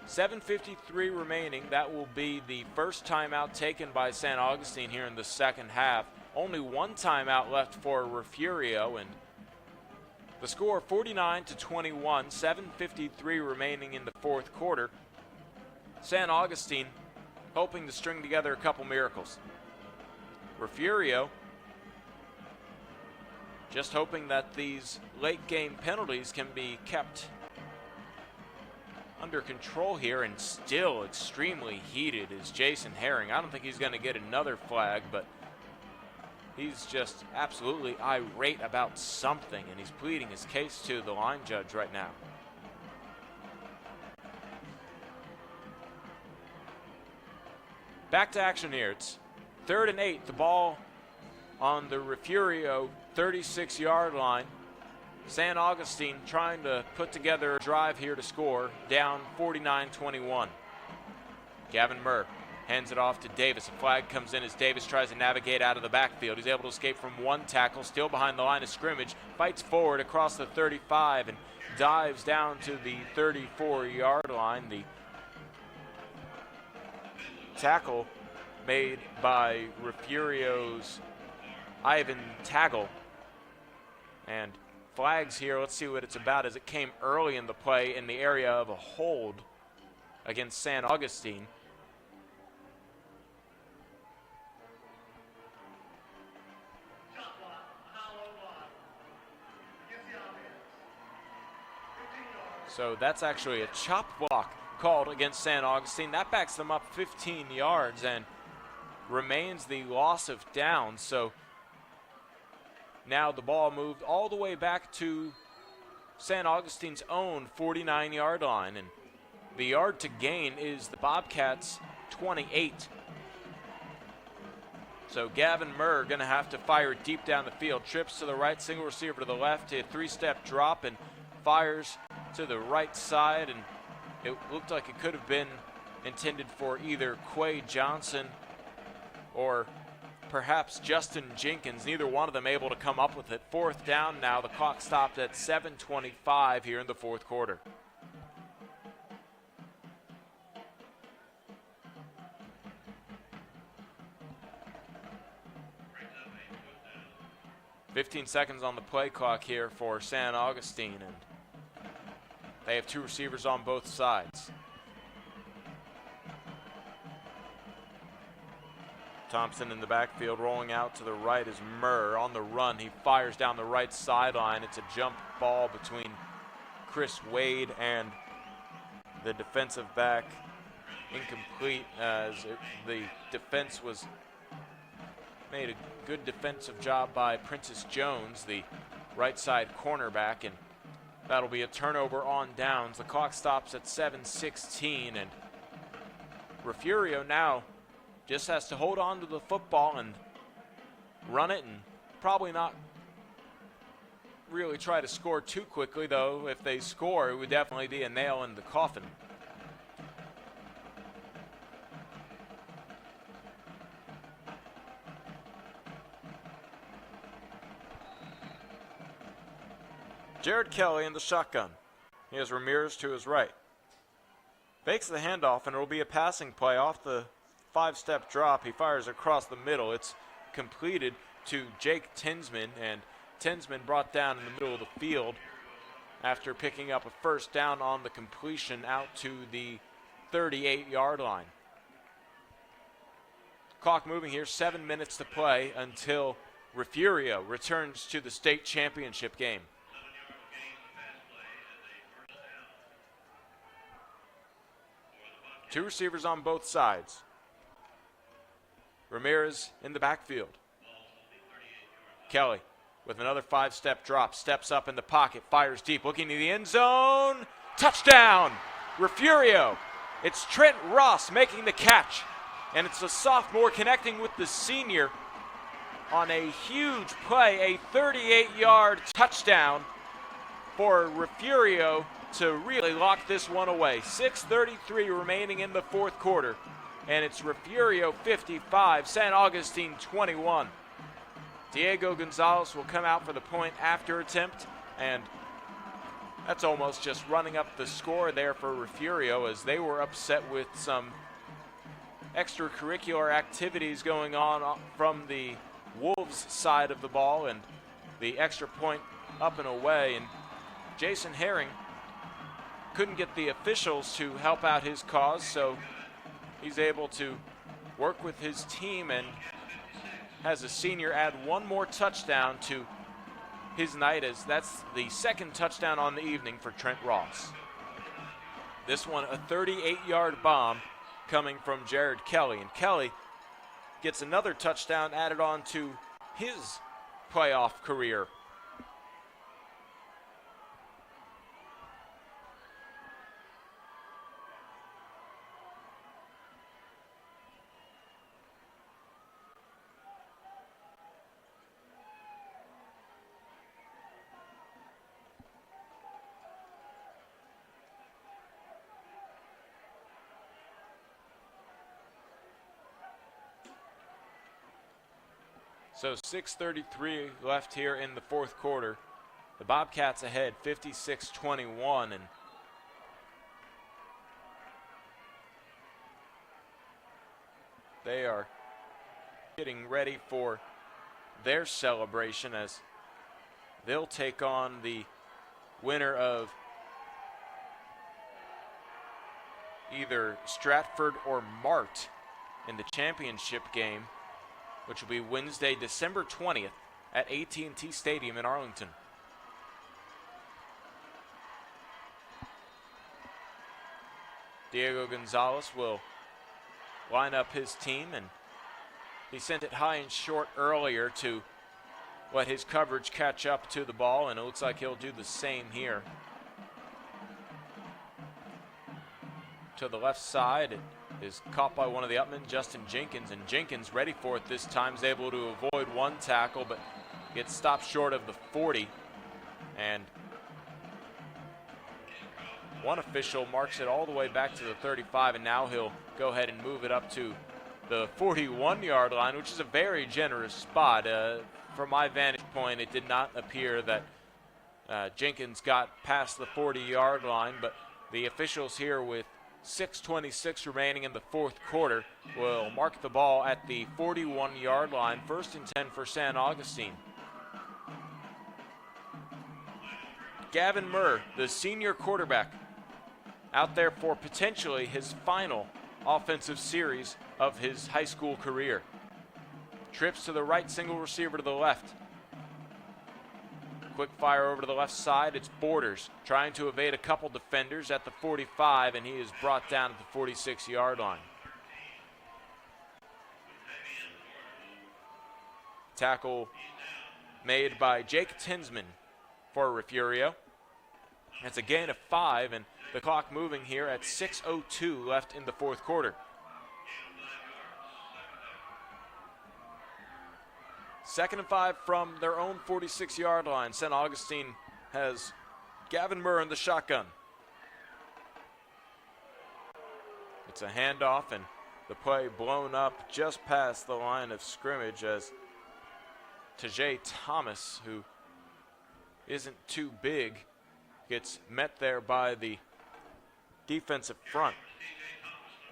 7:53 remaining. That will be the first timeout taken by San Augustine here in the 2nd half. Only 1 timeout left for Refugio, and the score 49-21, 7:53 remaining in the 4th quarter. San Augustine hoping to string together a couple miracles. Refugio just hoping that these late game penalties can be kept under control here, and still extremely heated is Jason Herring. I don't think he's going to get another flag, but he's just absolutely irate about something, and he's pleading his case to the line judge right now. Back to action here. It's 3rd and 8. The ball on the Refugio 36-yard line. San Augustine trying to put together a drive here to score, down 49-21. Gavin Murr hands it off to Davis. A flag comes in as Davis tries to navigate out of the backfield. He's able to escape from 1 tackle, still behind the line of scrimmage, fights forward across the 35 and dives down to the 34-yard line. The tackle made by Refugio's Ivan Tagle. And flags here, let's see what it's about, as it came early in the play in the area of a hold against San Augustine. So that's actually a chop block called against San Augustine. That backs them up 15 yards and remains the loss of downs. So now the ball moved all the way back to San Augustine's own 49-yard line, and the yard to gain is the Bobcats' 28. So Gavin Murr going to have to fire it deep down the field. Trips to the right, single receiver to the left, a 3-step drop, and fires to the right side, and it looked like it could have been intended for either Quay Johnson or perhaps Justin Jenkins. Neither one of them able to come up with it. 4th down now. The clock stopped at 7:25 here in the 4th quarter. "15 seconds on the play clock here for San Augustine, and they have 2 receivers on both sides. Thompson in the backfield, rolling out to the right is Murr. On the run, he fires down the right sideline. It's a jump ball between Chris Wade and the defensive back. Incomplete, as the defense was made a good defensive job by Princess Jones, the right side cornerback, and that'll be a turnover on downs. The clock stops at 7:16, and Refugio now just has to hold on to the football and run it, and probably not really try to score too quickly, though. If they score, it would definitely be a nail in the coffin. Jared Kelly in the shotgun. He has Ramirez to his right. Fakes the handoff, and it will be a passing play off the 5-step drop. He fires across the middle. It's completed to Jake Tinsman, and Tinsman brought down in the middle of the field after picking up a first down on the completion out to the 38-yard line. Clock moving here, 7 minutes to play until Refugio returns to the state championship game. Two receivers on both sides. Ramirez in the backfield. Kelly with another 5-step drop, steps up in the pocket, fires deep, looking to the end zone. Touchdown, Refugio. It's Trent Ross making the catch, and it's the sophomore connecting with the senior on a huge play, a 38-yard touchdown for Refugio to really lock this one away. 6:33 remaining in the fourth quarter, and it's Refugio 55, San Augustine 21. Diego Gonzalez will come out for the point after attempt, and that's almost just running up the score there for Refugio, as they were upset with some extracurricular activities going on from the Wolves side of the ball, and the extra point up and away, and Jason Herring couldn't get the officials to help out his cause, so he's able to work with his team and has a senior add one more touchdown to his night, as that's the second touchdown on the evening for Trent Ross. This one a 38-yard bomb coming from Jared Kelly, and Kelly gets another touchdown added on to his playoff career. So 6:33 left here in the fourth quarter. The Bobcats ahead 56-21, and they are getting ready for their celebration as they'll take on the winner of either Stratford or Mart in the championship game, which will be Wednesday, December 20th at AT&T Stadium in Arlington. Diego Gonzalez will line up his team, and he sent it high and short earlier to let his coverage catch up to the ball, and it looks like he'll do the same here. To the left side, it is caught by one of the Upmen, Justin Jenkins, and Jenkins, ready for it this time, is able to avoid one tackle, but gets stopped short of the 40, and one official marks it all the way back to the 35, and now he'll go ahead and move it up to the 41-yard line, which is a very generous spot. From my vantage point, it did not appear that Jenkins got past the 40-yard line, but the officials here, with 6:26 remaining in the fourth quarter, will mark the ball at the 41-yard line. 1st and 10 for San Augustine. Gavin Murr, the senior quarterback, out there for potentially his final offensive series of his high school career. Trips to the right, single receiver to the left. Quick fire over to the left side. It's Borders trying to evade a couple defenders at the 45, and he is brought down at the 46-yard line. Tackle made by Jake Tinsman for Refugio. It's a gain of 5, and the clock moving here at 6:02 left in the fourth quarter. 2nd and 5 from their own 46-yard line. St. Augustine has Gavin Murr in the shotgun. It's a handoff, and the play blown up just past the line of scrimmage as Tajay Thomas, who isn't too big, gets met there by the defensive front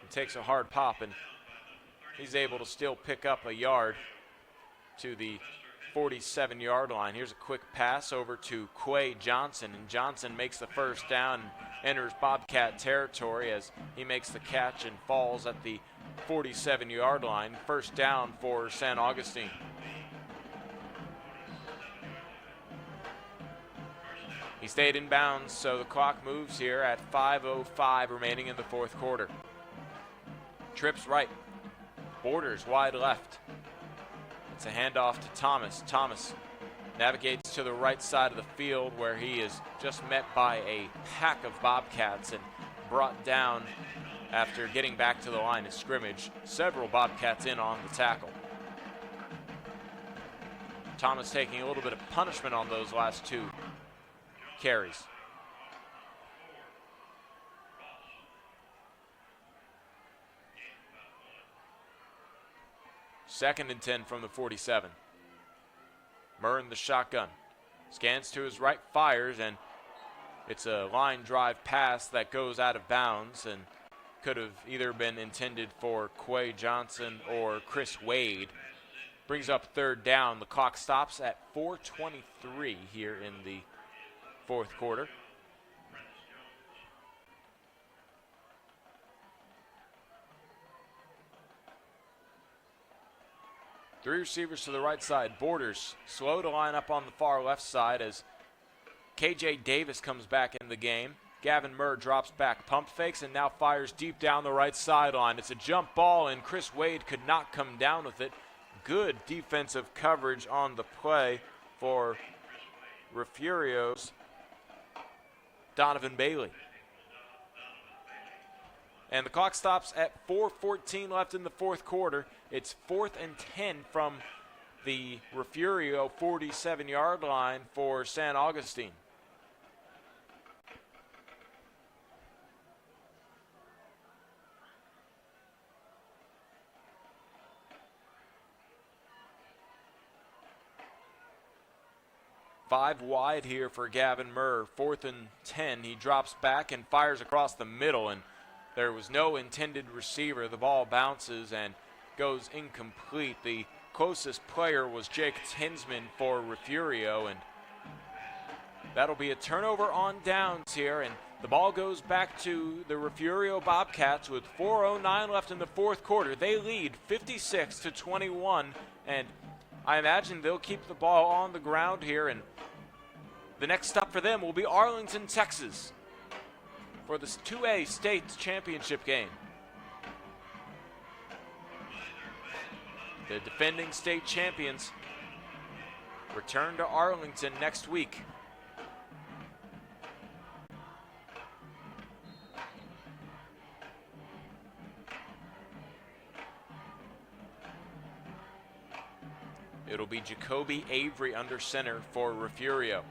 and takes a hard pop, and he's able to still pick up a yard to the 47-yard line. Here's a quick pass over to Quay Johnson, and Johnson makes the first down and enters Bobcat territory as he makes the catch and falls at the 47-yard line. First down for St. Augustine. He stayed in bounds, so the clock moves here at 5:05 remaining in the fourth quarter. Trips right, Borders wide left. It's a handoff to Thomas. Thomas navigates to the right side of the field where he is just met by a pack of Bobcats and brought down after getting back to the line of scrimmage. Several Bobcats in on the tackle. Thomas taking a little bit of punishment on those last two carries. Second and 10 from the 47. Murr in the shotgun. Scans to his right, fires, and it's a line drive pass that goes out of bounds and could have either been intended for Quay Johnson or Chris Wade. Brings up third down. The clock stops at 4:23 here in the fourth quarter. Three receivers to the right side. Borders slow to line up on the far left side as KJ Davis comes back in the game. Gavin Murr drops back, pump fakes, and now fires deep down the right sideline. It's a jump ball, and Chris Wade could not come down with it. Good defensive coverage on the play for Refugio's Donovan Bailey. And the clock stops at 4:14 left in the fourth quarter. It's 4th and 10 from the Refugio 47-yard line for St. Augustine. Five wide here for Gavin Murr. 4th and 10. He drops back and fires across the middle, and there was no intended receiver. The ball bounces and goes incomplete. The closest player was Jake Tinsman for Refugio, and that'll be a turnover on downs here, and the ball goes back to the Refugio Bobcats with 4:09 left in the fourth quarter. They lead 56-21, and I imagine they'll keep the ball on the ground here, and the next stop for them will be Arlington, Texas, for this 2A state championship game. The defending state champions return to Arlington next week. It'll be Jacoby Avery under center for Refugio.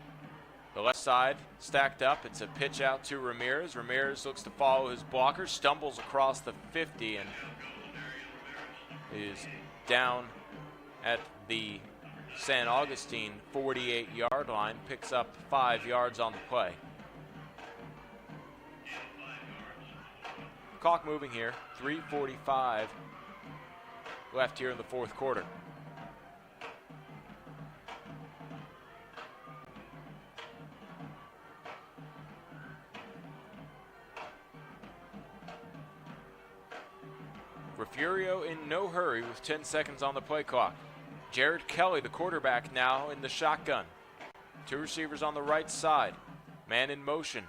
The left side stacked up. It's a pitch out to Ramirez. Ramirez looks to follow his blocker, stumbles across the 50 and is down at the St. Augustine 48-yard line. Picks up 5 yards on the play. Clock moving here. 3:45 left here in the fourth quarter. Refugio in no hurry with 10 seconds on the play clock. Jared Kelly, the quarterback, now in the shotgun. Two receivers on the right side. Man in motion.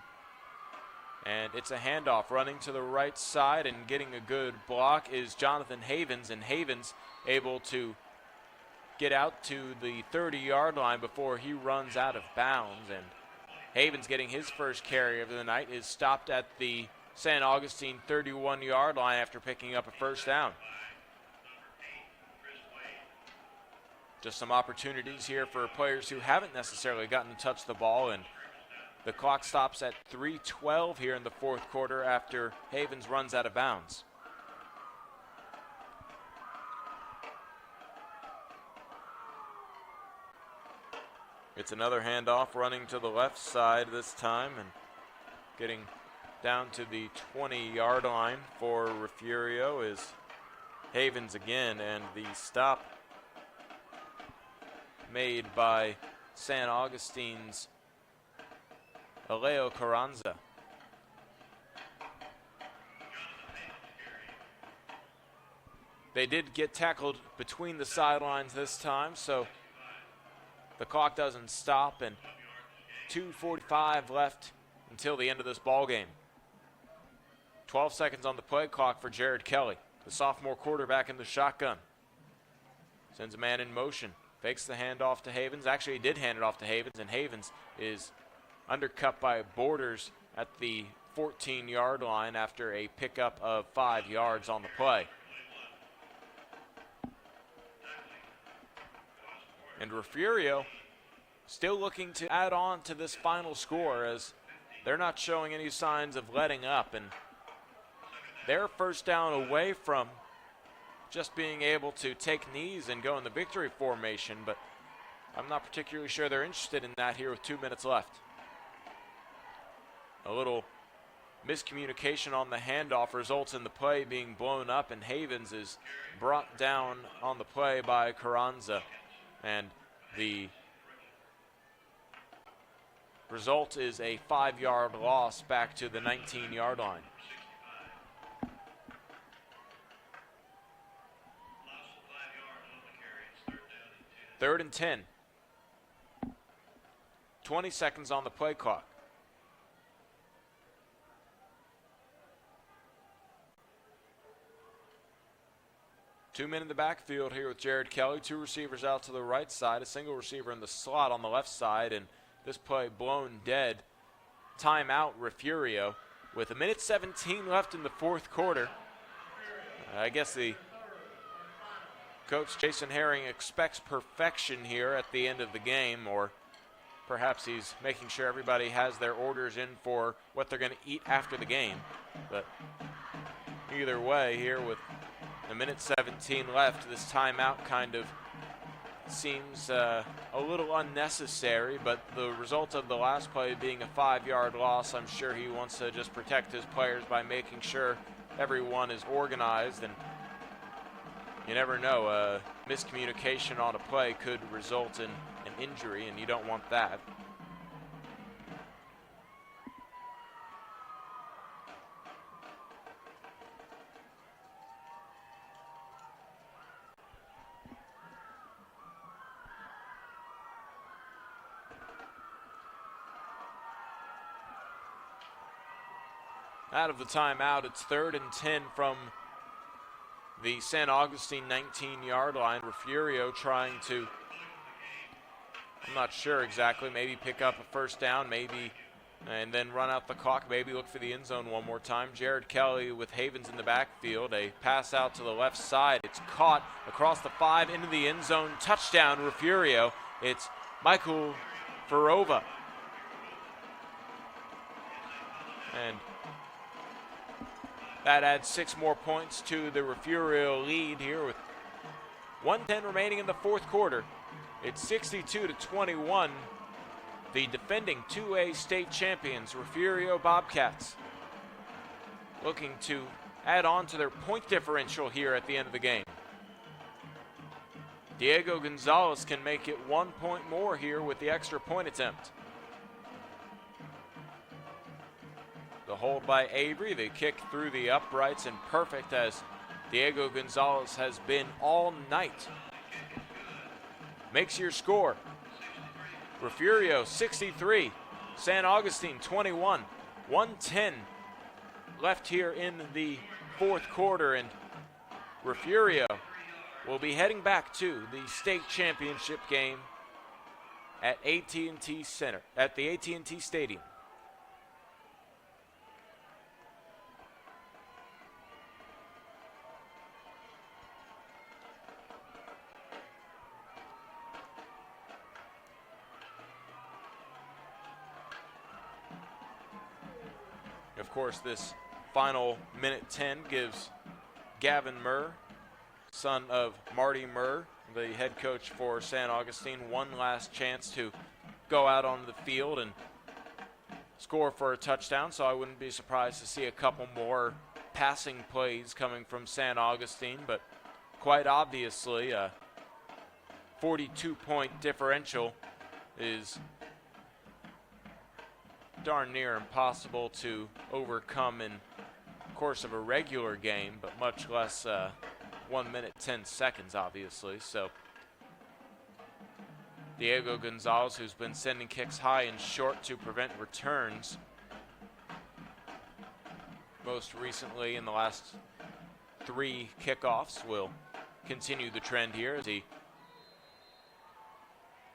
And it's a handoff. Running to the right side and getting a good block is Jonathan Havens, and Havens able to get out to the 30-yard line before he runs out of bounds. And Havens, getting his first carry of the night, is stopped at the St. Augustine 31-yard line after picking up a first down. Just some opportunities here for players who haven't necessarily gotten to touch the ball, and the clock stops at 3:12 here in the fourth quarter after Havens runs out of bounds. It's another handoff running to the left side this time and getting down to the 20-yard line for Refugio is Havens again, and the stop made by San Augustine's Aleo Carranza. They did get tackled between the sidelines this time, so the clock doesn't stop, and 2:45 left until the end of this ball game. 12 seconds on the play clock for Jared Kelly, the sophomore quarterback in the shotgun. Sends a man in motion, fakes the handoff to Havens. Actually, he did hand it off to Havens, and Havens is undercut by Borders at the 14-yard line after a pickup of 5 yards on the play. And Refugio still looking to add on to this final score, as they're not showing any signs of letting up, and they're first down away from just being able to take knees and go in the victory formation, but I'm not particularly sure they're interested in that here with 2 minutes left. A little miscommunication on the handoff results in the play being blown up, and Havens is brought down on the play by Carranza. And the result is a 5-yard loss back to the 19-yard line. Third and 10. 20 seconds on the play clock. Two men in the backfield here with Jared Kelly. Two receivers out to the right side. A single receiver in the slot on the left side. And this play blown dead. Timeout, Refugio. With 1:17 left in the fourth quarter. I guess the coach, Jason Herring, expects perfection here at the end of the game. Or perhaps he's making sure everybody has their orders in for what they're going to eat after the game. But either way, here with 1:17 left, this timeout kind of seems a little unnecessary, but the result of the last play being a 5-yard loss, I'm sure he wants to just protect his players by making sure everyone is organized, and you never know, miscommunication on a play could result in an injury, and you don't want that. Out of the timeout, it's 3rd and 10 from the San Augustine 19-yard line. Refugio trying to, I'm not sure exactly, maybe pick up a first down, maybe, and then run out the clock, maybe look for the end zone one more time. Jared Kelly with Havens in the backfield. A pass out to the left side. It's caught across the 5 into the end zone. Touchdown, Refugio. It's Michael Farova. And that adds 6 more points to the Refugio lead here with 1:10 remaining in the fourth quarter. It's 62-21. The defending 2A state champions, Refugio Bobcats, looking to add on to their point differential here at the end of the game. Diego Gonzalez can make it 1 point more here with the extra point attempt. The hold by Avery, the kick through the uprights, and perfect as Diego Gonzalez has been all night. Makes your score. Refugio 63, San Augustine 21, 1:10 left here in the fourth quarter, and Refugio will be heading back to the state championship game at AT&T Center, at the AT&T Stadium. course, this final minute 10 gives Gavin Murr, son of Marty Murr, the head coach for St. Augustine, one last chance to go out on the field and score for a touchdown. So I wouldn't be surprised to see a couple more passing plays coming from St. Augustine, but quite obviously a 42-point differential is darn near impossible to overcome in the course of a regular game, but much less 1 minute 10 seconds, obviously. So Diego Gonzalez, who's been sending kicks high and short to prevent returns, most recently in the last 3 kickoffs, will continue the trend here as he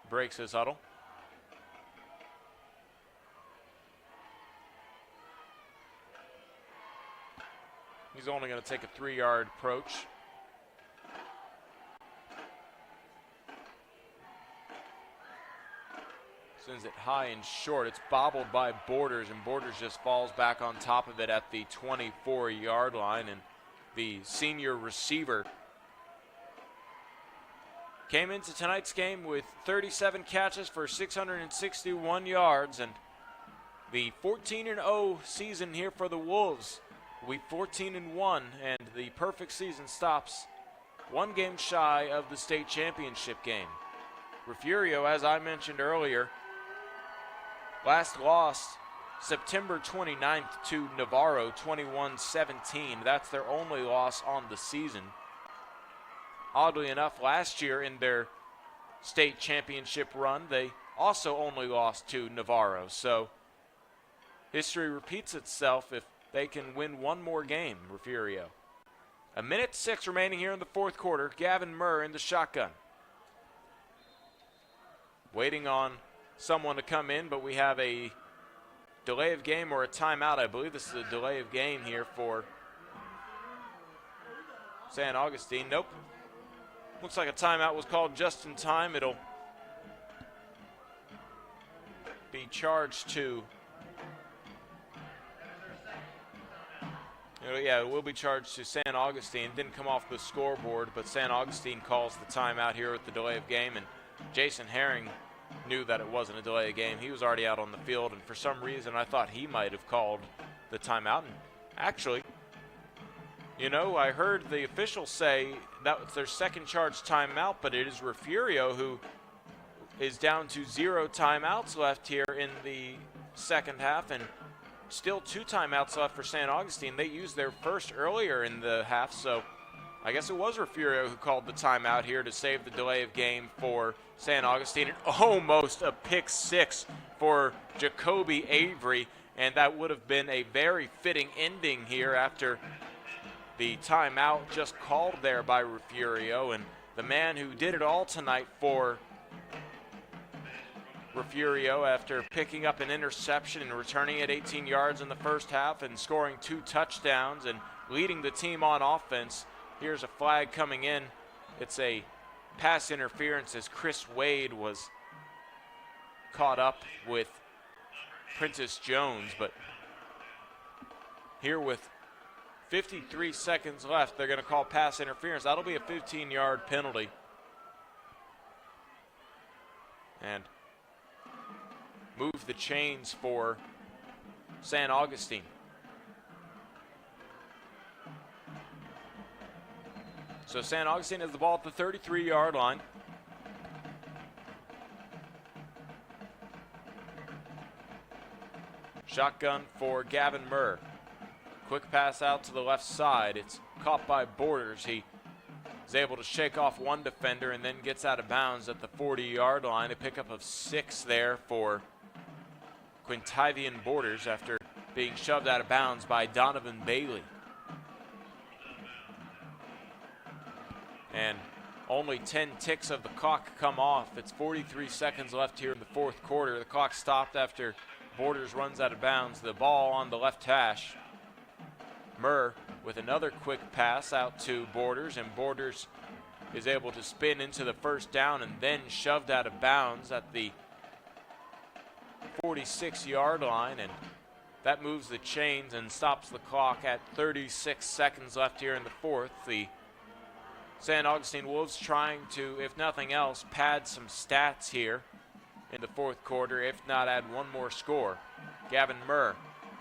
breaks his huddle. He's only going to take a 3-yard approach. Sends it high and short. It's bobbled by Borders, and Borders just falls back on top of it at the 24-yard line. And the senior receiver came into tonight's game with 37 catches for 661 yards, and the 14-0 season here for the Wolves. We 14-1, and the perfect season stops 1 game shy of the state championship game. Refugio, as I mentioned earlier, last lost September 29th to Navarro, 21-17. That's their only loss on the season. Oddly enough, last year in their state championship run, they also only lost to Navarro. So history repeats itself if they can win one more game, Refugio. 1:06 remaining here in the fourth quarter. Gavin Murr in the shotgun. Waiting on someone to come in, but we have a delay of game or a timeout. I believe this is a delay of game here for St. Augustine. Nope. Looks like a timeout was called just in time. It'll be charged to... Yeah, it will be charged to St. Augustine. It didn't come off the scoreboard, but St. Augustine calls the timeout here with the delay of game, and Jason Herring knew that it wasn't a delay of game. He was already out on the field, and for some reason I thought he might have called the timeout. And actually, I heard the officials say that was their second charged timeout, but it is Refugio who is down to 0 timeouts left here in the second half, and still 2 timeouts left for St. Augustine. They used their first earlier in the half, so I guess it was Refugio who called the timeout here to save the delay of game for St. Augustine. And almost a pick 6 for Jacoby Avery, and that would have been a very fitting ending here after the timeout just called there by Refugio. And the man who did it all tonight for Refugio, after picking up an interception and returning it 18 yards in the first half and scoring 2 touchdowns and leading the team on offense. Here's a flag coming in. It's a pass interference as Chris Wade was caught up with Prentice Jones. But here with 53 seconds left, they're going to call pass interference. That'll be a 15-yard penalty. And move the chains for St. Augustine. So St. Augustine has the ball at the 33-yard line. Shotgun for Gavin Murr. Quick pass out to the left side. It's caught by Borders. He is able to shake off one defender and then gets out of bounds at the 40-yard line. A pickup of 6 there for Quintivian Borders after being shoved out of bounds by Donovan Bailey. And only 10 ticks of the clock come off. It's 43 seconds left here in the fourth quarter. The clock stopped after Borders runs out of bounds. The ball on the left hash. Murr with another quick pass out to Borders, and Borders is able to spin into the first down and then shoved out of bounds at the 46-yard line. And That moves the chains and stops the clock at 36 seconds left here in the fourth. The San Augustine Wolves trying to, if nothing else, pad some stats here in the fourth quarter, if not add one more score. Gavin Murr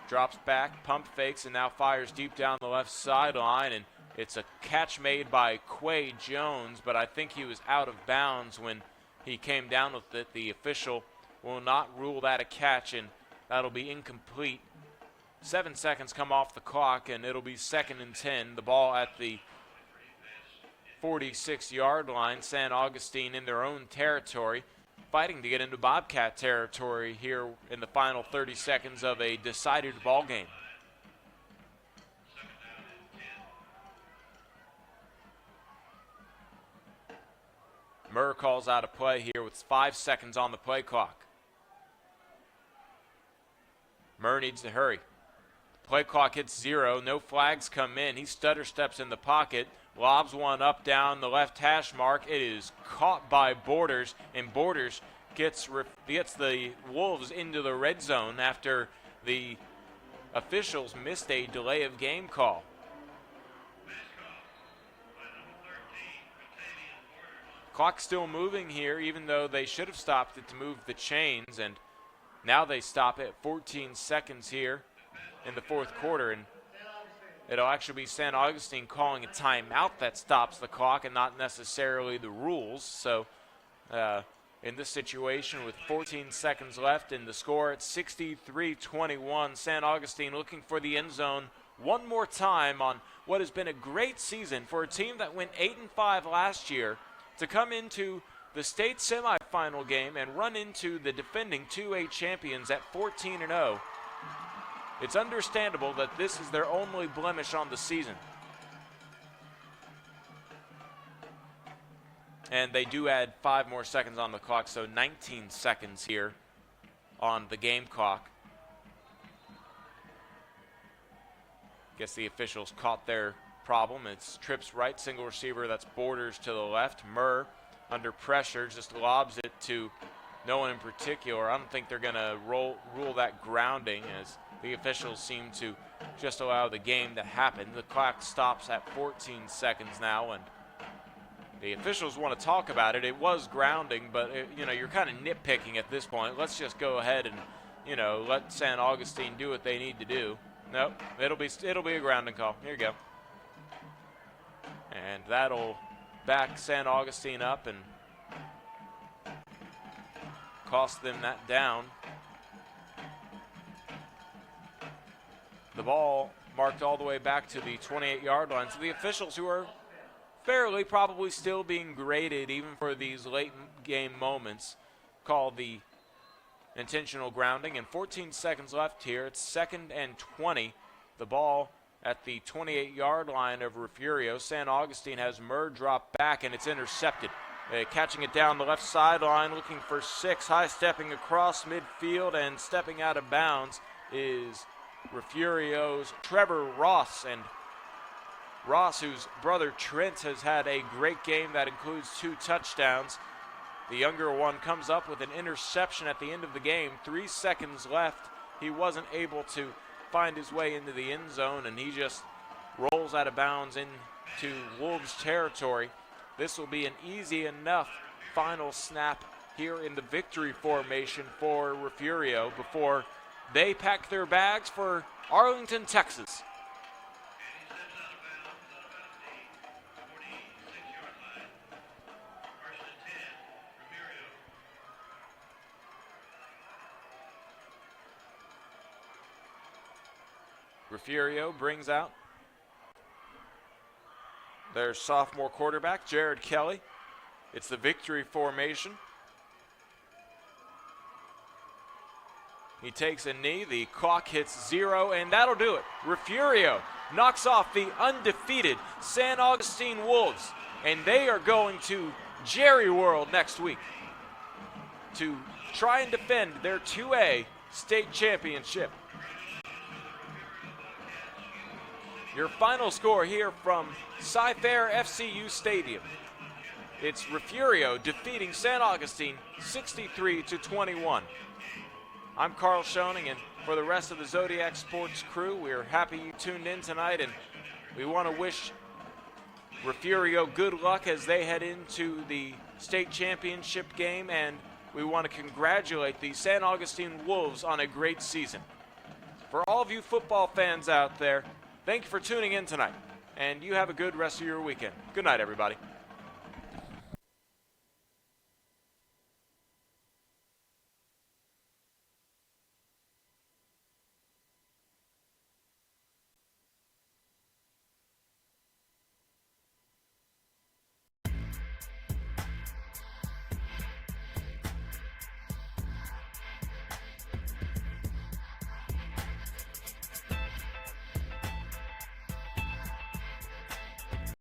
drops back, pump fakes, and now fires deep down the left sideline, and it's a catch made by Quay Jones, but I think he was out of bounds when he came down with it. The official will not rule that a catch, and that'll be incomplete. 7 seconds come off the clock, and it'll be 2nd and 10. The ball at the 46-yard line. San Augustine in their own territory, fighting to get into Bobcat territory here in the final 30 seconds of a decided ball game. Murr calls out a play here with 5 seconds on the play clock. Murr needs to hurry. Play clock hits 0. No flags come in. He stutter steps in the pocket, lobs one up down the left hash mark. It is caught by Borders, and Borders gets the Wolves into the red zone after the officials missed a delay of game call. Clock still moving here, even though they should have stopped it to move the chains, and now they stop at 14 seconds here in the fourth quarter, and it'll actually be San Augustine calling a timeout that stops the clock and not necessarily the rules. So in this situation with 14 seconds left and the score at 63-21, San Augustine looking for the end zone one more time on what has been a great season for a team that went 8-5 last year to come into the state semifinal game and run into the defending 2A champions at 14-0. It's understandable that this is their only blemish on the season. And they do add 5 more seconds on the clock, so 19 seconds here on the game clock. Guess the officials caught their problem. It's trips right, single receiver, that's Borders to the left. Murr under pressure just lobs it to no one in particular. I don't think they're going to rule that grounding, as the officials seem to just allow the game to happen. The clock stops at 14 seconds now, and the officials want to talk about it. It was grounding, but you're kind of nitpicking at this point. Let's just go ahead and let San Augustine do what they need to do. Nope, it'll be a grounding call. Here you go, and that'll back San Augustine up and cost them that down. The ball marked all the way back to the 28-yard line. So the officials, who are fairly probably still being graded even for these late game moments, call the intentional grounding. And 14 seconds left here. It's 2nd and 20. The ball at the 28-yard line of Refugio. San Augustine has Murr drop back, and it's intercepted. Catching it down the left sideline, looking for 6, high-stepping across midfield and stepping out of bounds is Refugio's Trevor Ross. And Ross, whose brother Trent has had a great game that includes 2 touchdowns. The younger one comes up with an interception at the end of the game. 3 seconds left. He wasn't able to find his way into the end zone, and he just rolls out of bounds into Wolves territory. This will be an easy enough final snap here in the victory formation for Refugio before they pack their bags for Arlington, Texas. Refugio brings out their sophomore quarterback, Jared Kelly. It's the victory formation. He takes a knee, the clock hits 0, and that'll do it. Refugio knocks off the undefeated San Augustine Wolves, and they are going to Jerry World next week to try and defend their 2A state championship. Your final score here from Cy-Fair FCU Stadium. It's Refugio defeating San Augustine 63-21. I'm Carl Schoening, and for for the rest of the Zodiac Sports crew, we're happy you tuned in tonight, and we want to wish Refugio good luck as they head into the state championship game, and we want to congratulate the San Augustine Wolves on a great season. For all of you football fans out there, thank you for tuning in tonight, and you have a good rest of your weekend. Good night, everybody.